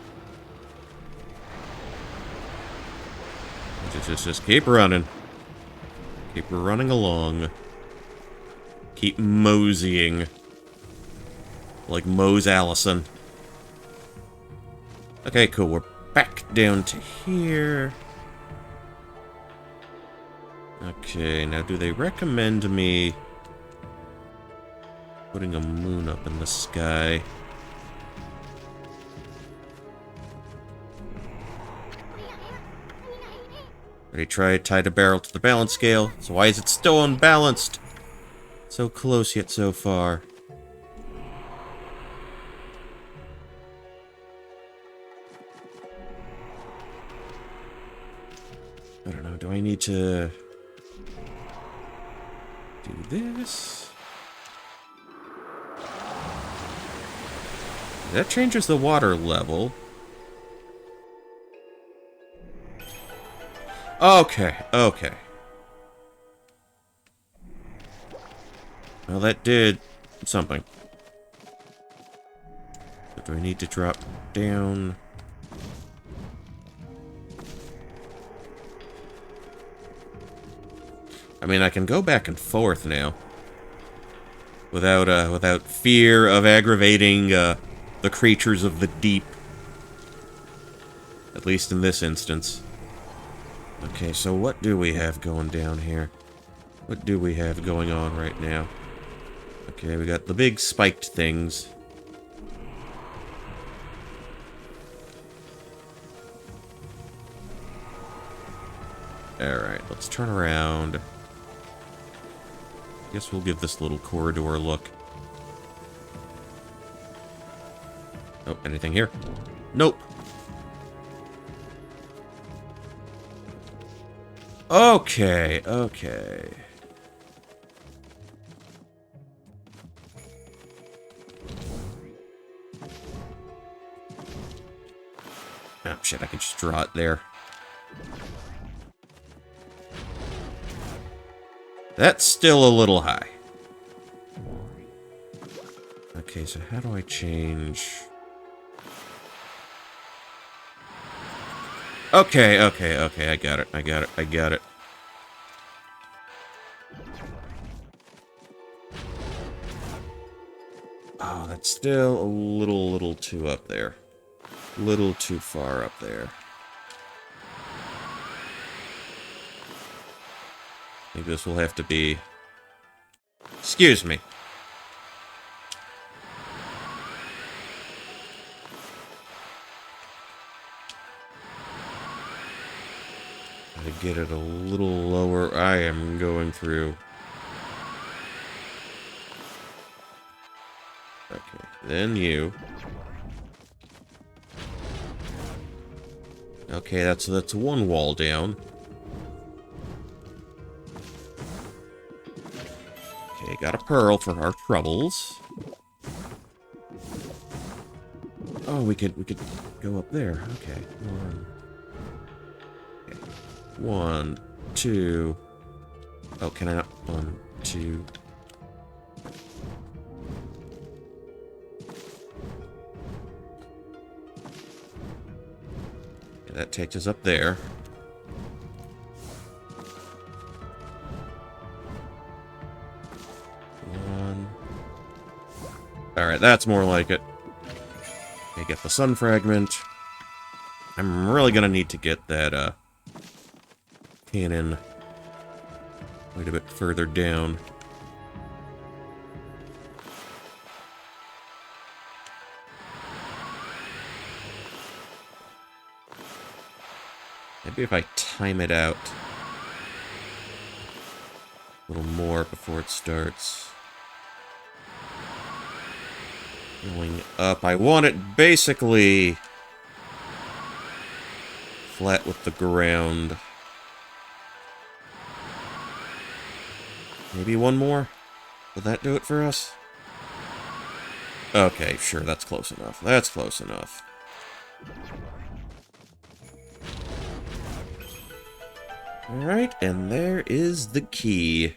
Just keep running. Keep running along. Keep moseying. Like Mose Allison. Okay, cool. We're back down to here. Okay, now do they recommend me putting a moon up in the sky? Already tried, tied a barrel to the balance scale, so why is it still unbalanced? So close yet so far. I don't know, do I need to do this? That changes the water level. Okay, okay. Well, that did something. But do I need to drop down? I mean, I can go back and forth now. Without fear of aggravating, the creatures of the deep. At least in this instance. Okay, so what do we have going down here? What do we have going on right now? Okay, we got the big spiked things. Alright, let's turn around. Guess we'll give this little corridor a look. Oh, anything here? Nope. Okay, okay. Oh, shit, I can just draw it there. That's still a little high. Okay, so how do I change? Okay, okay, okay, I got it, I got it, I got it. Oh, that's still a little too up there. Little too far up there. Maybe this will have to be... Excuse me. Gotta get it a little lower. I am going through. Okay, then you. Okay, that's one wall down. Okay, got a pearl for our troubles. Oh, we could go up there. Okay, okay. 1, 2. Oh, can I not? 1, 2. Okay, that takes us up there. Alright, that's more like it. Okay, get the sun fragment. I'm really gonna need to get that, cannon quite a bit further down. Maybe if I time it out a little more before it starts. Going up. I want it basically flat with the ground. Maybe one more? Would that do it for us? Okay, sure, that's close enough. That's close enough. Alright, and there is the key.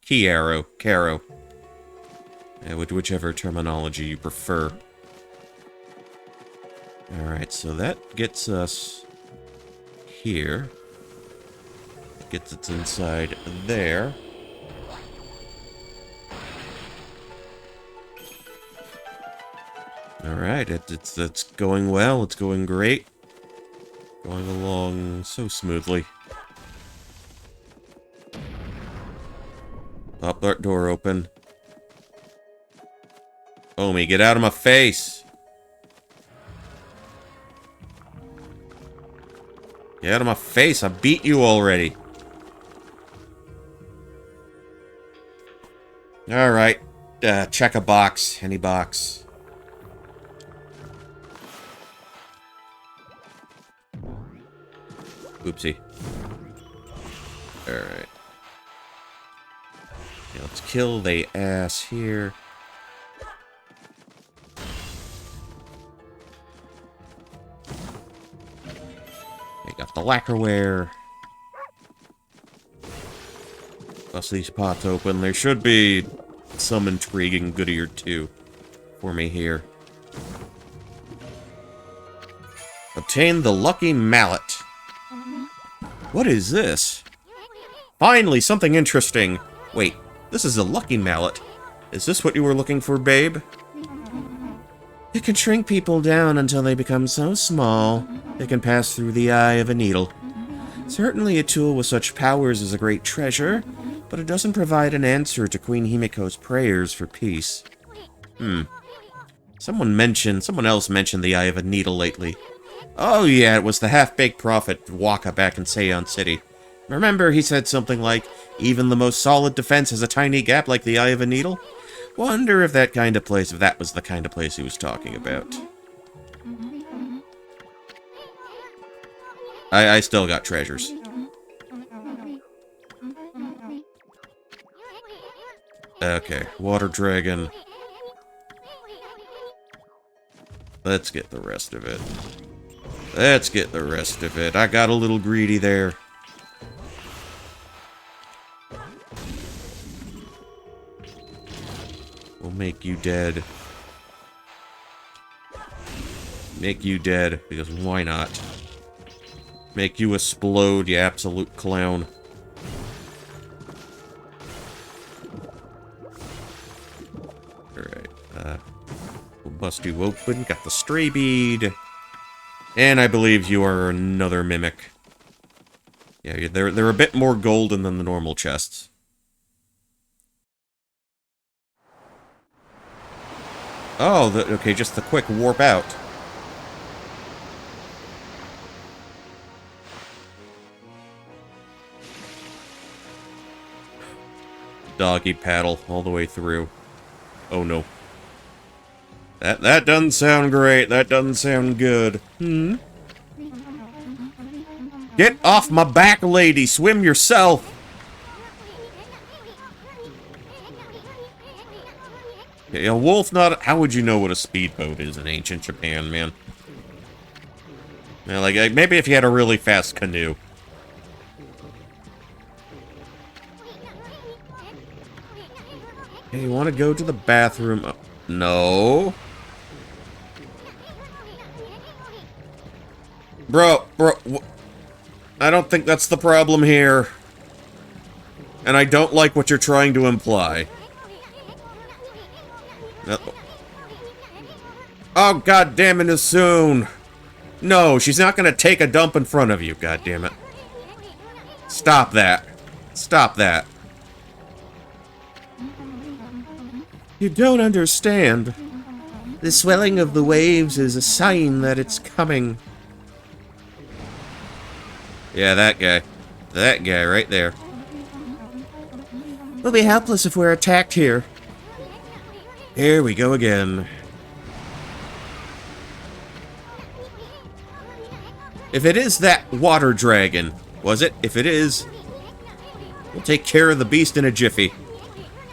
Key arrow. Caro. Whichever terminology you prefer. Alright, so that gets us here. It gets us inside there. Alright, it's going well, it's going great. Going along so smoothly. Pop that door open. Homie, get out of my face! Get out of my face, I beat you already. Alright, check a box, any box. Oopsie. Alright. Okay, let's kill the ass here. We got the lacquerware. Bust these pots open. There should be some intriguing goodie or two for me here. Obtain the lucky mallet. What is this? Finally, something interesting. Wait, this is a lucky mallet. Is this what you were looking for, babe? It can shrink people down until they become so small, they can pass through the eye of a needle. Certainly a tool with such powers is a great treasure, but it doesn't provide an answer to Queen Himiko's prayers for peace. Someone else mentioned the eye of a needle lately. Oh yeah, it was the half-baked prophet Waka back in Sei-an City. Remember, he said something like, even the most solid defense has a tiny gap like the eye of a needle? Wonder if that was the kind of place he was talking about. I still got treasures. Okay, water dragon. Let's get the rest of it. Let's get the rest of it. I got a little greedy there. We'll make you dead. Make you dead, because why not? Make you explode, you absolute clown. Alright, we'll bust you open. Got the stray bead. And I believe you are another mimic. Yeah, they're a bit more golden than the normal chests. Oh, okay, just the quick warp out. Doggy paddle all the way through. Oh no. That doesn't sound great. That doesn't sound good. Get off my back, lady. Swim yourself. Okay, a wolf not... How would you know what a speedboat is in ancient Japan, man? Yeah, like, maybe if you had a really fast canoe. Hey, you want to go to the bathroom? Oh, no. Bro, I don't think that's the problem here. And I don't like what you're trying to imply. Oh, god damn it, Asun. No, she's not gonna take a dump in front of you, god damn it. Stop that. Stop that. You don't understand. The swelling of the waves is a sign that it's coming. Yeah, that guy. That guy right there. We'll be helpless if we're attacked here. Here we go again. If it is that water dragon, was it? If it is, we'll take care of the beast in a jiffy.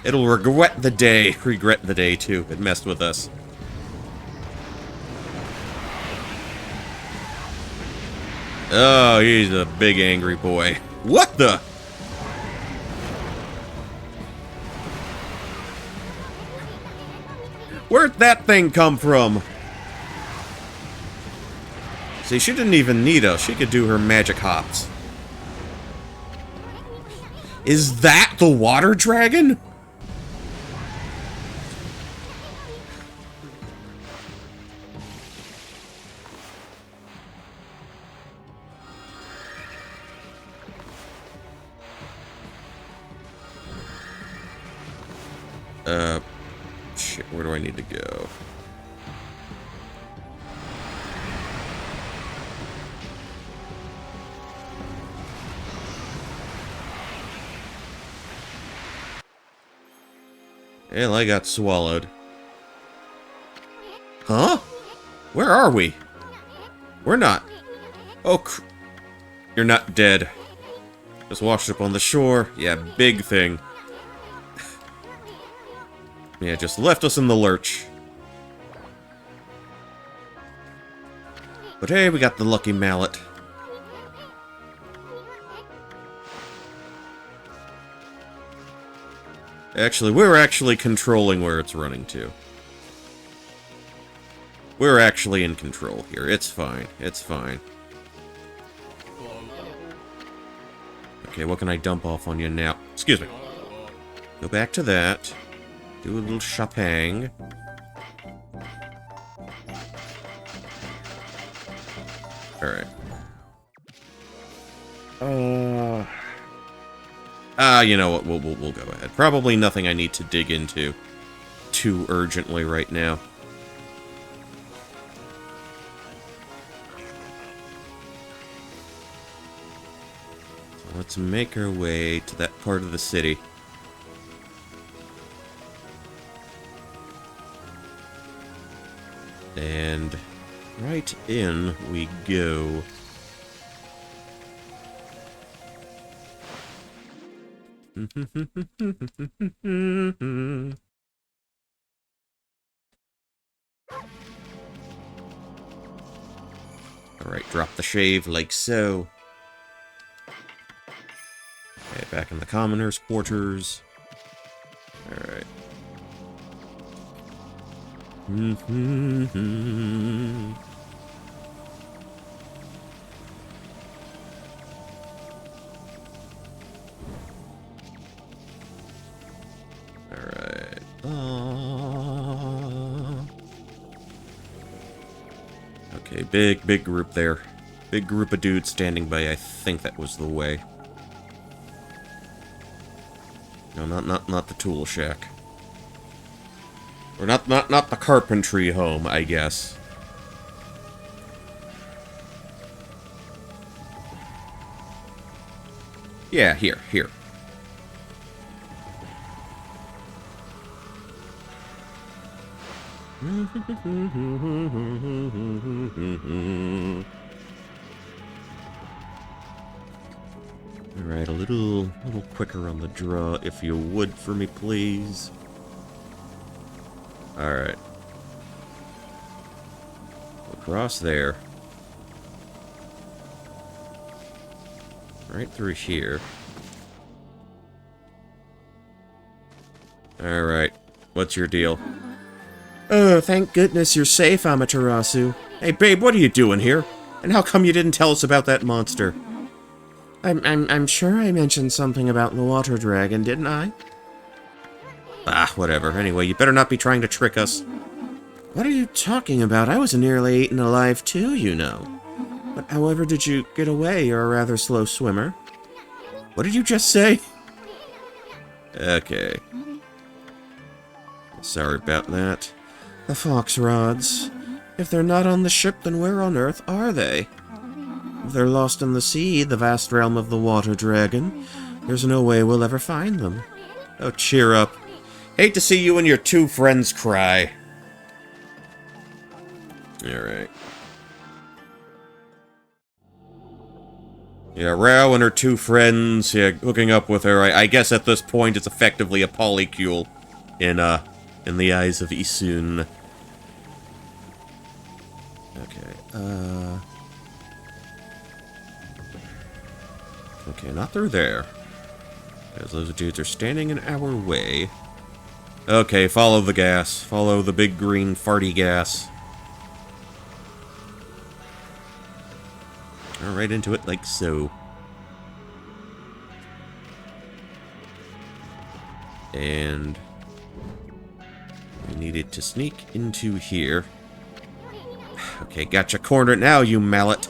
It'll regret the day. Regret the day, too. It messed with us. Oh, he's a big angry boy. What the? Where'd that thing come from? See, she didn't even need us. She could do her magic hops. Is that the water dragon? Shit, where do I need to go? Hell, I got swallowed. Huh? Where are we? We're not. Oh, you're not dead. Just washed up on the shore. Yeah, big thing. Yeah, just left us in the lurch. But hey, we got the lucky mallet. Actually, we're actually controlling where it's running to. We're actually in control here. It's fine. It's fine. Okay, what can I dump off on you now? Excuse me. Go back to that. Do a little shopping. Alright. You know what? We'll go ahead. Probably nothing I need to dig into too urgently right now. So let's make our way to that part of the city. And right in we go. Alright, drop the shave like so. Okay, back in the commoners' quarters. Alright. Alright. Okay, big group there. Big group of dudes standing by. I think that was the way. No, not the tool shack. Or not the carpentry home, I guess. Yeah, here. Alright, a little quicker on the draw, if you would, for me, please. Alright. Across there. Right through here. Alright. What's your deal? Oh, thank goodness you're safe, Amaterasu. Hey, babe, what are you doing here? And how come you didn't tell us about that monster? I'm sure I mentioned something about the water dragon, didn't I? Ah, whatever. Anyway, you better not be trying to trick us. What are you talking about? I was nearly eaten alive too, you know. But however did you get away? You're a rather slow swimmer. What did you just say? Okay. Sorry about that. The fox rods. If they're not on the ship, then where on earth are they? If they're lost in the sea, the vast realm of the water dragon, there's no way we'll ever find them. Oh, cheer up. Hate to see you and your two friends cry. Alright. Yeah, Rao and her two friends, yeah, hooking up with her. I guess at this point it's effectively a polycule in the eyes of Isun. Okay, Okay, not through there. Because those dudes are standing in our way. Okay, follow the gas. Follow the big green farty gas. All right into it like so. And we needed to sneak into here. Okay, gotcha cornered now, you mallet.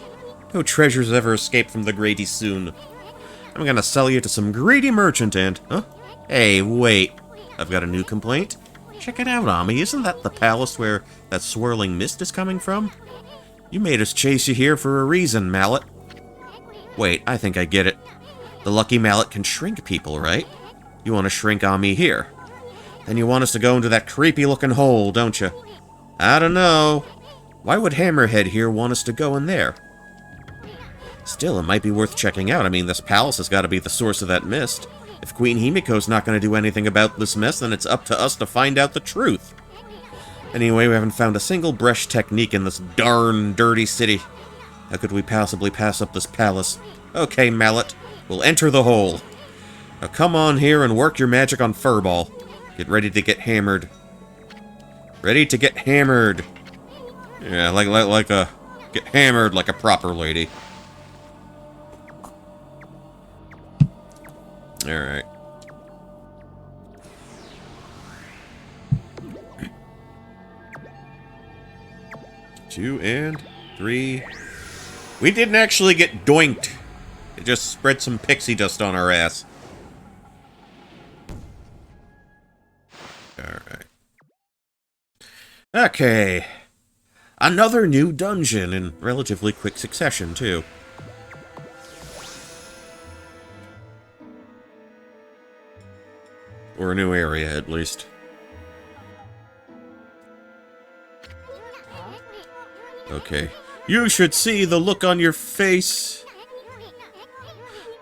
No treasures ever escape from the Grady soon. I'm gonna sell you to some greedy merchant and... Huh? Hey, wait. I've got a new complaint. Check it out, Ami. Isn't that the palace where that swirling mist is coming from? You made us chase you here for a reason, mallet. Wait, I think I get it. The lucky mallet can shrink people, right? You want to shrink Ami here. Then you want us to go into that creepy-looking hole, don't you? I don't know. Why would Hammerhead here want us to go in there? Still, it might be worth checking out. I mean, this palace has got to be the source of that mist. If Queen Himiko's not going to do anything about this mess, then it's up to us to find out the truth. Anyway, we haven't found a single brush technique in this darn dirty city. How could we possibly pass up this palace? Okay, mallet, we'll enter the hole. Now come on here and work your magic on Furball. Get ready to get hammered. Ready to get hammered. Yeah, like a... Get hammered like a proper lady. Alright. 2 and 3. We didn't actually get doinked. It just spread some pixie dust on our ass. Alright. Okay. Another new dungeon in relatively quick succession, too. Or a new area, at least. Okay. You should see the look on your face.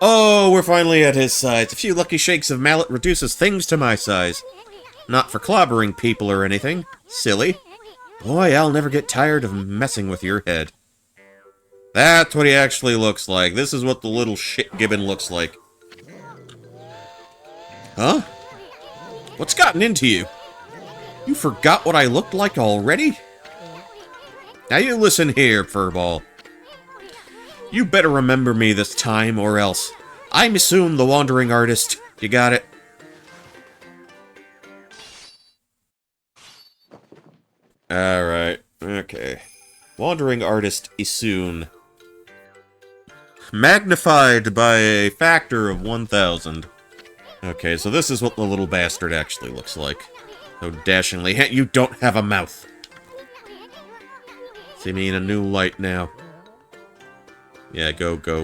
Oh, we're finally at his size. A few lucky shakes of mallet reduces things to my size. Not for clobbering people or anything. Silly. Boy, I'll never get tired of messing with your head. That's what he actually looks like. This is what the little shit gibbon looks like. Huh? What's gotten into you? You forgot what I looked like already? Now you listen here, Furball. You better remember me this time, or else. I'm Isun, the Wandering Artist. You got it? Alright, okay. Wandering Artist Isun. Magnified by a factor of 1,000. Okay, so this is what the little bastard actually looks like. So dashingly... You don't have a mouth! See me in a new light now. Yeah, go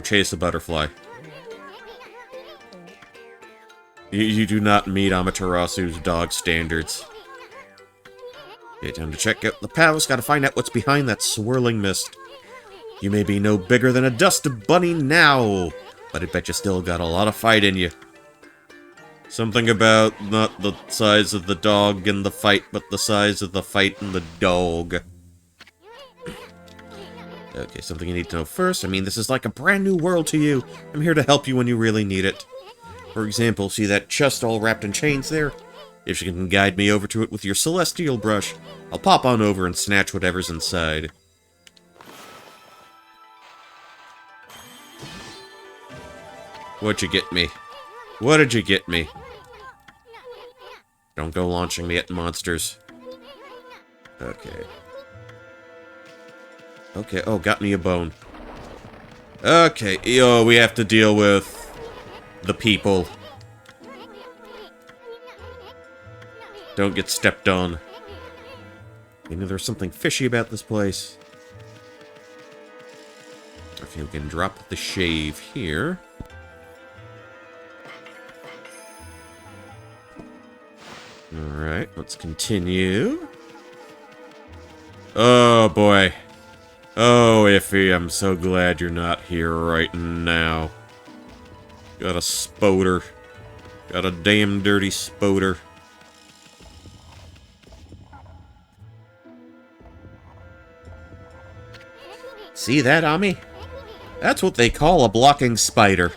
chase a butterfly. You do not meet Amaterasu's dog standards. Okay, time to check out the palace. Gotta find out what's behind that swirling mist. You may be no bigger than a dusted bunny now, but I bet you still got a lot of fight in you. Something about not the size of the dog in the fight, but the size of the fight in the dog. Okay, something you need to know first. I mean, this is like a brand new world to you. I'm here to help you when you really need it. For example, see that chest all wrapped in chains there? If you can guide me over to it with your celestial brush, I'll pop on over and snatch whatever's inside. What'd you get me? What did you get me? Don't go launching me at monsters. Okay. Okay, oh, got me a bone. Okay, yo, we have to deal with the people. Don't get stepped on. You know, there's something fishy about this place. If you can drop the shave here. Alright, let's continue. Oh, boy. Oh, Iffy, I'm so glad you're not here right now. Got a spoder. Got a damn dirty spoder. See that, Ami? That's what they call a blocking spider.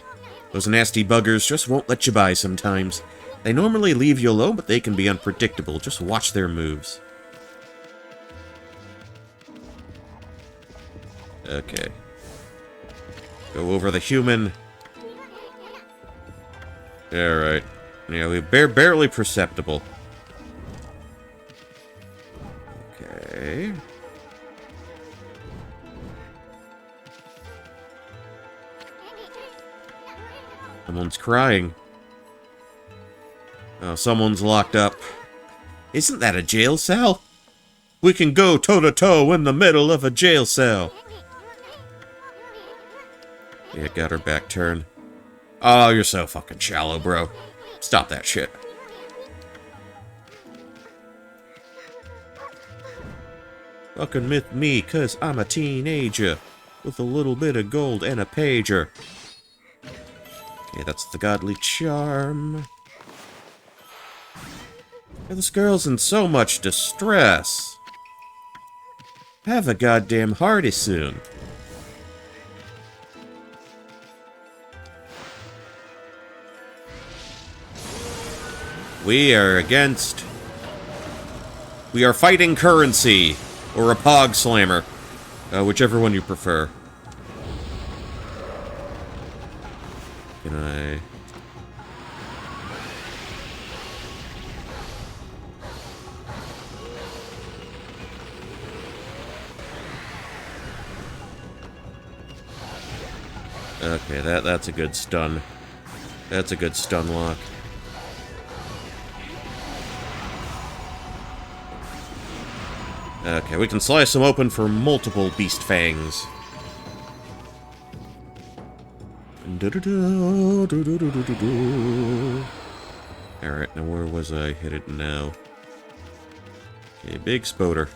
Those nasty buggers just won't let you by sometimes. They normally leave you alone, but they can be unpredictable. Just watch their moves. Okay. Go over the human. Alright. Yeah, we're barely perceptible. Okay. Someone's crying. Oh, someone's locked up. Isn't that a jail cell? We can go toe-to-toe in the middle of a jail cell. Yeah, got her back turned. Oh, you're so fucking shallow, bro. Stop that shit. Fucking with me, 'cause I'm a teenager. With a little bit of gold and a pager. Okay, that's the godly charm. Yeah, this girl's in so much distress. Have a goddamn hearty soon. We are fighting currency, or a pog slammer. Whichever one you prefer. Can I... Okay, that's a good stun. That's a good stun lock. Okay, we can slice them open for multiple beast fangs. Alright, now where was I headed now? Okay, big spoder.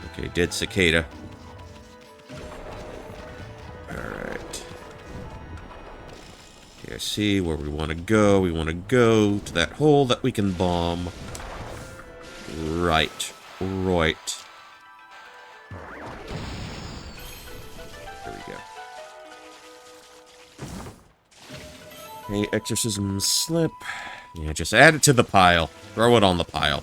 Okay, dead cicada. Alright. Okay, I see where we want to go. We want to go to that hole that we can bomb. Right. Right. There we go. Okay, exorcism slip. Yeah, just add it to the pile. Throw it on the pile.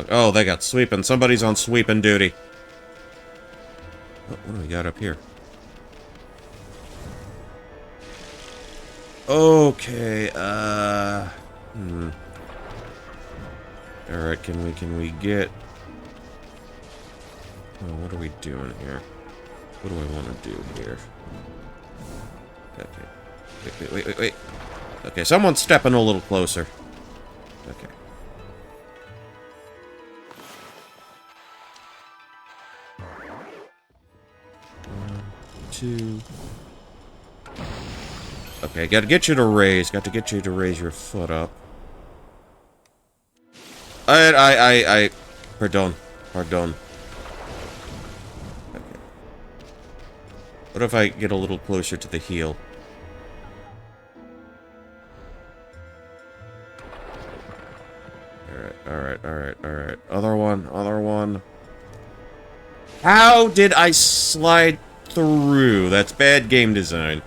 Oh, they got sweeping. Somebody's on sweeping duty. Oh, what do we got up here? Okay, Alright, can we get... Oh, what are we doing here? What do I want to do here? Okay. Wait. Okay, someone's stepping a little closer. Okay. One, two... Okay, gotta get you to raise. Got to get you to raise your foot up. Pardon. Okay. What if I get a little closer to the heel? Alright. Other one. How did I slide through? That's bad game design.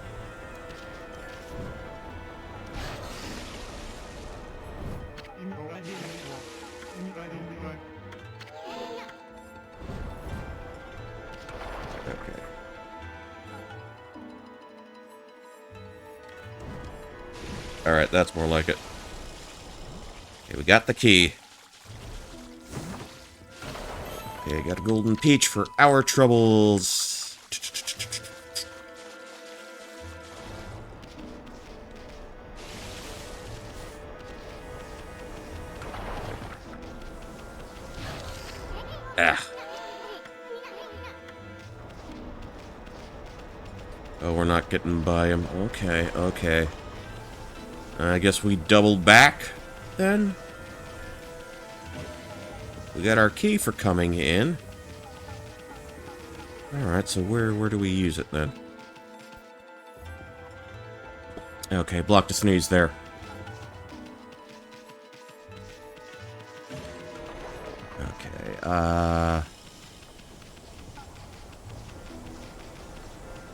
Alright, that's more like it. Okay, we got the key. Okay, got a golden peach for our troubles. Ah. Oh, we're not getting by him. Okay. I guess we double back, then? We got our key for coming in. Alright, so where do we use it, then? Okay, block to sneeze there.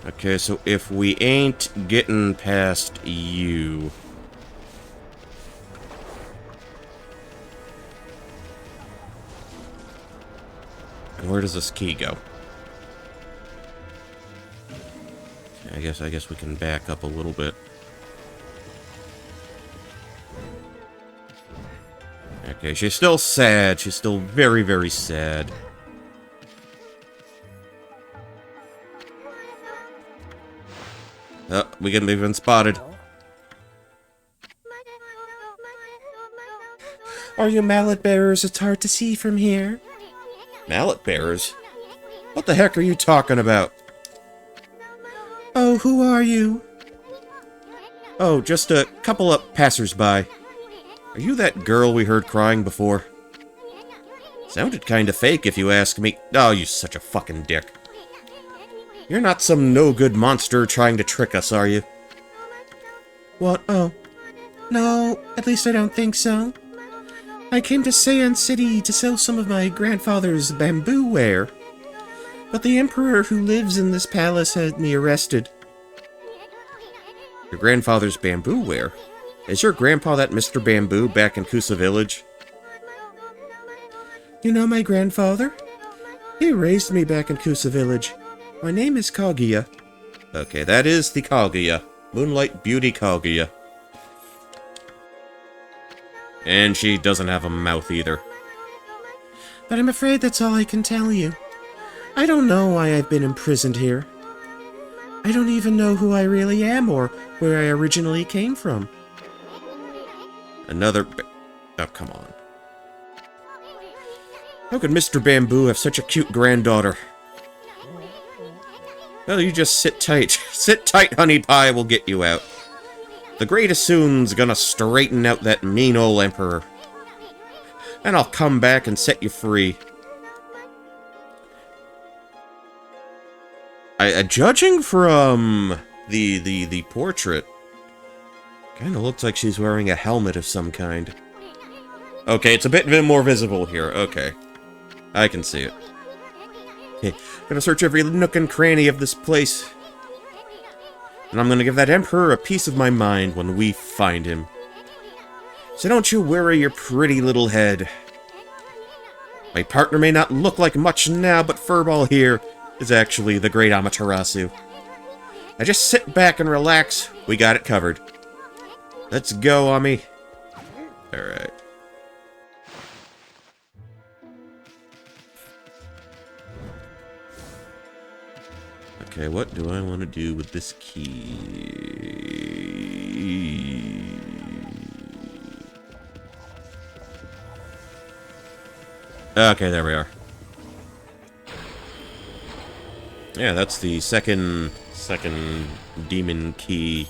Okay, so if we ain't getting past you... And where does this key go? Okay, I guess we can back up a little bit. Okay, she's still sad. She's still very, very sad. Oh, we've been spotted. Are you mallet bearers? It's hard to see from here. Mallet bearers? What the heck are you talking about? Oh, who are you? Oh, just a couple of passers-by. Are you that girl we heard crying before? Sounded kinda fake if you ask me. Oh, you such a fucking dick. You're not some no-good monster trying to trick us, are you? What? Oh. No, at least I don't think so. I came to Sei-an City to sell some of my grandfather's bamboo ware. But the emperor who lives in this palace had me arrested. Your grandfather's bamboo ware? Is your grandpa that Mr. Bamboo back in Kusa Village? You know my grandfather? He raised me back in Kusa Village. My name is Kaguya. Okay, that is the Kaguya. Moonlight Beauty Kaguya. And she doesn't have a mouth either. But I'm afraid that's all I can tell you. I don't know why I've been imprisoned here. I don't even know who I really am or where I originally came from. Another oh, come on. How could Mr. Bamboo have such a cute granddaughter? Well, you just sit tight. Sit tight, honey pie, we'll get you out. The Great Assoon's gonna straighten out that mean old emperor. And I'll come back and set you free. Judging from the portrait, kinda looks like she's wearing a helmet of some kind. Okay, it's a bit more visible here. Okay. I can see it. Okay, gonna search every nook and cranny of this place. And I'm gonna give that emperor a piece of my mind when we find him. So don't you worry your pretty little head. My partner may not look like much now, but Furball here is actually the great Amaterasu. Now just sit back and relax. We got it covered. Let's go, Ami. Alright. Okay, what do I want to do with this key? Okay, there we are. Yeah, that's the second demon key,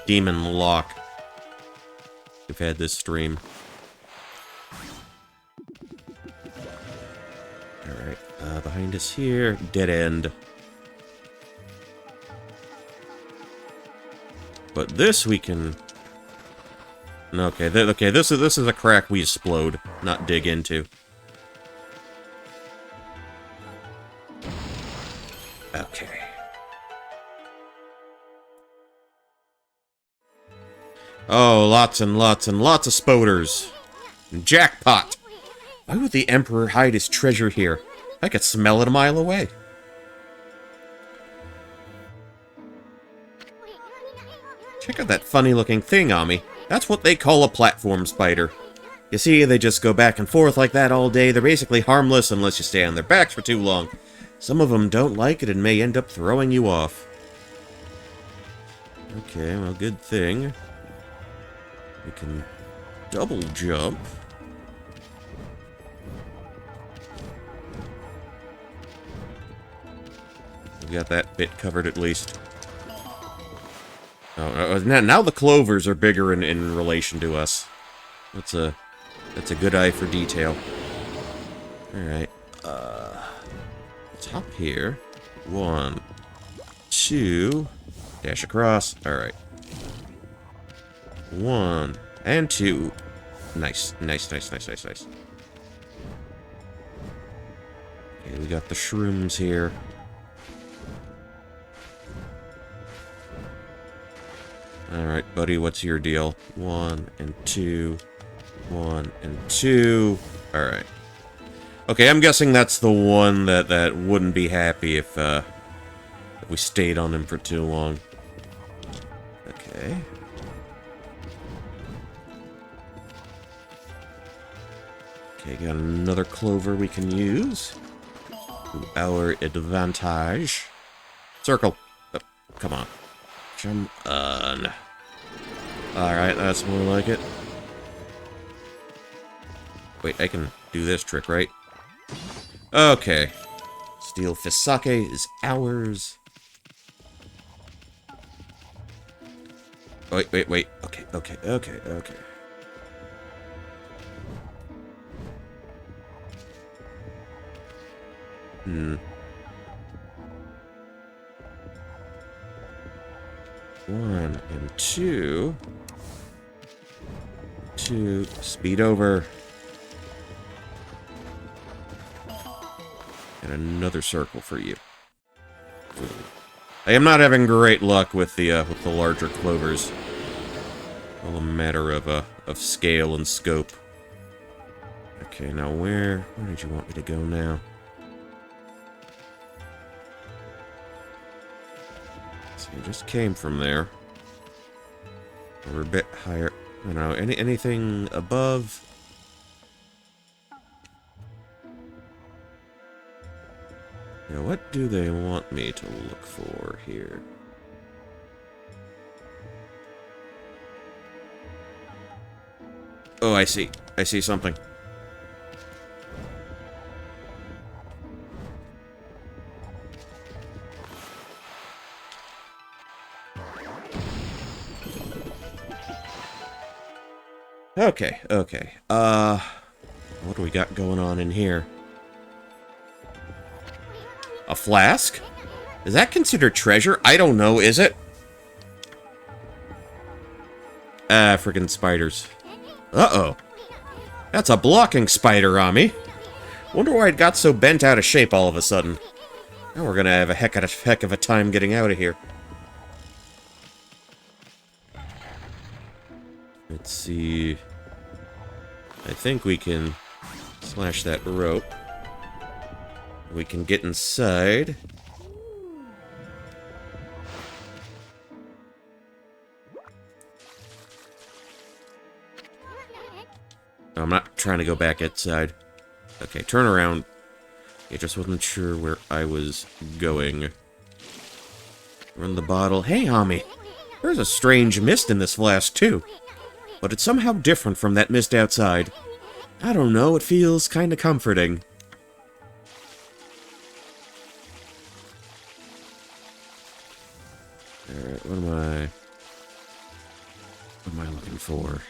demon lock we've had this stream. Alright, behind us here, dead end. But this we can... Okay, this is a crack we explode, not dig into. Okay. Oh, lots and lots and lots of spoders. Jackpot! Why would the Emperor hide his treasure here? I could smell it a mile away. Check out that funny-looking thing, Ami. That's what they call a platform spider. You see, they just go back and forth like that all day. They're basically harmless unless you stay on their backs for too long. Some of them don't like it and may end up throwing you off. Okay, well, good thing. We can double jump. We got that bit covered at least. Oh, now the clovers are bigger in relation to us. That's a good eye for detail. Alright. Let's hop here. 1, 2. Dash across. Alright. 1 and 2. Nice. Nice. Okay, we got the shrooms here. Alright, buddy, what's your deal? 1 and 2. 1 and 2. Alright. Okay, I'm guessing that's the one that wouldn't be happy if we stayed on him for too long. Okay. Okay, got another clover we can use to our advantage. Circle. Oh, come on. Come on. Alright, that's more like it. Wait, I can do this trick, right? Okay. Steel Fisake is ours. Wait. Okay. Hmm. 1 and 2. 2. Speed over. And another circle for you. I am not having great luck with the larger clovers. All a matter of scale and scope. Okay, now where did you want me to go now? So you just came from there. We're a bit higher. I don't know, anything above? Now, what do they want me to look for here? Oh, I see. I see something. Okay. What do we got going on in here? A flask? Is that considered treasure? I don't know, is it? Ah, friggin' spiders. Uh-oh. That's a blocking spider on me. Wonder why it got so bent out of shape all of a sudden. Now we're gonna have a heck of a time getting out of here. Let's see. I think we can slash that rope. We can get inside. I'm not trying to go back outside. Okay, turn around. I just wasn't sure where I was going. Run the bottle. Hey, Ami! There's a strange mist in this flask, too. But it's somehow different from that mist outside. I don't know, it feels kinda comforting. Alright, what am I looking for?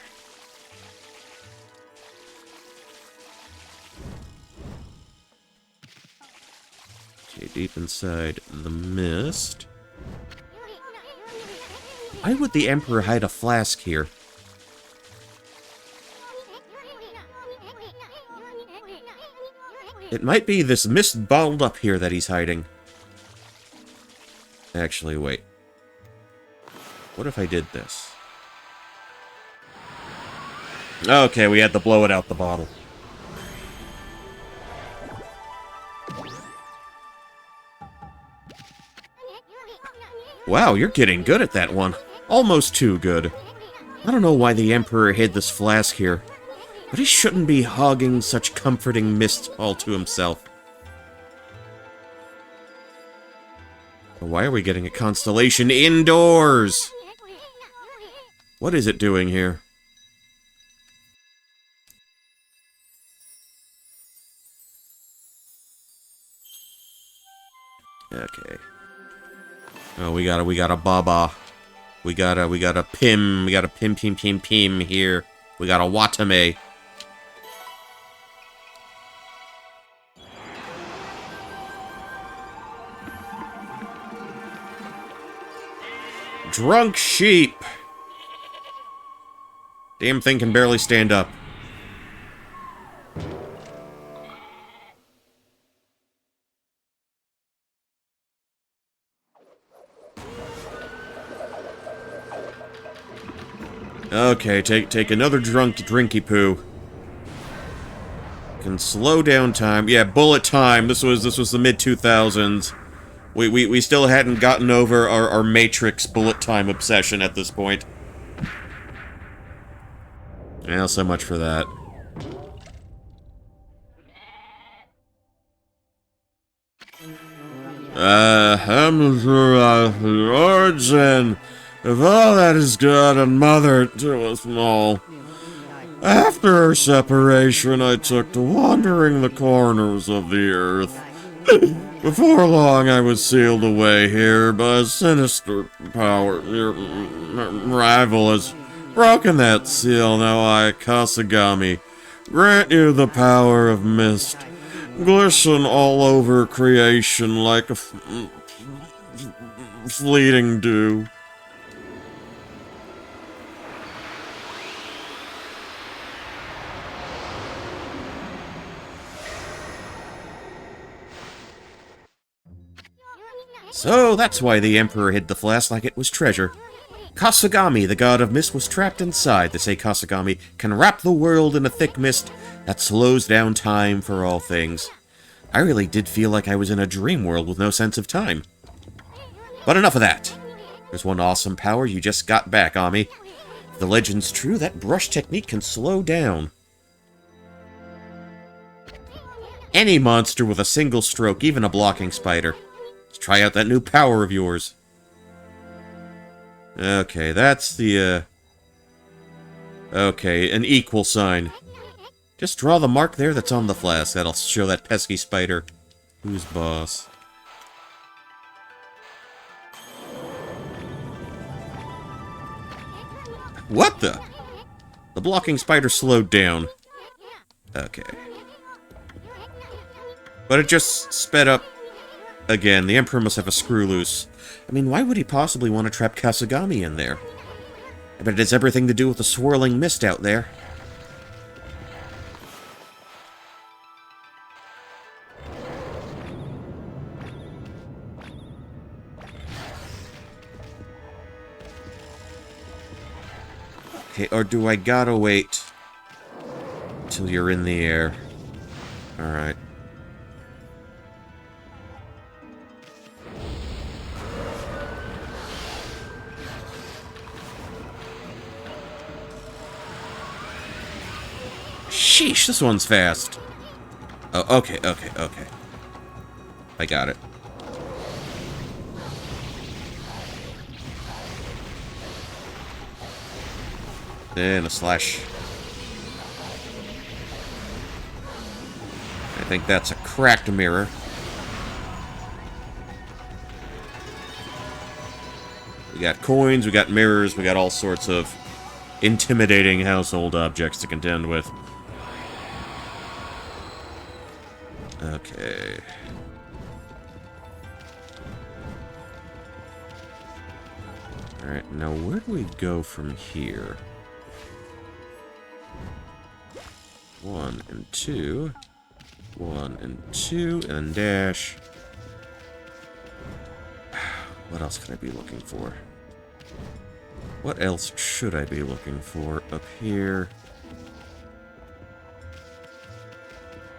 Okay, deep inside the mist. Why would the Emperor hide a flask here? It might be this mist balled up here that he's hiding. Actually, wait. What if I did this? Okay, we had to blow it out the bottle. Wow, you're getting good at that one. Almost too good. I don't know why the Emperor hid this flask here, but he shouldn't be hogging such comforting mist all to himself. Why are we getting a constellation indoors? What is it doing here? Okay. Oh, we got a Baba. We got a Pim. We got a Pim here. We got a Watame. Drunk sheep. Damn thing can barely stand up. Okay, take another drinky poo. Can slow down time. Yeah, bullet time. This was the mid-2000s. We still hadn't gotten over our Matrix bullet time obsession at this point. Well, so much for that. I'm sure the origin of all that is God and Mother to us all. After our separation, I took to wandering the corners of the earth. Before long, I was sealed away here by a sinister power. Your rival has broken that seal. Now I, Kasagami, grant you the power of mist. Glisten all over creation like a fleeting dew. So that's why the Emperor hid the flask like it was treasure. Kasagami, the god of mist, was trapped inside. They say Kasagami can wrap the world in a thick mist that slows down time for all things. I really did feel like I was in a dream world with no sense of time. But enough of that. There's one awesome power you just got back, Ami. If the legend's true, that brush technique can slow down any monster with a single stroke, even a blocking spider. Let's try out that new power of yours. Okay, that's the, okay, an equal sign. Just draw the mark there that's on the flask. That'll show that pesky spider who's boss. What the? The blocking spider slowed down. Okay. But it just sped up again. The Emperor must have a screw loose. I mean, why would he possibly want to trap Kasagami in there? I bet it has everything to do with the swirling mist out there. Okay, or do I gotta wait till you're in the air? Alright. Sheesh, this one's fast. Oh, okay. I got it. And a slash. I think that's a cracked mirror. We got coins, we got mirrors, we got all sorts of intimidating household objects to contend with. Okay. Alright, now where do we go from here? 1 and 2. 1 and 2, and dash. What else could I be looking for? What else should I be looking for up here?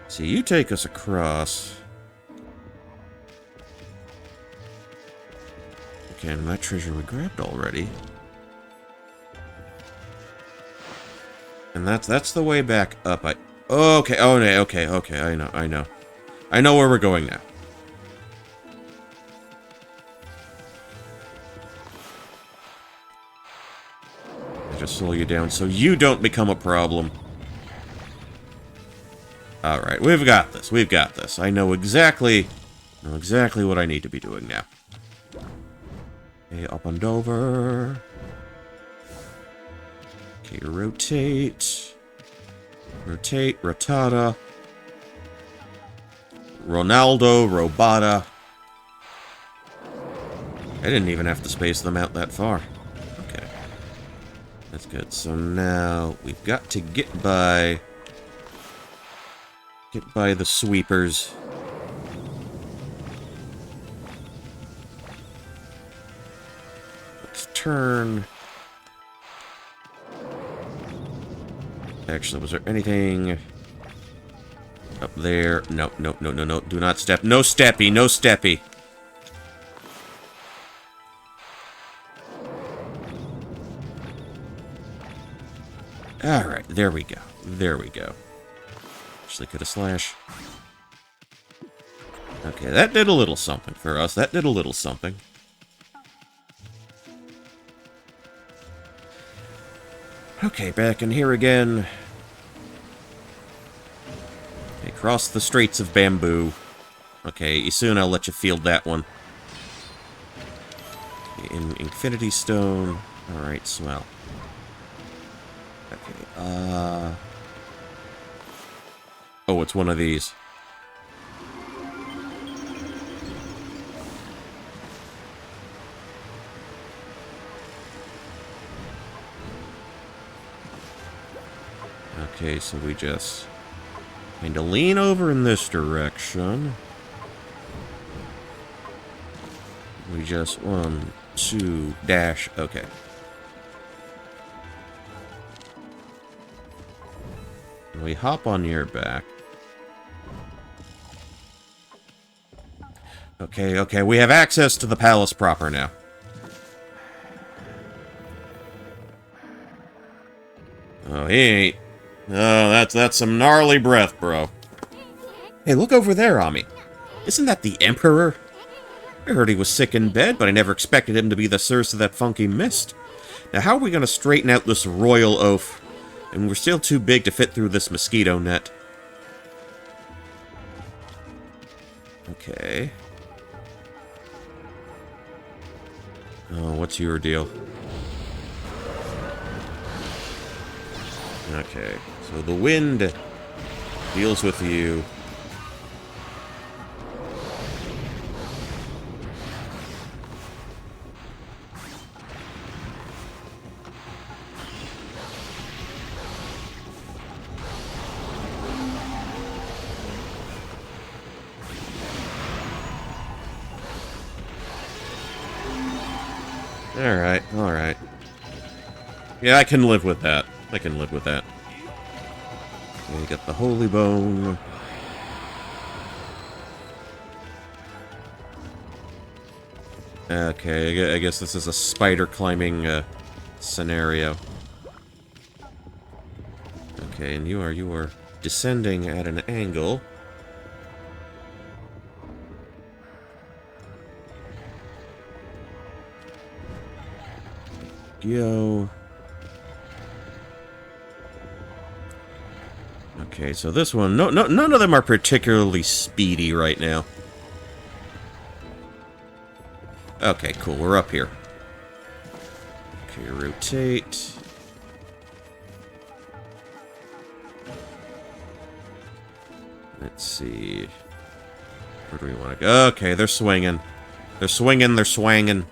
See, you take us across. Again, that treasure we grabbed already. And that's the way back up. Okay, okay, I know. I know where we're going now. I just slow you down so you don't become a problem. Alright, we've got this. I know exactly what I need to be doing now. Okay, up and over. Okay, rotate. Rotate, rotata. Ronaldo, Robata. I didn't even have to space them out that far. Okay. That's good. So now we've got to get by the sweepers. Let's turn. Actually, was there anything up there? No, no, no, no, no. Do not step. No steppy, no steppy. Alright, there we go. There we go. Actually, could have slash. Okay, that did a little something for us. That did a little something. Okay, back in here again. Okay, cross the Straits of Bamboo. Okay, soon I'll let you field that one. Okay, Infinity Stone. Alright, swell. Okay, oh, it's one of these. Okay, so we just kind of lean over in this direction. We just 1, 2, dash. Okay. We hop on your back. Okay, okay, we have access to the palace proper now. Oh, he ain't. Oh, that's some gnarly breath, bro. Hey, look over there, Ami. Isn't that the Emperor? I heard he was sick in bed, but I never expected him to be the source of that funky mist. Now, how are we going to straighten out this royal oaf? And we're still too big to fit through this mosquito net. Okay. Oh, what's your deal? Okay, so the wind deals with you. Alright, alright. Yeah, I can live with that. I can live with that. Okay, we got the Holy Bone. Okay, I guess this is a spider climbing scenario. Okay, and you are descending at an angle. Go. Okay, so this one, none of them are particularly speedy right now. Okay, cool, we're up here. Okay, rotate. Let's see. Where do we want to go? Okay, they're swinging. They're swinging, they're swanging.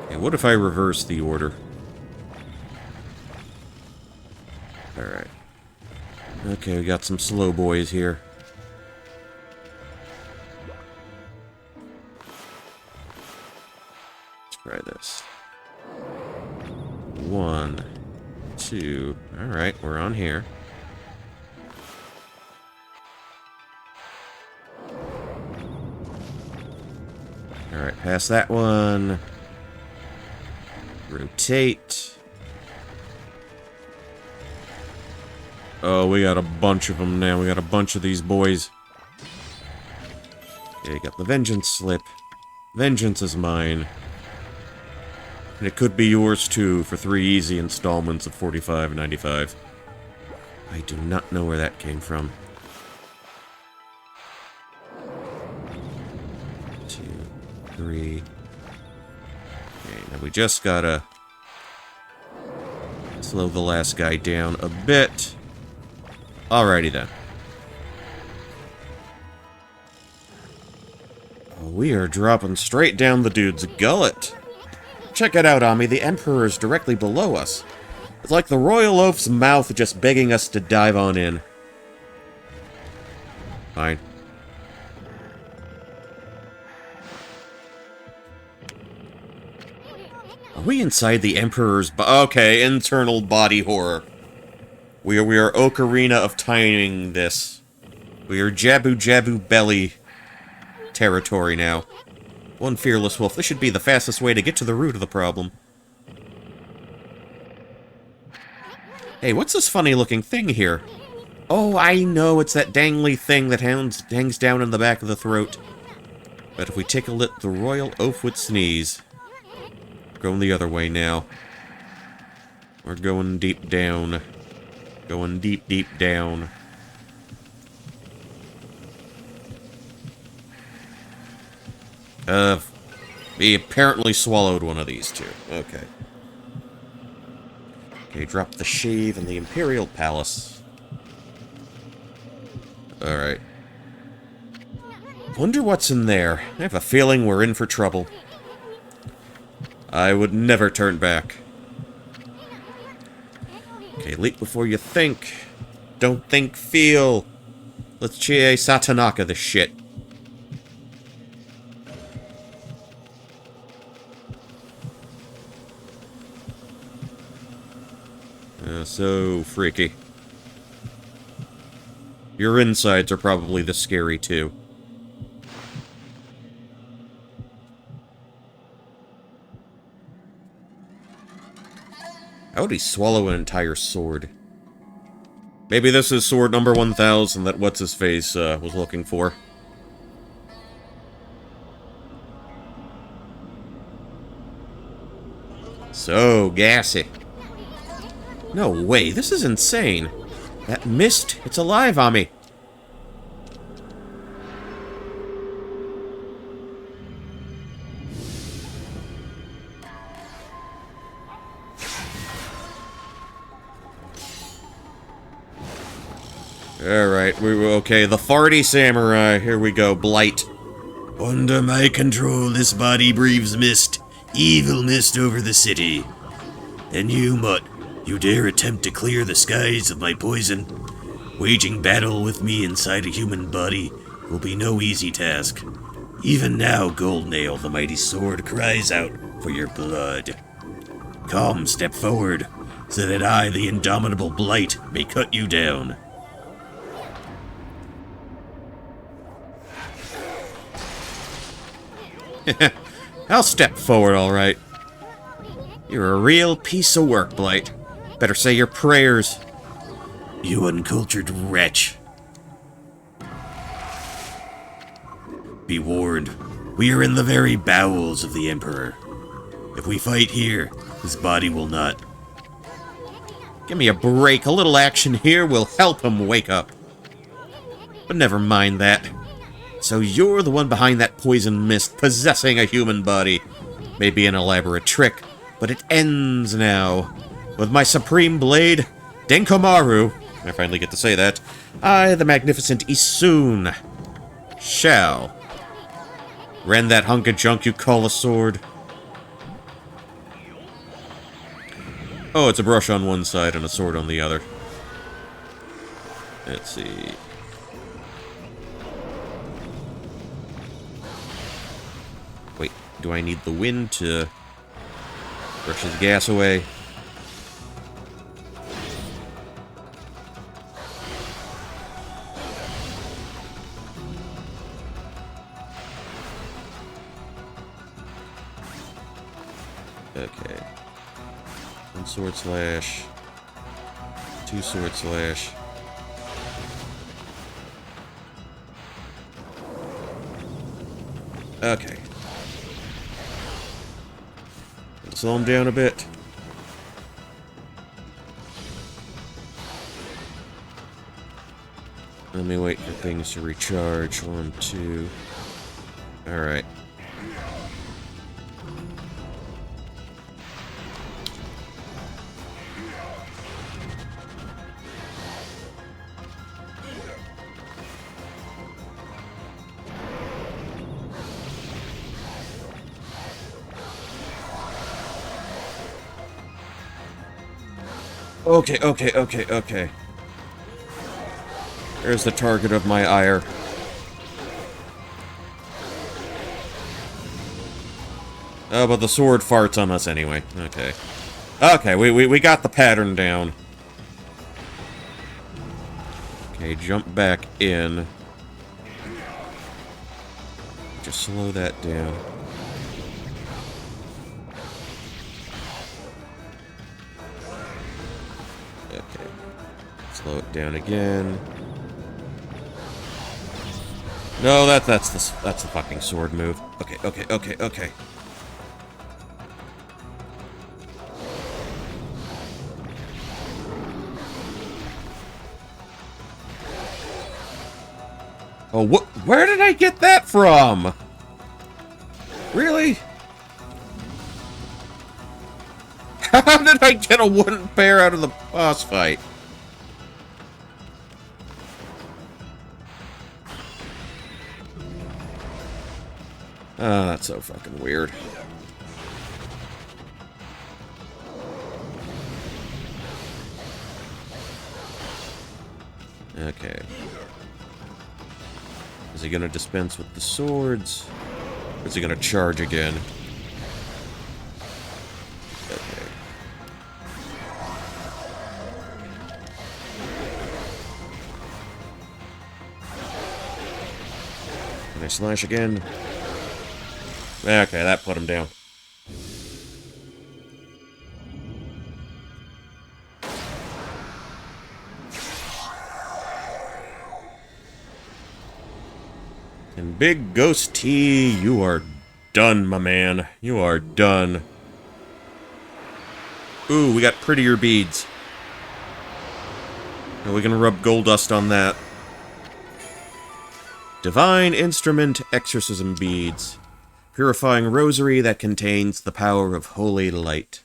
Okay, what if I reverse the order? Alright. Okay, we got some slow boys here. Let's try this. 1, 2. Alright, we're on here. Alright, past that one. Rotate. Oh, we got a bunch of them now. We got a bunch of these boys. Okay, got the Vengeance Slip. Vengeance is mine. And it could be yours too for 3 easy installments of $45.95. I do not know where that came from. 2, 3. Okay, now we just gotta slow the last guy down a bit. Alrighty then. Oh, we are dropping straight down the dude's gullet. Check it out, Ami. The Emperor is directly below us. It's like the Royal Oaf's mouth just begging us to dive on in. Fine. we inside the Emperor's okay, internal body horror. We are Ocarina of Timing this. We are Jabu Jabu Belly territory now. One fearless wolf. This should be the fastest way to get to the root of the problem. Hey, what's this funny-looking thing here? Oh, I know, it's that dangly thing that hangs down in the back of the throat. But if we tickle it, the royal oaf would sneeze. Going the other way now. We're going deep down. Going deep, deep down. He apparently swallowed one of these two. Okay. Okay, drop the shave in the Imperial Palace. Alright. Wonder what's in there. I have a feeling we're in for trouble. I would never turn back. Okay, leap before you think. Don't think, feel. Let's Chie Satanaka this shit. So freaky. Your insides are probably this scary, too. How would he swallow an entire sword? Maybe this is sword number 1000 that What's-His-Face was looking for. So gassy. No way, this is insane. That mist, it's alive on me. Alright, okay, the farty samurai, here we go, Blight. Under my control, this body breathes mist, evil mist over the city. And you, Mutt, you dare attempt to clear the skies of my poison? Waging battle with me inside a human body will be no easy task. Even now, Gold Nail, the mighty sword, cries out for your blood. Come, step forward, so that I, the indomitable Blight, may cut you down. I'll step forward, alright. You're a real piece of work, Blight. Better say your prayers. You uncultured wretch. Be warned, we are in the very bowels of the Emperor. If we fight here, his body will not. Give me a break. A little action here will help him wake up. But never mind that. So you're the one behind that poison mist possessing a human body. Maybe an elaborate trick, but it ends now. With my supreme blade, Denkomaru, I finally get to say that, I, the magnificent Isun, shall rend that hunk of junk you call a sword. Oh, it's a brush on one side and a sword on the other. Let's see. Wait, do I need the wind to brush his gas away? Okay. One sword slash. Two sword slash. Okay. Slow him down a bit. Let me wait for things to recharge. 1, 2. Alright. Okay. There's the target of my ire. Oh, but the sword farts on us anyway. Okay. Okay, we got the pattern down. Okay, jump back in. Just slow that down. Okay. Slow it down again. No, that's the fucking sword move. Okay. Oh, where did I get that from? Really? How did I get a wooden bear out of the boss fight? Oh, that's so fucking weird. Okay. Is he gonna dispense with the swords? Or is he gonna charge again? Okay. Can I slash again? Okay, that put him down. And Big Ghost T, you are done, my man. You are done. Ooh, we got prettier beads. Now we can rub gold dust on that. Divine Instrument Exorcism Beads. Purifying rosary that contains the power of holy light.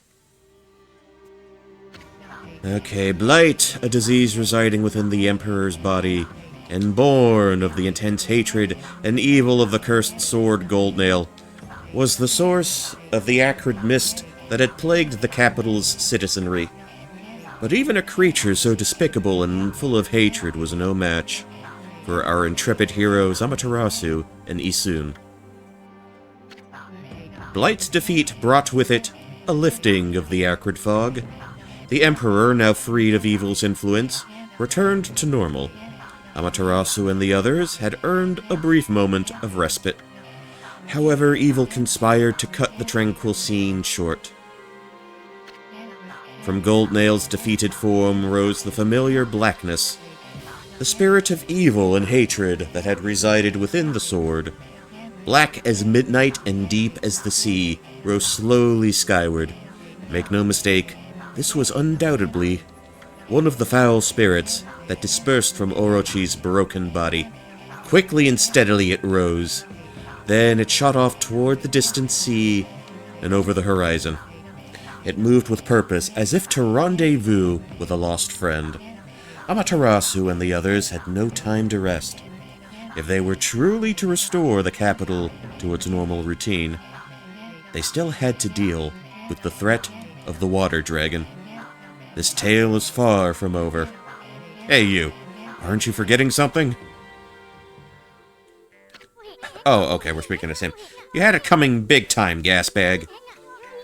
Okay, Blight, a disease residing within the Emperor's body, and born of the intense hatred and evil of the cursed sword Goldnail, was the source of the acrid mist that had plagued the capital's citizenry. But even a creature so despicable and full of hatred was no match for our intrepid heroes Amaterasu and Isun. Blight's defeat brought with it a lifting of the acrid fog. The Emperor, now freed of evil's influence, returned to normal. Amaterasu and the others had earned a brief moment of respite. However, evil conspired to cut the tranquil scene short. From Goldnail's defeated form rose the familiar blackness, the spirit of evil and hatred that had resided within the sword. Black as midnight and deep as the sea, rose slowly skyward. Make no mistake, this was undoubtedly one of the foul spirits that dispersed from Orochi's broken body. Quickly and steadily it rose. Then it shot off toward the distant sea and over the horizon. It moved with purpose, as if to rendezvous with a lost friend. Amaterasu and the others had no time to rest. If they were truly to restore the capital to its normal routine, they still had to deal with the threat of the water dragon. This tale is far from over. Hey you, aren't you forgetting something? Oh, okay, we're speaking of him. You had it coming big time, gasbag.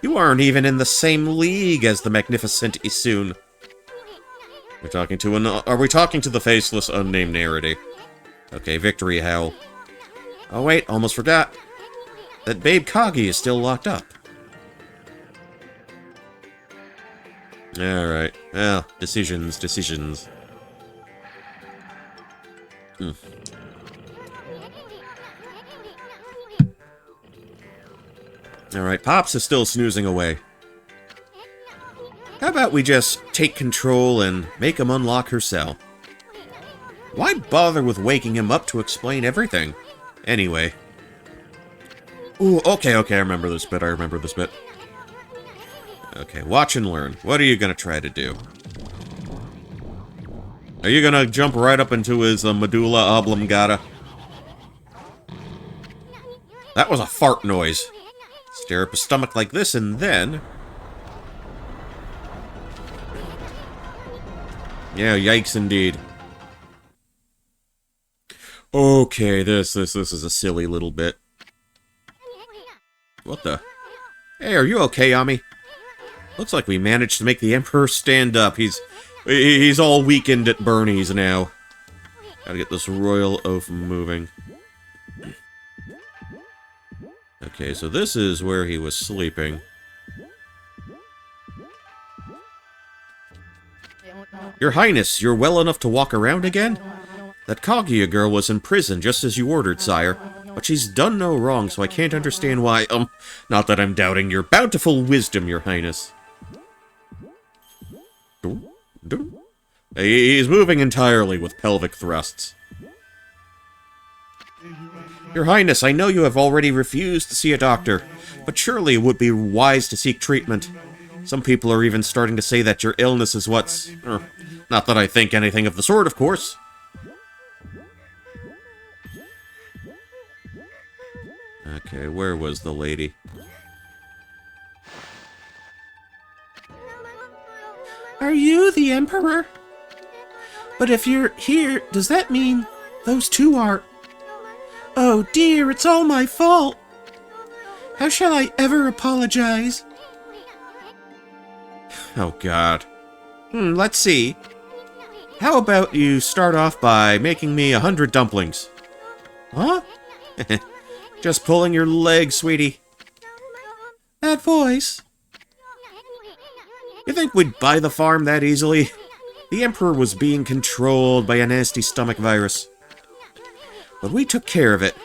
You aren't even in the same league as the magnificent Isun. Are we talking to the faceless, unnamed narrator? Okay, victory howl. Oh wait, almost forgot. That Babe Kagi is still locked up. Alright, well, decisions. Alright, Pops is still snoozing away. How about we just take control and make him unlock her cell? Why bother with waking him up to explain everything? Anyway. Ooh, okay, I remember this bit, Okay, watch and learn. What are you gonna try to do? Are you gonna jump right up into his medulla oblongata? That was a fart noise. Stir up his stomach like this, and then... Yeah, yikes indeed. Okay, this is a silly little bit. What the? Hey, are you okay, Ami? Looks like we managed to make the Emperor stand up. He's all weakened at Bernie's now. Gotta get this royal oaf moving. Okay, so this is where he was sleeping. Your Highness, you're well enough to walk around again? That Kaguya girl was in prison just as you ordered, sire. But she's done no wrong, so I can't understand why, not that I'm doubting your bountiful wisdom, your Highness. He's moving entirely with pelvic thrusts. Your Highness, I know you have already refused to see a doctor, but surely it would be wise to seek treatment. Some people are even starting to say that your illness is what's... not that I think anything of the sort, of course. Okay, where was the lady? Are you the Emperor? But if you're here, does that mean those two are... Oh dear, it's all my fault. How shall I ever apologize? Oh God. Let's see. How about you start off by making me 100 dumplings? Huh? Just pulling your leg, sweetie. That voice. You think we'd buy the farm that easily? The Emperor was being controlled by a nasty stomach virus. But we took care of it.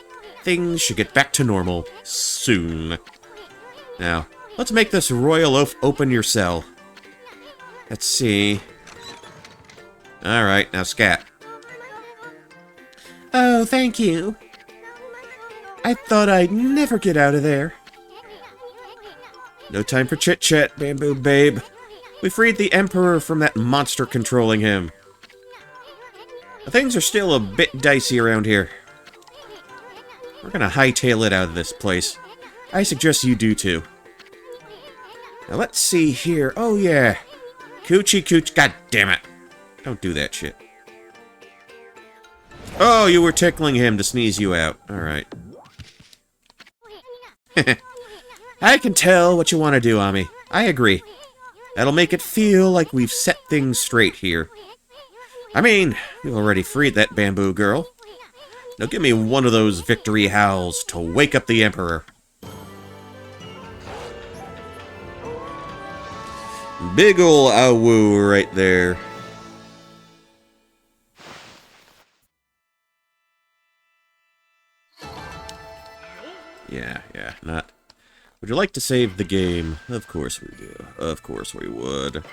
Things should get back to normal soon. Now, let's make this royal oaf open your cell. Let's see. Alright, now scat. Oh, thank you. I thought I'd never get out of there. No time for chit-chat, Bamboo Babe. We freed the Emperor from that monster controlling him. Things are still a bit dicey around here. We're gonna hightail it out of this place. I suggest you do too. Now let's see here. Oh yeah. Coochie cooch. God damn it. Don't do that shit. Oh, you were tickling him to sneeze you out. Alright. I can tell what you want to do, Ami. I agree. That'll make it feel like we've set things straight here. I mean, you already freed that bamboo girl. Now give me one of those victory howls to wake up the Emperor. Big ol' awoo right there. Yeah, not... Would you like to save the game? Of course we do. Of course we would.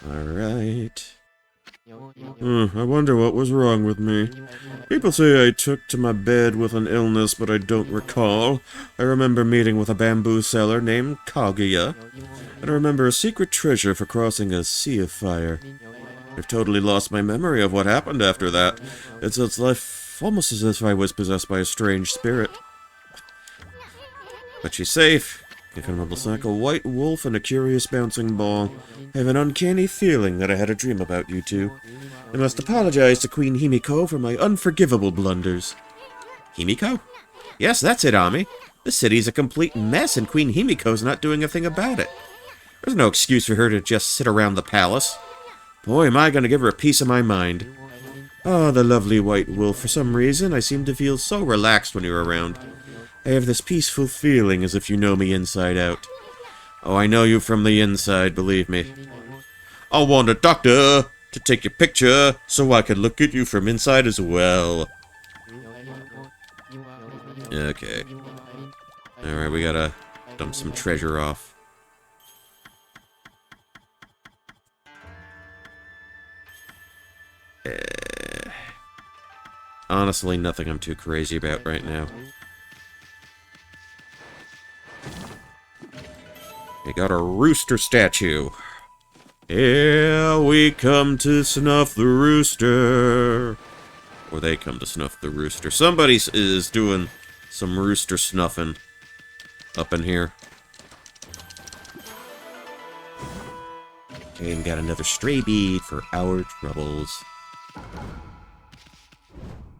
Alright. I wonder what was wrong with me. People say I took to my bed with an illness, but I don't recall. I remember meeting with a bamboo seller named Kaguya. And I remember a secret treasure for crossing a sea of fire. I've totally lost my memory of what happened after that. It's life almost as if I was possessed by a strange spirit. But she's safe. If I'm like a white wolf and a curious bouncing ball, I have an uncanny feeling that I had a dream about you two. I must apologize to Queen Himiko for my unforgivable blunders. Himiko? Yes, that's it, Ami. The city's a complete mess and Queen Himiko's not doing a thing about it. There's no excuse for her to just sit around the palace. Boy, am I going to give her a piece of my mind. Oh, the lovely white wolf. For some reason, I seem to feel so relaxed when you're around. I have this peaceful feeling as if you know me inside out. Oh, I know you from the inside, believe me. I want a doctor to take your picture so I can look at you from inside as well. Okay. Alright, we gotta dump some treasure off. Honestly, nothing I'm too crazy about right now. We got a rooster statue. Here we come to snuff the rooster. Or they come to snuff the rooster. Somebody is doing some rooster snuffing up in here. Okay, and got another stray bead for our troubles.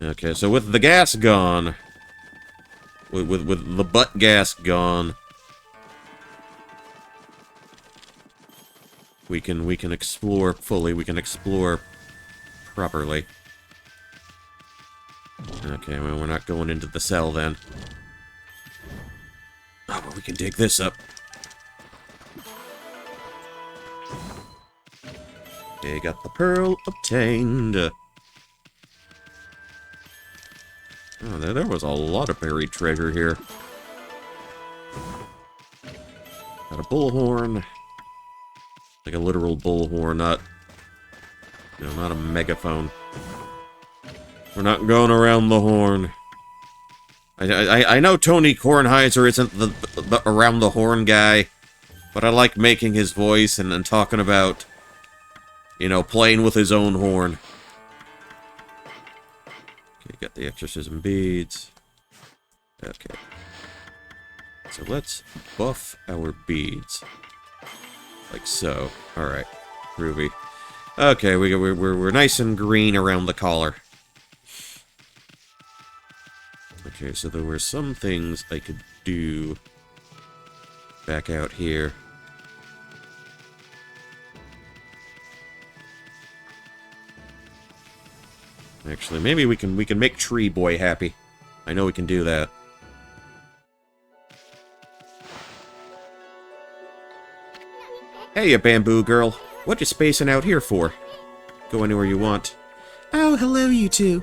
Okay, so with the gas gone, with the butt gas gone, we can explore fully. We can explore properly. Okay, well, we're not going into the cell then. Oh, but we can dig this up. Okay, got the pearl obtained. Oh, there was a lot of buried treasure here. Got a bullhorn. Like a literal bullhorn, not... You know, not a megaphone. We're not going around the horn. I know Tony Kornheiser isn't the around the horn guy, but I like making his voice and talking about, you know, playing with his own horn. Okay, got the exorcism beads. Okay. So let's buff our beads. Like so. Alright. Groovy. Okay, we're nice and green around the collar. Okay, so there were some things I could do back out here. Actually, maybe we can make Tree Boy happy. I know we can do that. Hey, you bamboo girl. What you spacing out here for? Go anywhere you want. Oh, hello, you two.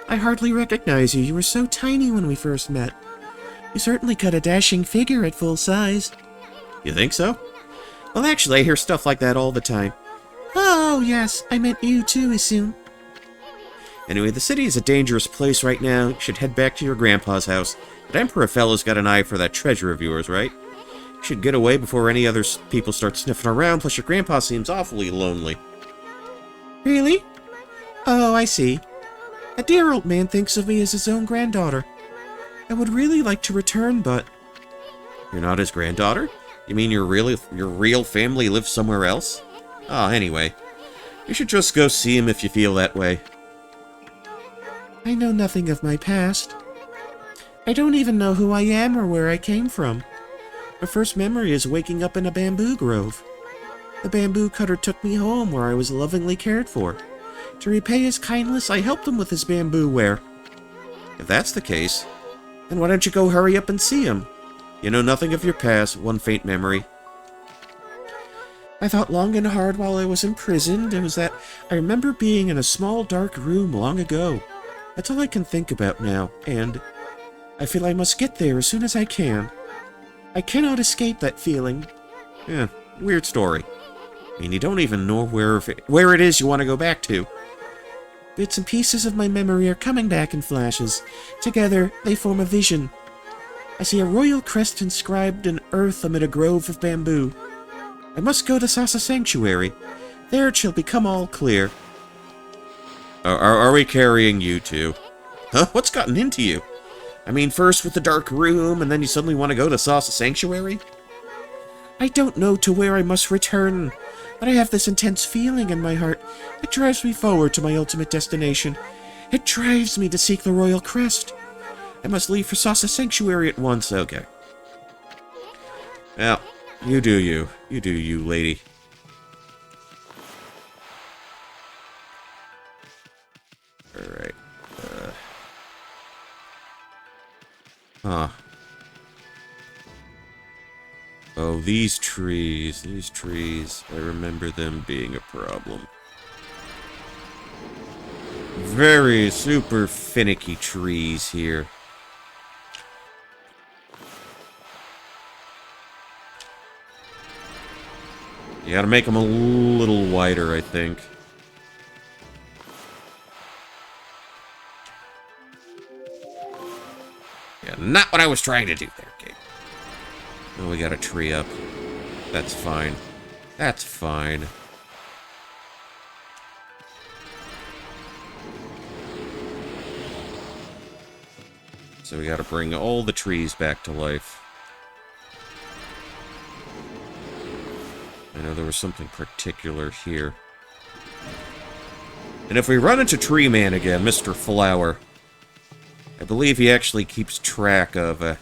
I hardly recognize you. You were so tiny when we first met. You certainly cut a dashing figure at full size. You think so? Well, actually, I hear stuff like that all the time. Oh, yes. I meant you too, soon. Anyway, the city is a dangerous place right now. You should head back to your grandpa's house. That Emperor fellow's got an eye for that treasure of yours, right? You should get away before any other people start sniffing around, plus your grandpa seems awfully lonely. Really? Oh, I see. A dear old man thinks of me as his own granddaughter. I would really like to return, but... You're not his granddaughter? You mean your real family lives somewhere else? Oh, anyway. You should just go see him if you feel that way. I know nothing of my past. I don't even know who I am or where I came from. My first memory is waking up in a bamboo grove. The bamboo cutter took me home where I was lovingly cared for. To repay his kindness, I helped him with his bamboo ware. If that's the case, then why don't you go hurry up and see him? You know nothing of your past, one faint memory. I thought long and hard while I was imprisoned. It was that I remember being in a small dark room long ago. That's all I can think about now, and I feel I must get there as soon as I can. I cannot escape that feeling. Yeah, weird story. I mean, you don't even know where it is you want to go back to. Bits and pieces of my memory are coming back in flashes. Together, they form a vision. I see a royal crest inscribed in earth amid a grove of bamboo. I must go to Sasa Sanctuary. There it shall become all clear. Are we carrying you two? Huh? What's gotten into you? I mean, first with the dark room, and then you suddenly want to go to Sasa Sanctuary? I don't know to where I must return, but I have this intense feeling in my heart. It drives me forward to my ultimate destination. It drives me to seek the royal crest. I must leave for Sasa Sanctuary at once. Okay. Well, you do you. You do you, lady. Alright. Huh. Oh, these trees. I remember them being a problem. Very super finicky trees here. You gotta make them a little wider, I think. Yeah, not what I was trying to do there, Gabe. Oh, we got a tree up. That's fine. That's fine. So we gotta bring all the trees back to life. I know there was something particular here. And if we run into Tree Man again, Mr. Flower, I believe he actually keeps track of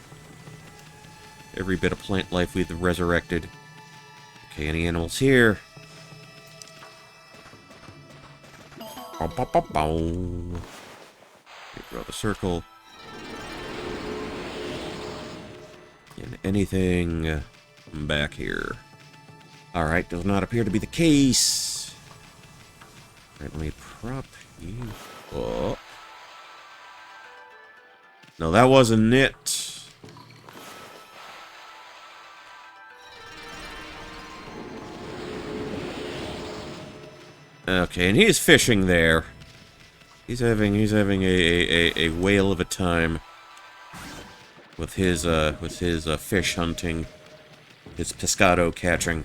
every bit of plant life we've resurrected. Okay, any animals here? Draw the circle. And anything back here. Alright, does not appear to be the case. Alright, let me prop you up. No, that wasn't it. Okay, and he's fishing there. He's having a whale of a time with his fish hunting, his pescado catching.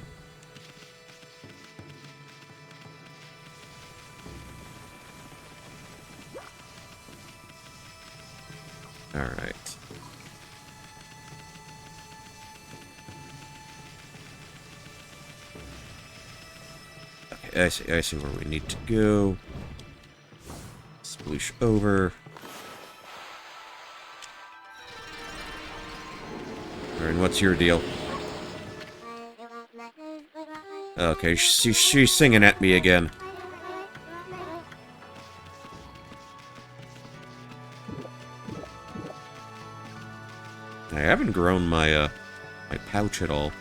All right. Okay, I see where we need to go. Sploosh over. Alright, what's your deal? Okay, she's singing at me again. I haven't grown my, my pouch at all.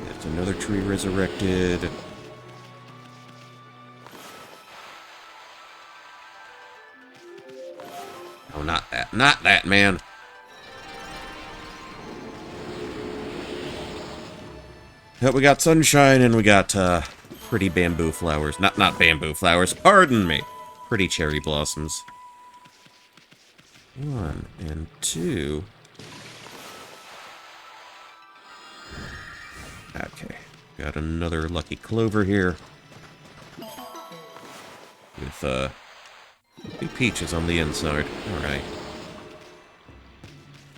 That's another tree resurrected. Oh, not that. Not that, man. Yep, we got sunshine and we got, pretty bamboo flowers. Not bamboo flowers, pardon me. Pretty cherry blossoms. 1 and 2. Okay, got another lucky clover here. With, two peaches on the inside. Alright.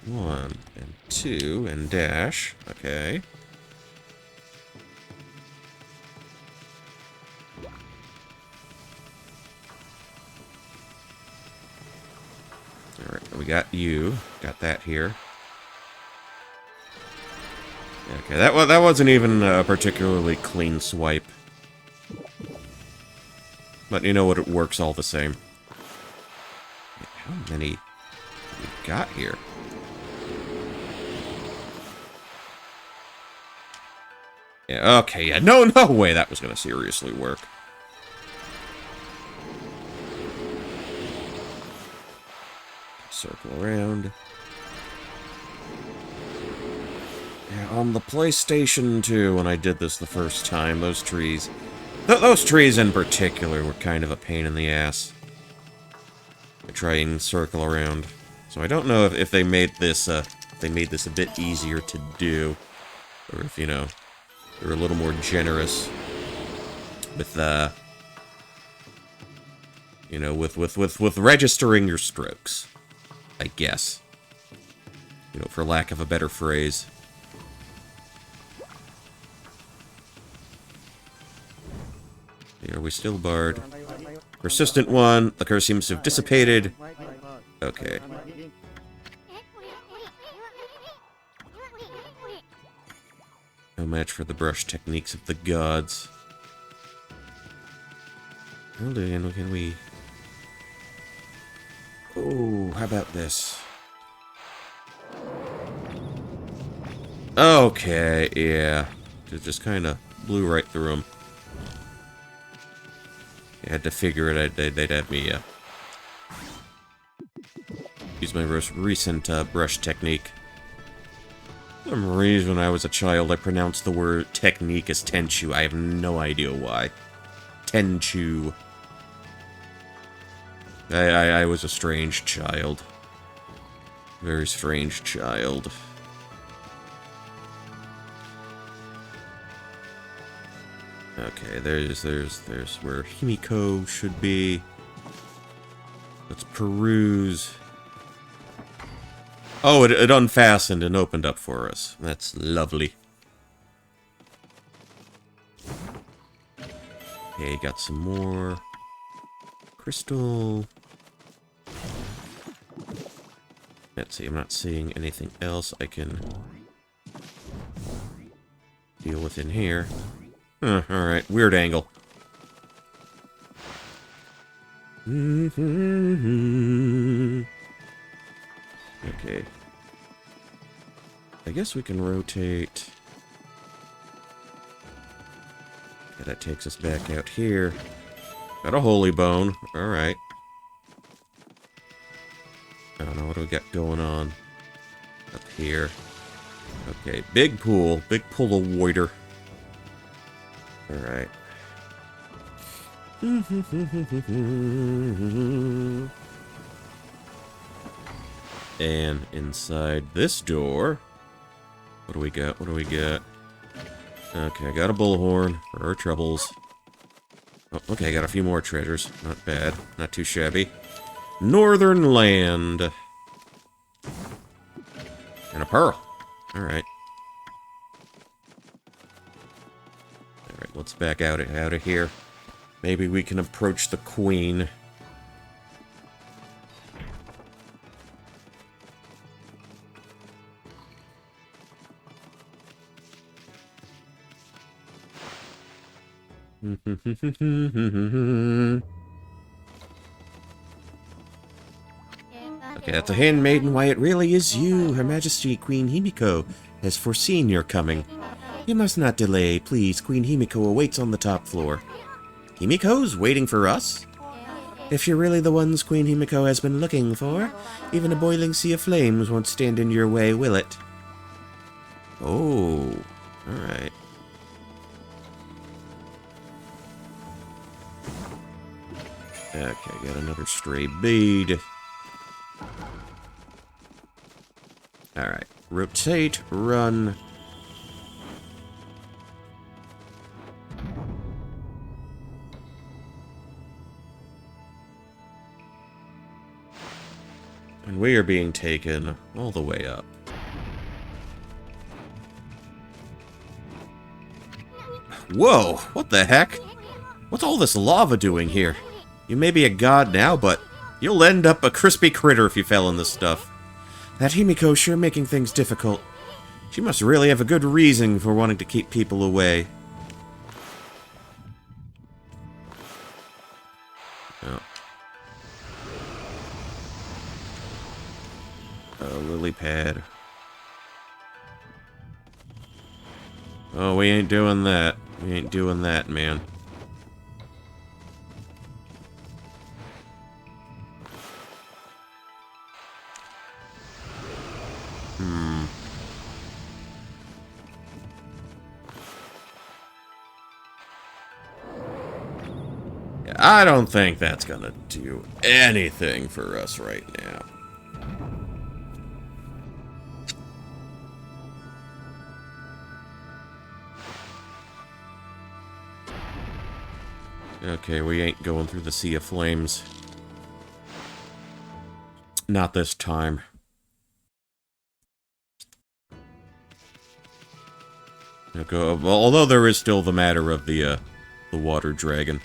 1 and 2 and dash. Okay. Alright, we got you. Got that here. Okay, that wasn't even a particularly clean swipe. But you know what, it works all the same. How many we got here? Yeah, okay, yeah, no way that was gonna seriously work. Circle around. Yeah, on the PlayStation 2, when I did this the first time, those trees... those trees in particular were kind of a pain in the ass. I try and circle around. So I don't know if they made this, a bit easier to do. Or if, you know, they're a little more generous with, you know, with registering your strokes. I guess. You know, for lack of a better phrase. Are we still barred? Persistent one. The curse seems to have dissipated. Okay. No match for the brush techniques of the gods. Well, then, can we... Oh, how about this? Okay, yeah. Just kind of blew right through them. I had to figure it. They'd have me use my most recent brush technique. For some reason, when I was a child, I pronounced the word technique as tenchu. I have no idea why. Tenchu. I was a strange child. Very strange child. Okay, there's where Himiko should be. Let's peruse. Oh, it unfastened and opened up for us. That's lovely. Okay, got some more crystal. Let's see, I'm not seeing anything else I can do deal with in here. Alright, weird angle. Okay. I guess we can rotate. Yeah, that takes us back out here. Got a holy bone. Alright. I don't know, what do we got going on up here? Okay, big pool of water. Alright. And inside this door, what do we got? What do we got? Okay, I got a bullhorn for our troubles. Oh, okay, I got a few more treasures. Not bad. Not too shabby. Northern land. And a pearl. Alright. Alright, let's back out of here. Maybe we can approach the queen. Okay, that's a handmaiden. Why, it really is you. Her Majesty Queen Himiko has foreseen your coming. You must not delay, please. Queen Himiko awaits on the top floor. Himiko's waiting for us? If you're really the ones Queen Himiko has been looking for, even a boiling sea of flames won't stand in your way, will it? Oh, alright. Okay, got another stray bead. Alright, rotate, run. And we are being taken all the way up. Whoa! What the heck? What's all this lava doing here? You may be a god now, but you'll end up a crispy critter if you fell in this stuff. That Himiko's sure making things difficult. She must really have a good reason for wanting to keep people away. Oh. Oh, lily pad. Oh, we ain't doing that. We ain't doing that, man. I don't think that's gonna do anything for us right now. Okay, we ain't going through the Sea of Flames. Not this time. Okay, although there is still the matter of the water dragon.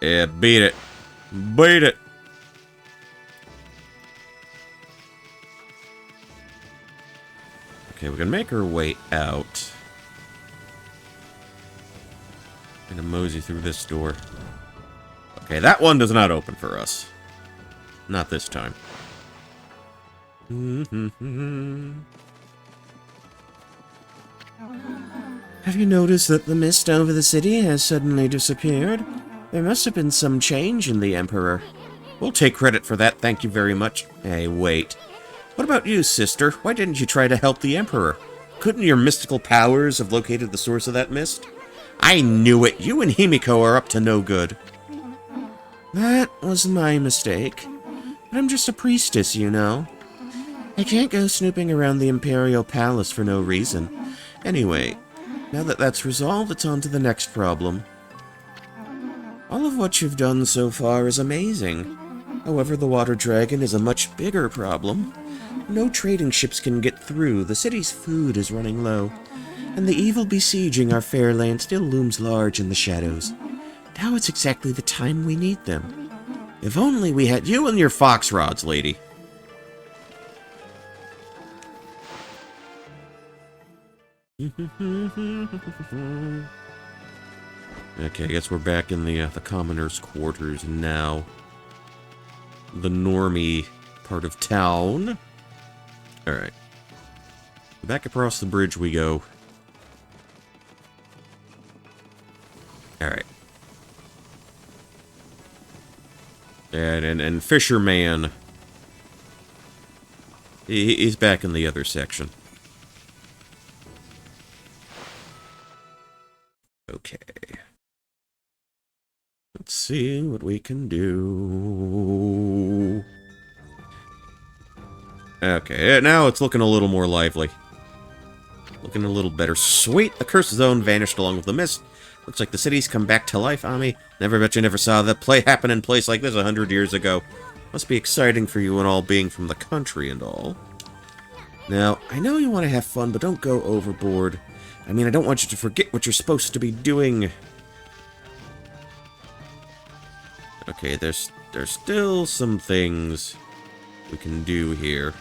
Yeah, beat it. Beat it. Okay, we can make our way out. Gonna mosey through this door. Okay, that one does not open for us. Not this time. Have you noticed that the mist over the city has suddenly disappeared? There must have been some change in the Emperor. We'll take credit for that, thank you very much. Hey, wait. What about you, sister? Why didn't you try to help the Emperor? Couldn't your mystical powers have located the source of that mist? I knew it! You and Himiko are up to no good. That was my mistake. But I'm just a priestess, you know. I can't go snooping around the Imperial Palace for no reason. Anyway, now that that's resolved, it's on to the next problem. All of what you've done so far is amazing. However, the water dragon is a much bigger problem. No trading ships can get through, the city's food is running low, and the evil besieging our fair land still looms large in the shadows. Now it's exactly the time we need them. If only we had... You and your fox rods, lady. Okay, I guess we're back in the commoner's quarters now. The normie part of town. Alright. Back across the bridge we go. Alright. And Fisherman. He's back in the other section. Okay. Let's see what we can do. Okay, now it's looking a little more lively. Looking a little better. Sweet! The cursed zone vanished along with the mist. Looks like the city's come back to life, Ami. Never bet you never saw that play happen in a place like this 100 years ago. Must be exciting for you and all, being from the country and all. Now, I know you want to have fun, but don't go overboard. I mean, I don't want you to forget what you're supposed to be doing. Okay, there's still some things we can do here.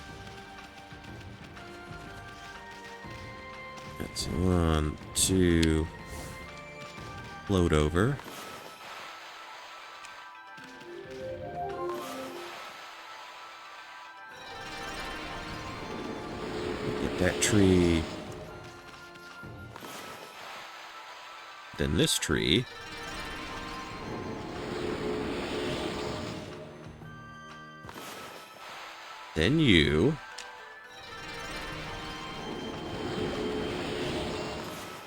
That's 1, 2... Float over. Get that tree. Then this tree. Then you.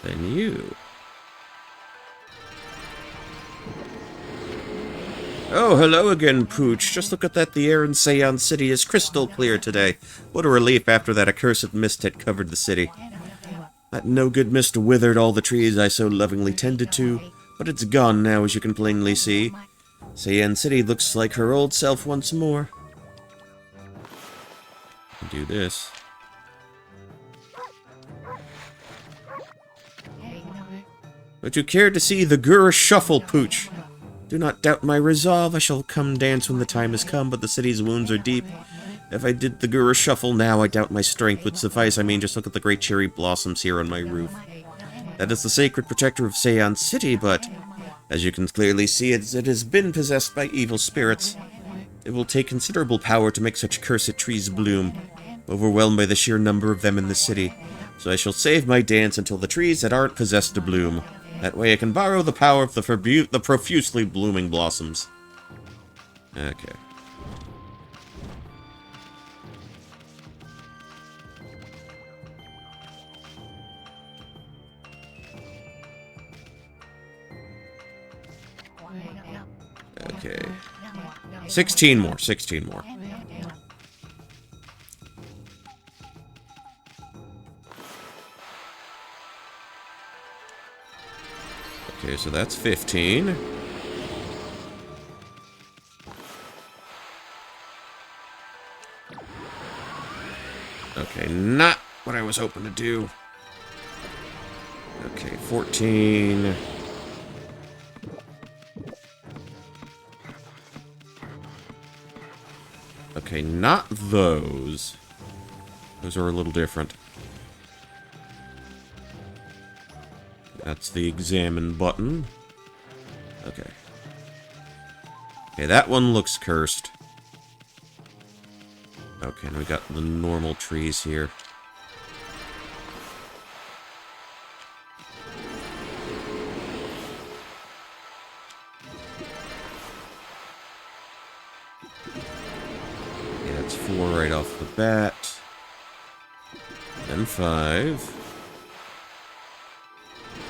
Then you. Oh, hello again, Pooch. Just look at that. The air in Sei-an City is crystal clear today. What a relief after that accursed mist had covered the city. That no-good mist withered all the trees I so lovingly tended to, but it's gone now, as you can plainly see. Sei-an City looks like her old self once more. Do this. Would you care to see the Gura Shuffle, Pooch? Do not doubt my resolve. I shall come dance when the time has come, but the city's wounds are deep. If I did the Gura Shuffle now, I doubt my strength would suffice. I mean, just look at the great cherry blossoms here on my roof. That is the sacred protector of Sei-an City, but as you can clearly see, it has been possessed by evil spirits. It will take considerable power to make such cursed trees bloom, overwhelmed by the sheer number of them in the city. So I shall save my dance until the trees that aren't possessed to bloom. That way I can borrow the power of the profusely blooming blossoms. Okay. Okay. 16 more, 16 more. Okay, so that's 15. Okay, not what I was hoping to do. Okay, 14. Okay, not those. Those are a little different. That's the examine button. Okay. Okay, that one looks cursed. Okay, and we got the normal trees here. Okay, that's 4 right off the bat. Then 5.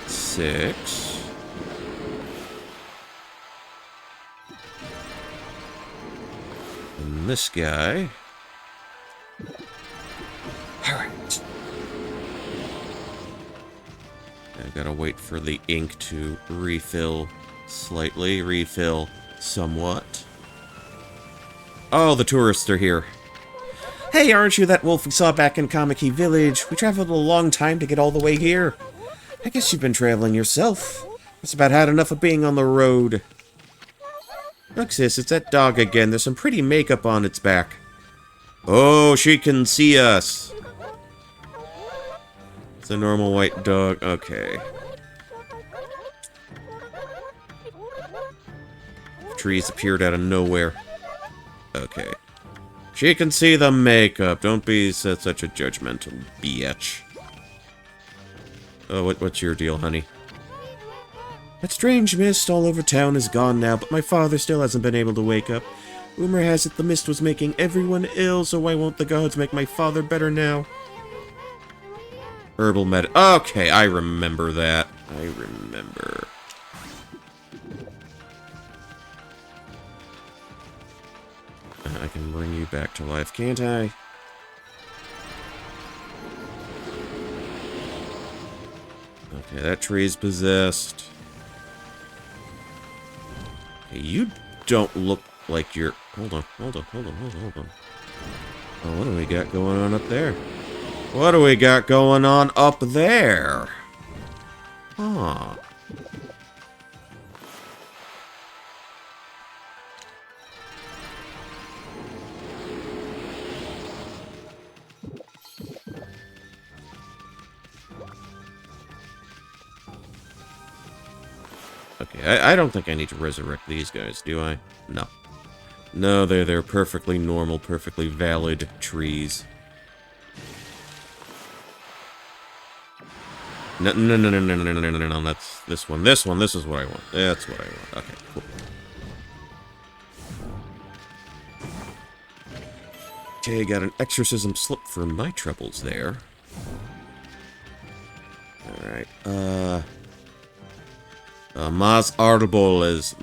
6. And this guy. Alright. I gotta wait for the ink to refill slightly. Refill somewhat. Oh, the tourists are here. Hey, aren't you that wolf we saw back in Kamiki Village? We traveled a long time to get all the way here. I guess you've been traveling yourself. It's about had enough of being on the road. Look, sis, it's that dog again. There's some pretty makeup on its back. Oh, she can see us. It's a normal white dog. Okay. Trees appeared out of nowhere. Okay. She can see the makeup. Don't be such a judgmental bitch. Oh, what's your deal, honey? That strange mist all over town is gone now, but my father still hasn't been able to wake up. Rumor has it the mist was making everyone ill, so why won't the gods make my father better now? Herbal med... Okay, I remember that. I remember. I can bring you back to life, can't I? Okay, that tree's possessed. Okay, you don't look like you're... Hold on. Oh, what do we got going on up there? What do we got going on up there? Huh. Okay, I don't think I need to resurrect these guys, do I? No. No, they're perfectly normal, perfectly valid trees. No, that's this one. This is what I want. That's what I want. Okay, cool. Okay, got an exorcism slip for my troubles there. Alright, Más árboles.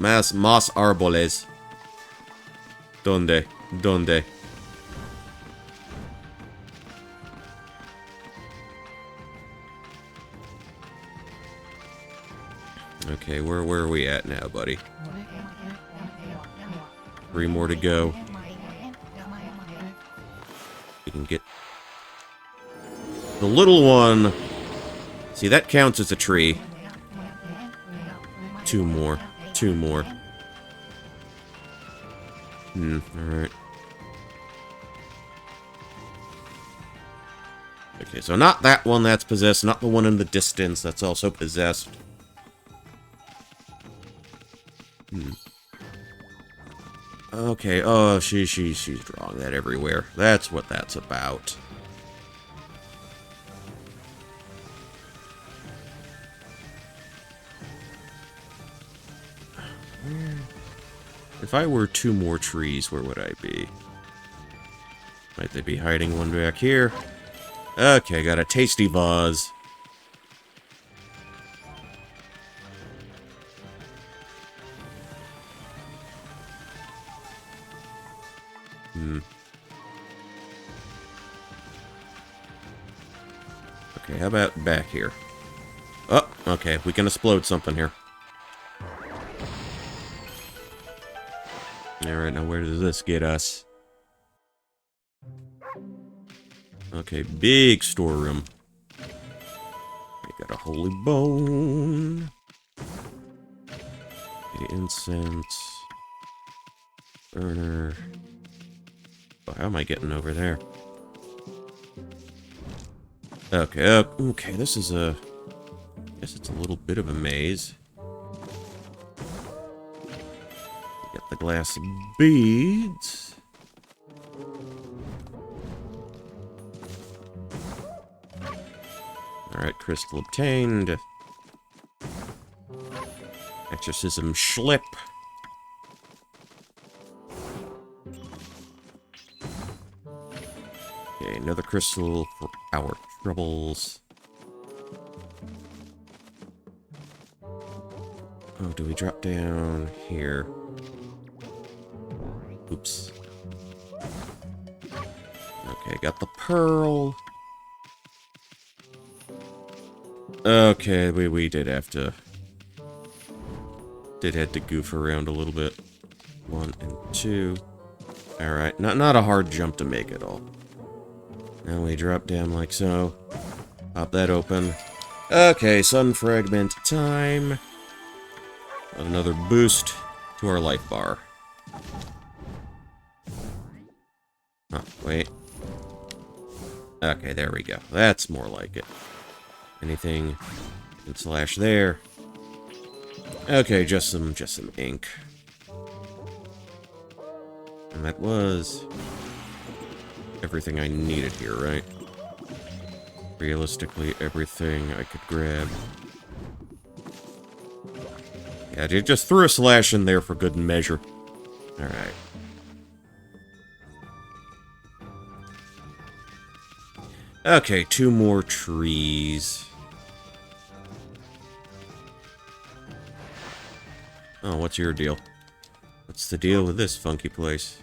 ¿Dónde? Okay, where are we at now, buddy? 3 more to go. We can get the little one. See, that counts as a tree. 2 more. Alright. Okay, so not that one that's possessed, not the one in the distance that's also possessed. Okay, oh, she's drawing that everywhere. That's what that's about. If I were 2 more trees, where would I be? Might they be hiding one back here? Okay, got a tasty vase. Okay, how about back here? Oh, okay, we can explode something here. Alright, now where does this get us? Okay, big storeroom. We got a holy bone. Okay, incense. Burner. Oh, how am I getting over there? Okay, okay, this is a... I guess it's a little bit of a maze. Got the glass beads. Alright, crystal obtained. Exorcism slip. Okay, another crystal for our troubles. Oh, do we drop down here? Oops. Okay, got the pearl. Okay, we did have to... Did have to goof around a little bit. 1 and 2. Alright, not a hard jump to make at all. Now we drop down like so. Pop that open. Okay, sun fragment time. Another boost to our life bar. Oh, wait. Okay, there we go. That's more like it. Anything you can slash there. Okay, just some ink. And that was everything I needed here, right? Realistically, everything I could grab. Yeah, I just threw a slash in there for good measure. Alright. Okay, 2 more trees. Oh, what's your deal? What's the deal with this funky place?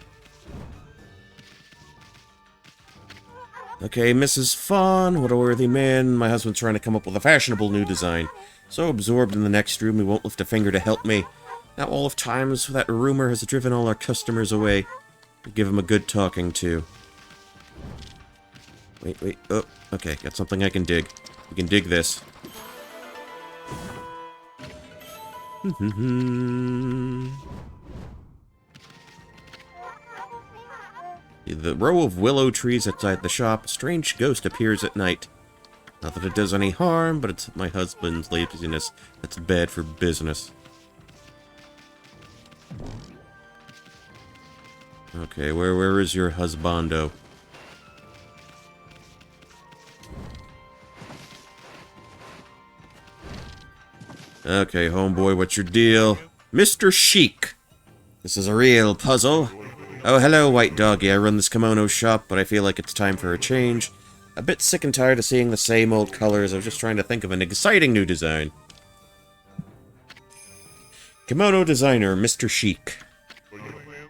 Okay, Mrs. Fawn, what a worthy man. My husband's trying to come up with a fashionable new design. So absorbed in the next room, he won't lift a finger to help me. Now all of times that rumor has driven all our customers away. Give him a good talking to. Wait, oh, okay, got something I can dig. We can dig this. The row of willow trees outside the shop, a strange ghost appears at night. Not that it does any harm, but it's my husband's laziness that's bad for business. Okay, where is your husbando? Okay, homeboy, what's your deal? Mr. Chic! This is a real puzzle. Oh, hello, white doggy. I run this kimono shop, but I feel like it's time for a change. A bit sick and tired of seeing the same old colors. I was just trying to think of an exciting new design. Kimono designer, Mr. Chic.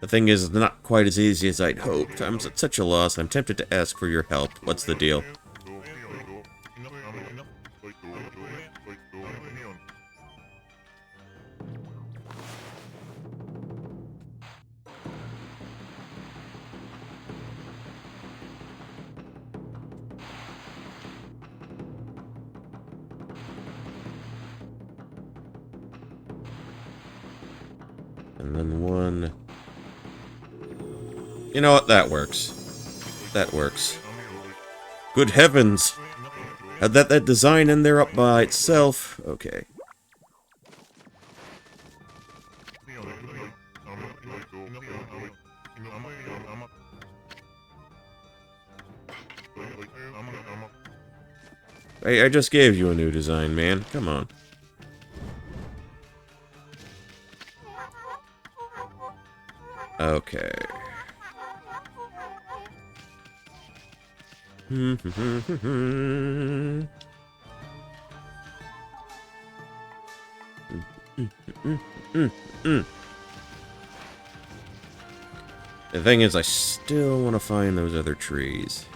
The thing is, it's not quite as easy as I'd hoped. I'm at such a loss, I'm tempted to ask for your help. What's the deal? And then one... You know what? That works. That works. Good heavens! Had that design in there up by itself. Okay. I just gave you a new design, man. Come on. Okay. The thing is, I still want to find those other trees.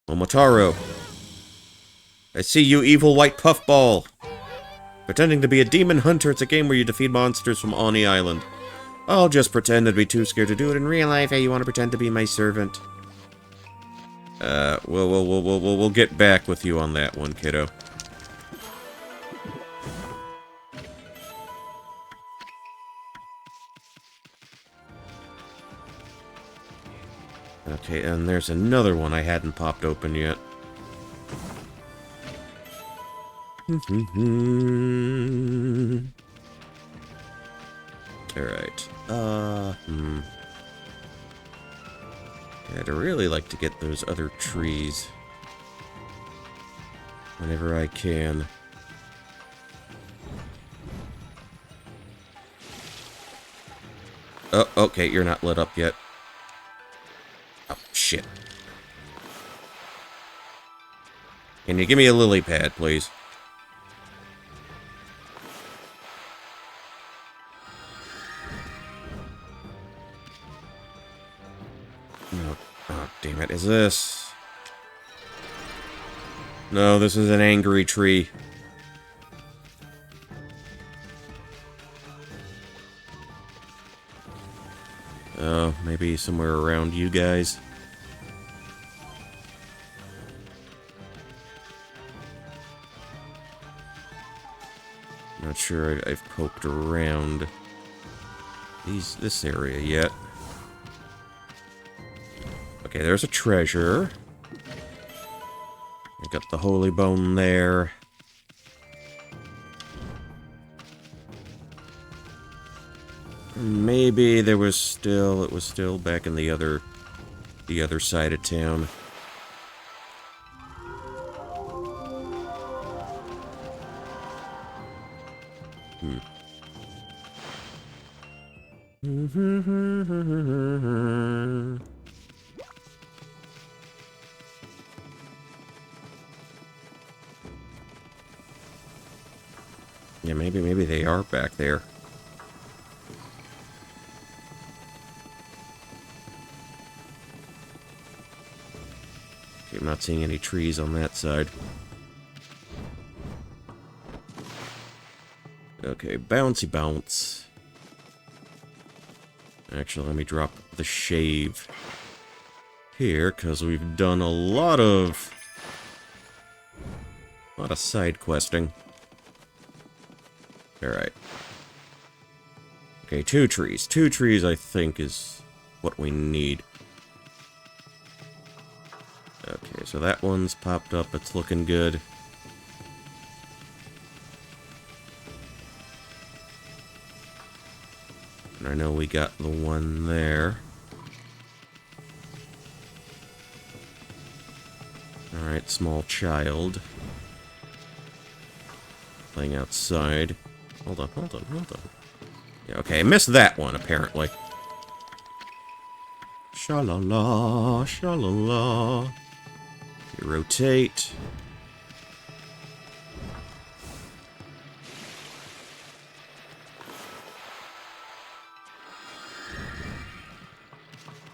Momotaro! I see you, evil white puffball! Pretending to be a demon hunter, it's a game where you defeat monsters from Oni Island. I'll just pretend I'd be too scared to do it in real life. Hey, you want to pretend to be my servant? We'll get back with you on that one, kiddo. Okay, and there's another one I hadn't popped open yet. Alright. I'd really like to get those other trees. Whenever I can. Oh, okay, you're not lit up yet. Oh, shit. Can you give me a lily pad, please? No. Oh, damn it. Is this... No, this is an angry tree. Oh, maybe somewhere around you guys. Not sure I've poked around this area yet. Okay, there's a treasure. got the holy bone there. Maybe it was still back in the other side of town. Yeah, maybe they are back there. Okay, I'm not seeing any trees on that side. Okay, bouncy bounce. Actually, let me drop the shave here, because we've done a lot of side questing. Alright. Okay, 2 trees. 2 trees, I think, is what we need. Okay, so that one's popped up. It's looking good. And I know we got the one there. Alright, small child. Playing outside. Hold on. Yeah, okay, I missed that one, apparently. Sha-la-la, sha-la-la. Okay, rotate.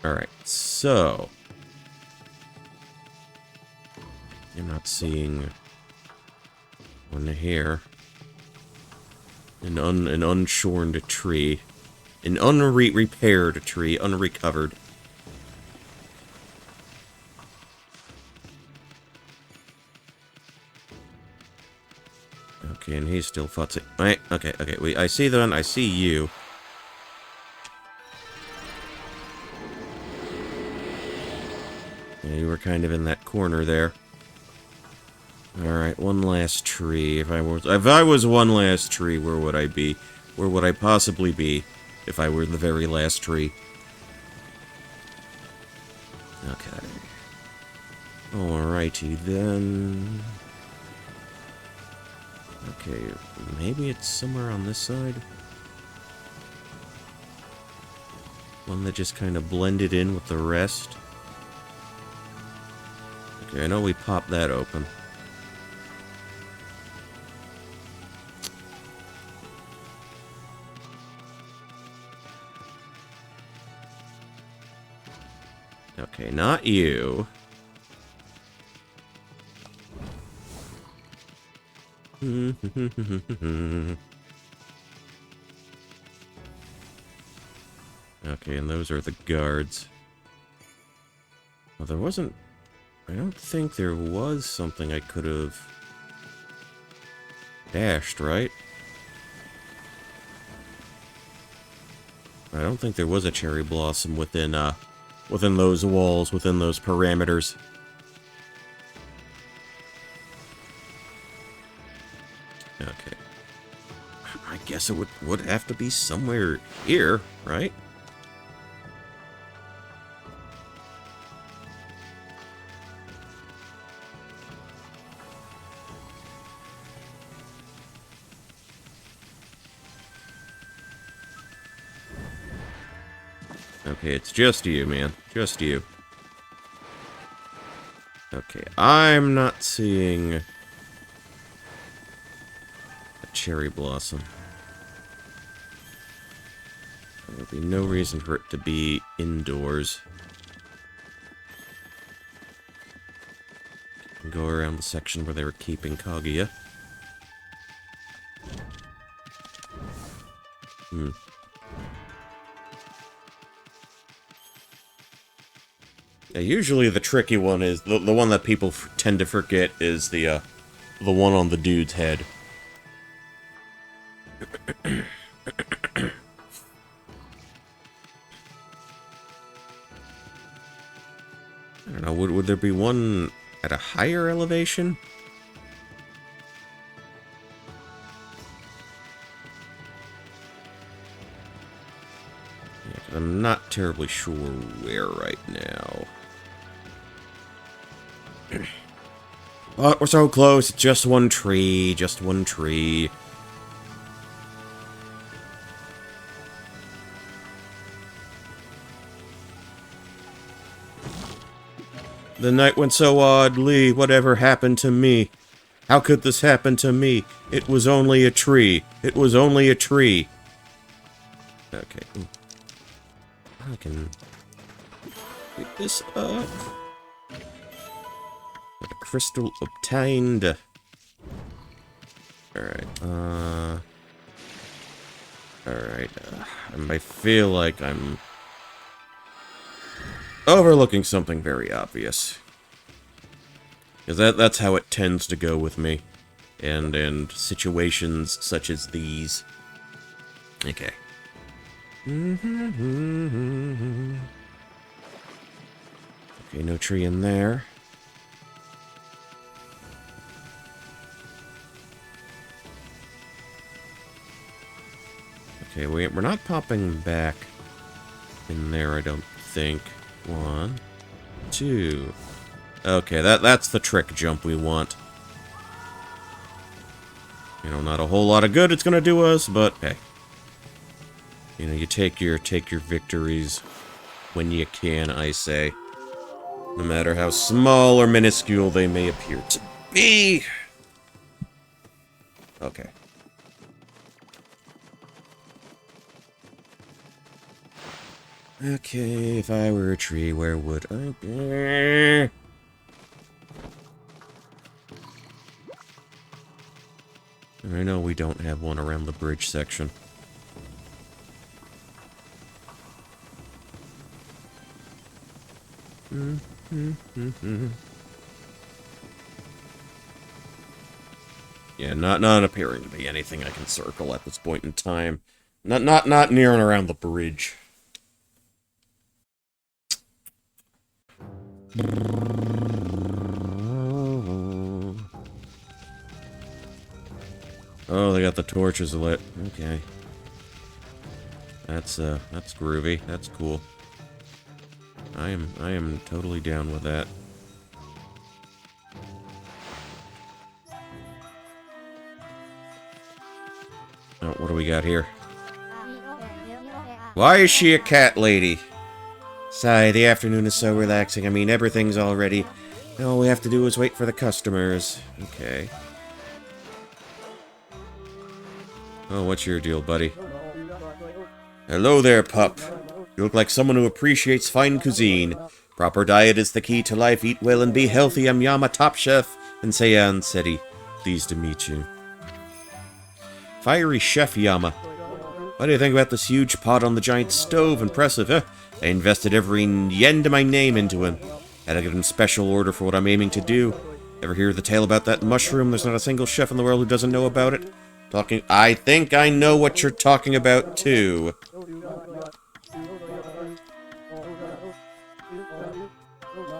Alright, so... I'm not seeing one here. An unshorn tree. An repaired tree, unrecovered. Okay, and he's still futzing. Right, okay, I see the one, I see you. Yeah, you were kind of in that corner there. Alright, one last tree. If I was one last tree, where would I be? Where would I possibly be if I were the very last tree? Okay. Alrighty then. Okay, maybe it's somewhere on this side? One that just kind of blended in with the rest? Okay, I know we popped that open. Okay, not you. Okay, and those are the guards. Well, there wasn't... I don't think there was something I could have dashed, right? I don't think there was a cherry blossom within those walls, within those parameters. Okay. I guess it would have to be somewhere here, right? Okay, it's just you, man. Just you. Okay, I'm not seeing a cherry blossom. There would be no reason for it to be indoors. Go around the section where they were keeping Kaguya. Yeah, usually the tricky one is the one that people tend to forget is the one on the dude's head. I don't know. Would there be one At a higher elevation? Yeah, 'cause I'm not terribly sure where right now. Oh, we're so close. It's just one tree. Just one tree. The night went so oddly. Whatever happened to me? How could this happen to me? It was only a tree. It was only a tree. Okay. I can pick this up. Got a crystal obtained. Alright, Alright, I feel like I'm overlooking something very obvious. Because that's how it tends to go with me. And situations such as these. Okay. Okay, no tree in there. Okay, we're not popping back in there, I don't think. 1, 2. Okay, that's the trick jump we want. You know, not a whole lot of good it's gonna do us, but hey. You know, you take your victories when you can, I say. No matter how small or minuscule they may appear to be. Okay. Okay, if I were a tree, where would I be? I know we don't have one around the bridge section. Yeah, not appearing to be anything I can circle at this point in time. Not near and around the bridge. Oh, they got the torches lit. Okay. That's groovy. That's cool. I am totally down with that. Oh, what do we got here? Why is she a cat lady? Sigh, the afternoon is so relaxing. I mean, everything's all ready. All we have to do is wait for the customers. Okay. Oh, what's your deal, buddy? Hello there, pup. You look like someone who appreciates fine cuisine. Proper diet is the key to life. Eat well and be healthy. I'm Yama, top chef in Sei-an City. Pleased to meet you. Fiery Chef Yama. What do you think about this huge pot on the giant stove? Impressive, huh? I invested every yen to my name into him. Had to give him special order for what I'm aiming to do. Ever hear the tale about that mushroom? There's not a single chef in the world who doesn't know about it. I think I know what you're talking about, too.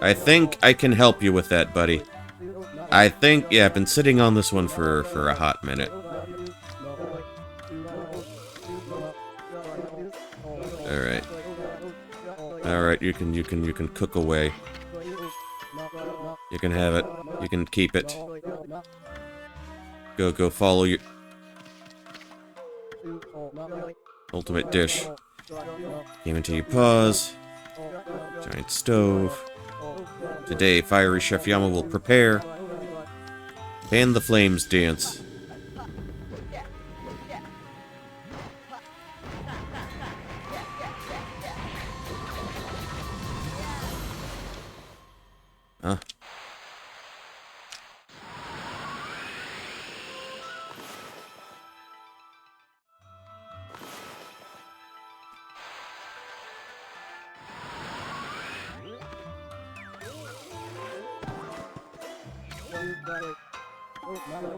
I think I can help you with that, buddy. Yeah, I've been sitting on this one for a hot minute. Alright. Alright, you can cook away. You can have it. You can keep it. Go follow your ultimate dish. Came into your paws. Giant stove. Today, Fiery Chef Yama will prepare. Fan the flames dance. Huh?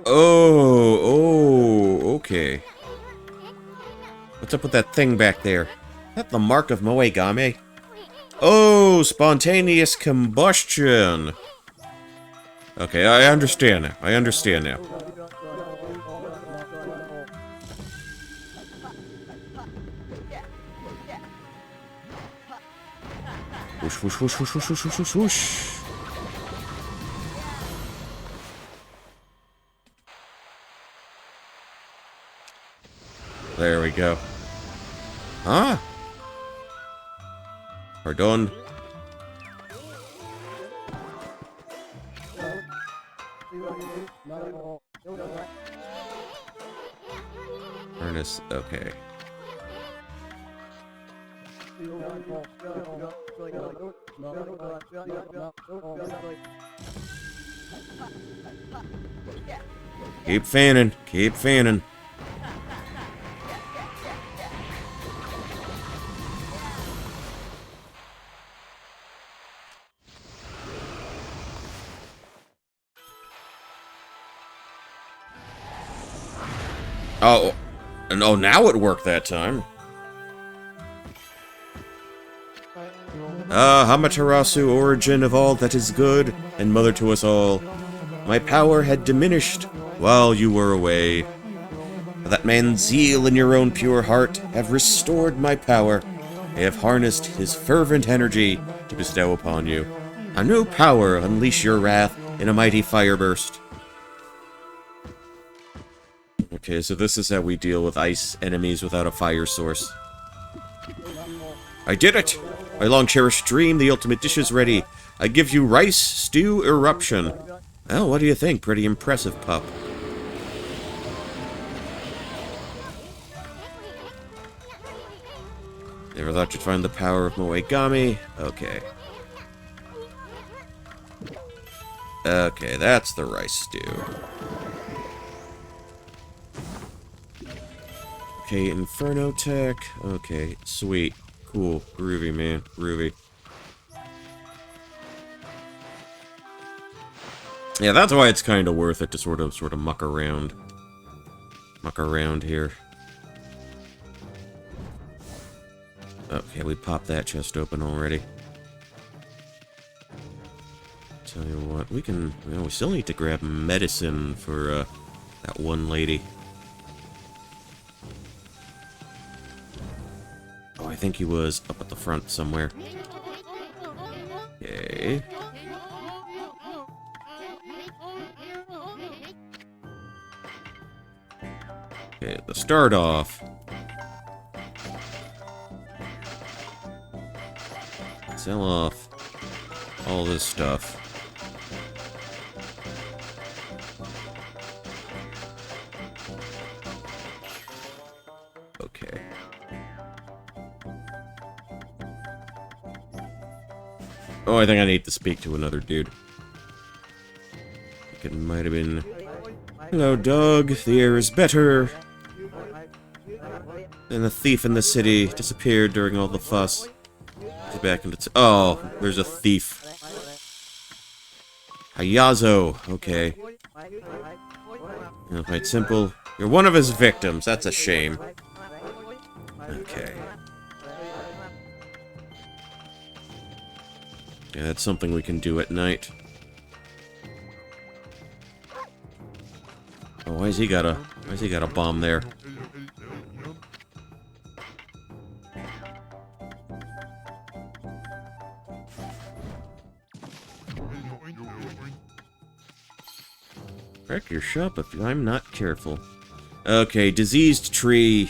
Oh, okay. What's up with that thing back there? Is that the mark of Moegame? Oh, spontaneous combustion. Okay, I understand now. I understand now. Whoosh, whoosh, whoosh, whoosh, whoosh, whoosh, whoosh, whoosh, whoosh. There we go. Ah! Pardon. Harness, okay. Keep fanning, keep fanning. Oh, and oh, now it worked that time. Ah, Amaterasu, origin of all that is good, and mother to us all. My power had diminished while you were away. That man's zeal in your own pure heart have restored my power. I have harnessed his fervent energy to bestow upon you. A new power unleash your wrath in a mighty fireburst. Okay, so this is how we deal with ice enemies without a fire source. I did it! My long-cherished dream, the ultimate dish is ready. I give you rice stew eruption. Well, what do you think? Pretty impressive, pup. Never thought you'd find the power of Okami. Okay. Okay, that's the rice stew. Okay, Inferno Tech. Okay, sweet. Cool. Groovy, man. Groovy. Yeah, that's why it's kind of worth it to sort of muck around. Muck around here. Okay, we popped that chest open already. Tell you what, we can... You know, we still need to grab medicine for, that one lady. Oh, I think he was up at the front somewhere. Okay. Okay, to start off... Sell off all this stuff. Okay. Oh, I think I need to speak to another dude. I think it might have been... Hello, dog. The air is better. And the thief in the city disappeared during all the fuss. Get back into... Oh, there's a thief. Hayazo. Okay. Quite simple. You're one of his victims. That's a shame. Okay. Yeah, that's something we can do at night. Oh, why's he got a bomb there? Wreck your shop if I'm not careful. Okay, diseased tree.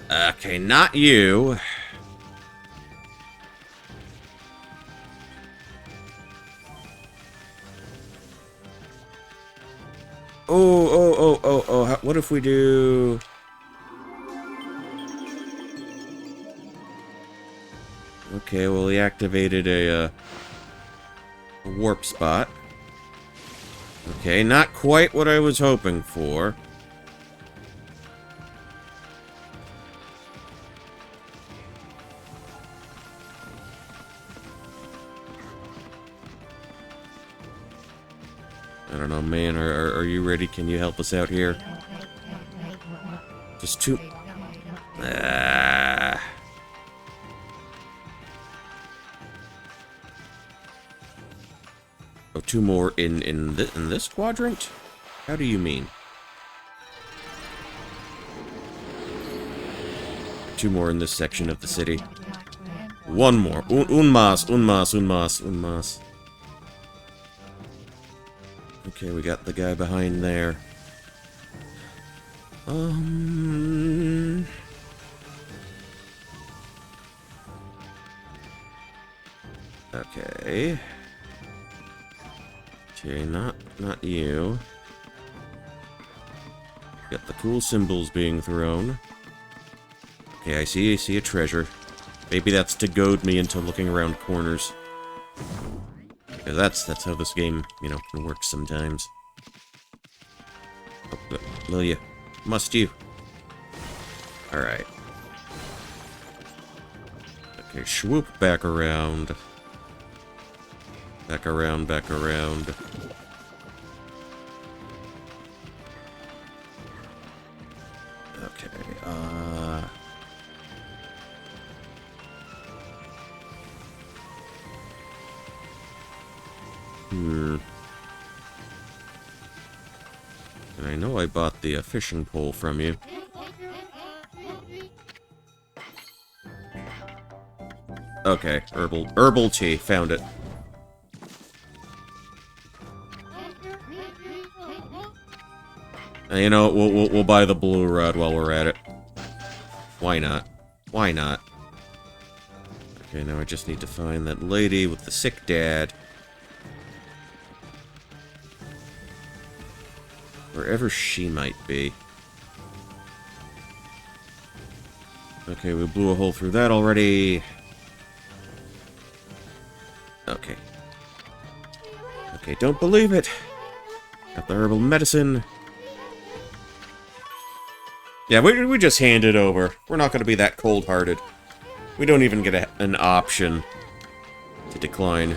Okay, not you. Oh, what if we do... Okay, well, he activated a warp spot. Okay, not quite what I was hoping for. I don't know, man. Are you ready? Can you help us out here? There's two... Ah... Oh, two more in this quadrant? How do you mean? Two more in this section of the city. One more. Un mas. Okay, we got the guy behind there. Okay. Okay, not you. Got the cool symbols being thrown. Okay, I see a treasure. Maybe that's to goad me into looking around corners. Yeah, that's how this game, you know, can work sometimes. Oh, will you? Must you? Alright. Okay, swoop back around. Back around. Okay, And I know I bought the fishing pole from you. Okay, herbal tea, found it. You know, we'll buy the blue rod while we're at it. Why not? Why not? Okay, now I just need to find that lady with the sick dad. Wherever she might be. Okay, we blew a hole through that already. Okay. Okay, don't believe it. Got the herbal medicine. Yeah, we just hand it over. We're not going to be that cold-hearted. We don't even get an option to decline.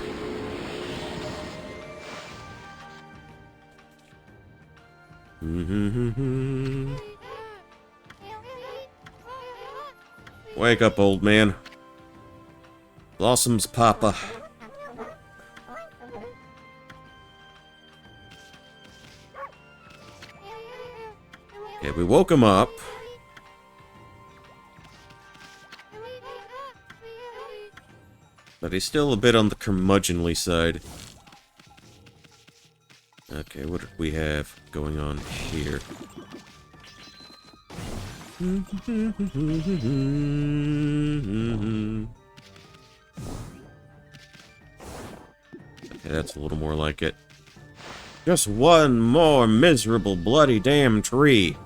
Wake up, old man. Blossom's papa. Okay, we woke him up. But he's still a bit on the curmudgeonly side. Okay, what do we have going on here? Okay, that's a little more like it. Just one more miserable bloody damn tree.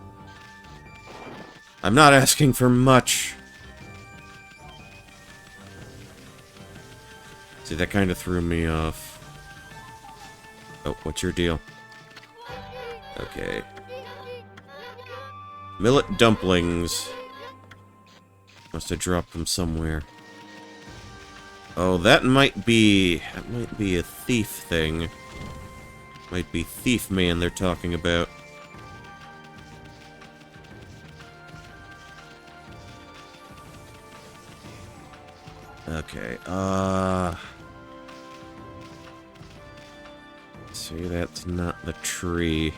I'm not asking for much. See, that kind of threw me off. Oh, what's your deal? Okay. Millet dumplings. Must have dropped them somewhere. Oh, that might be a thief thing. Might be Thief Man they're talking about. Okay, see, that's not the tree.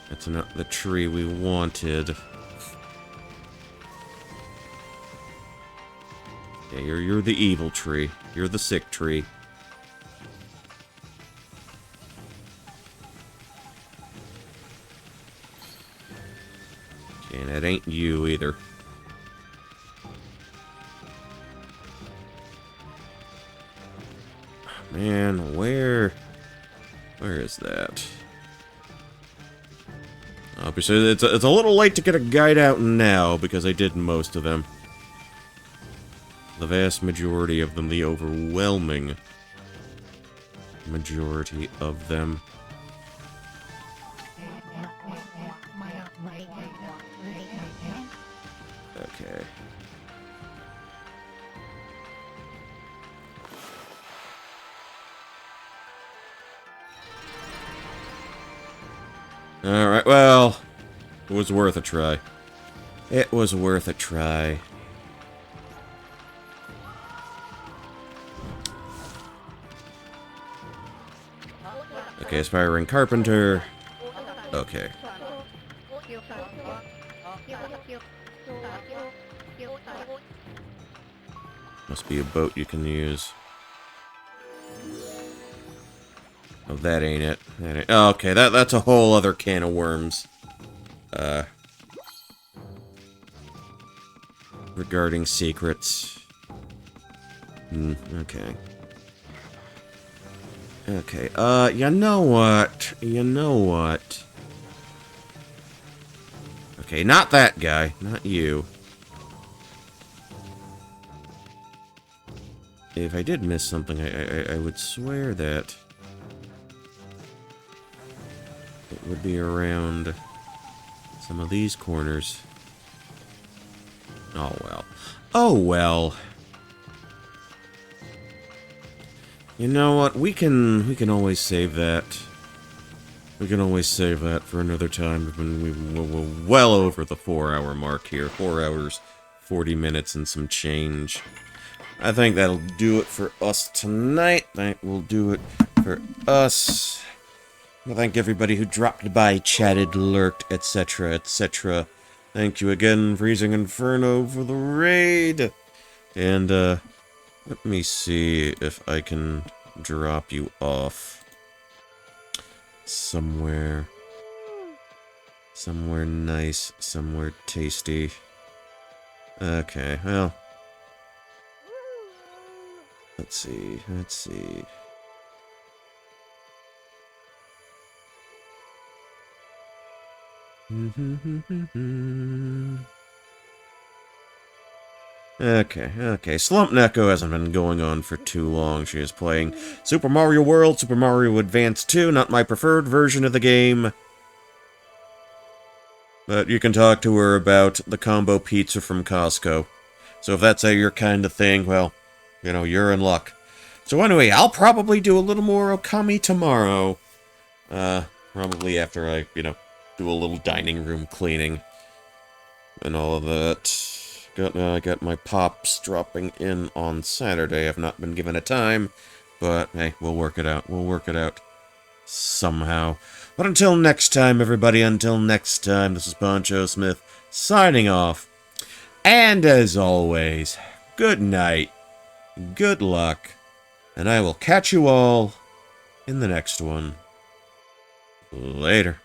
That's not the tree we wanted. Yeah, you're the evil tree. You're the sick tree. Okay, and it ain't you either. Man, where is that? Obviously, it's a little late to get a guide out now, because I did most of them. The vast majority of them, the overwhelming majority of them. Okay. Alright, well, it was worth a try. It was worth a try. Okay, aspiring carpenter. Okay. Must be a boat you can use. Oh, that ain't it. That ain't... Oh, okay, that's a whole other can of worms. Regarding secrets. Okay. Okay, you know what? You know what? Okay, not that guy. Not you. If I did miss something, I would swear that it would be around some of these corners. Oh, well. Oh, well. You know what? We can always save that. We can always save that for another time. We're well over the 4-hour mark here. 4 hours, 40 minutes, and some change. I think that'll do it for us tonight. That will do it for us. I thank everybody who dropped by, chatted, lurked, etc., etc. Thank you again, Freezing Inferno, for the raid. And, let me see if I can drop you off somewhere. Somewhere nice, somewhere tasty. Okay, well. Let's see, let's see. Okay. Slump Neko hasn't been going on for too long. She is playing Super Mario World, Super Mario Advance 2, not my preferred version of the game. But you can talk to her about the combo pizza from Costco. So if that's your kind of thing, well, you know, you're in luck. So anyway, I'll probably do a little more Okami tomorrow. Probably after I, you know, do a little dining room cleaning. And all of that. I got my pops dropping in on Saturday. I've not been given a time. But, hey, we'll work it out. We'll work it out. Somehow. But until next time, everybody, until next time, this is Poncho Smith, signing off. And as always, good night, good luck, and I will catch you all in the next one. Later.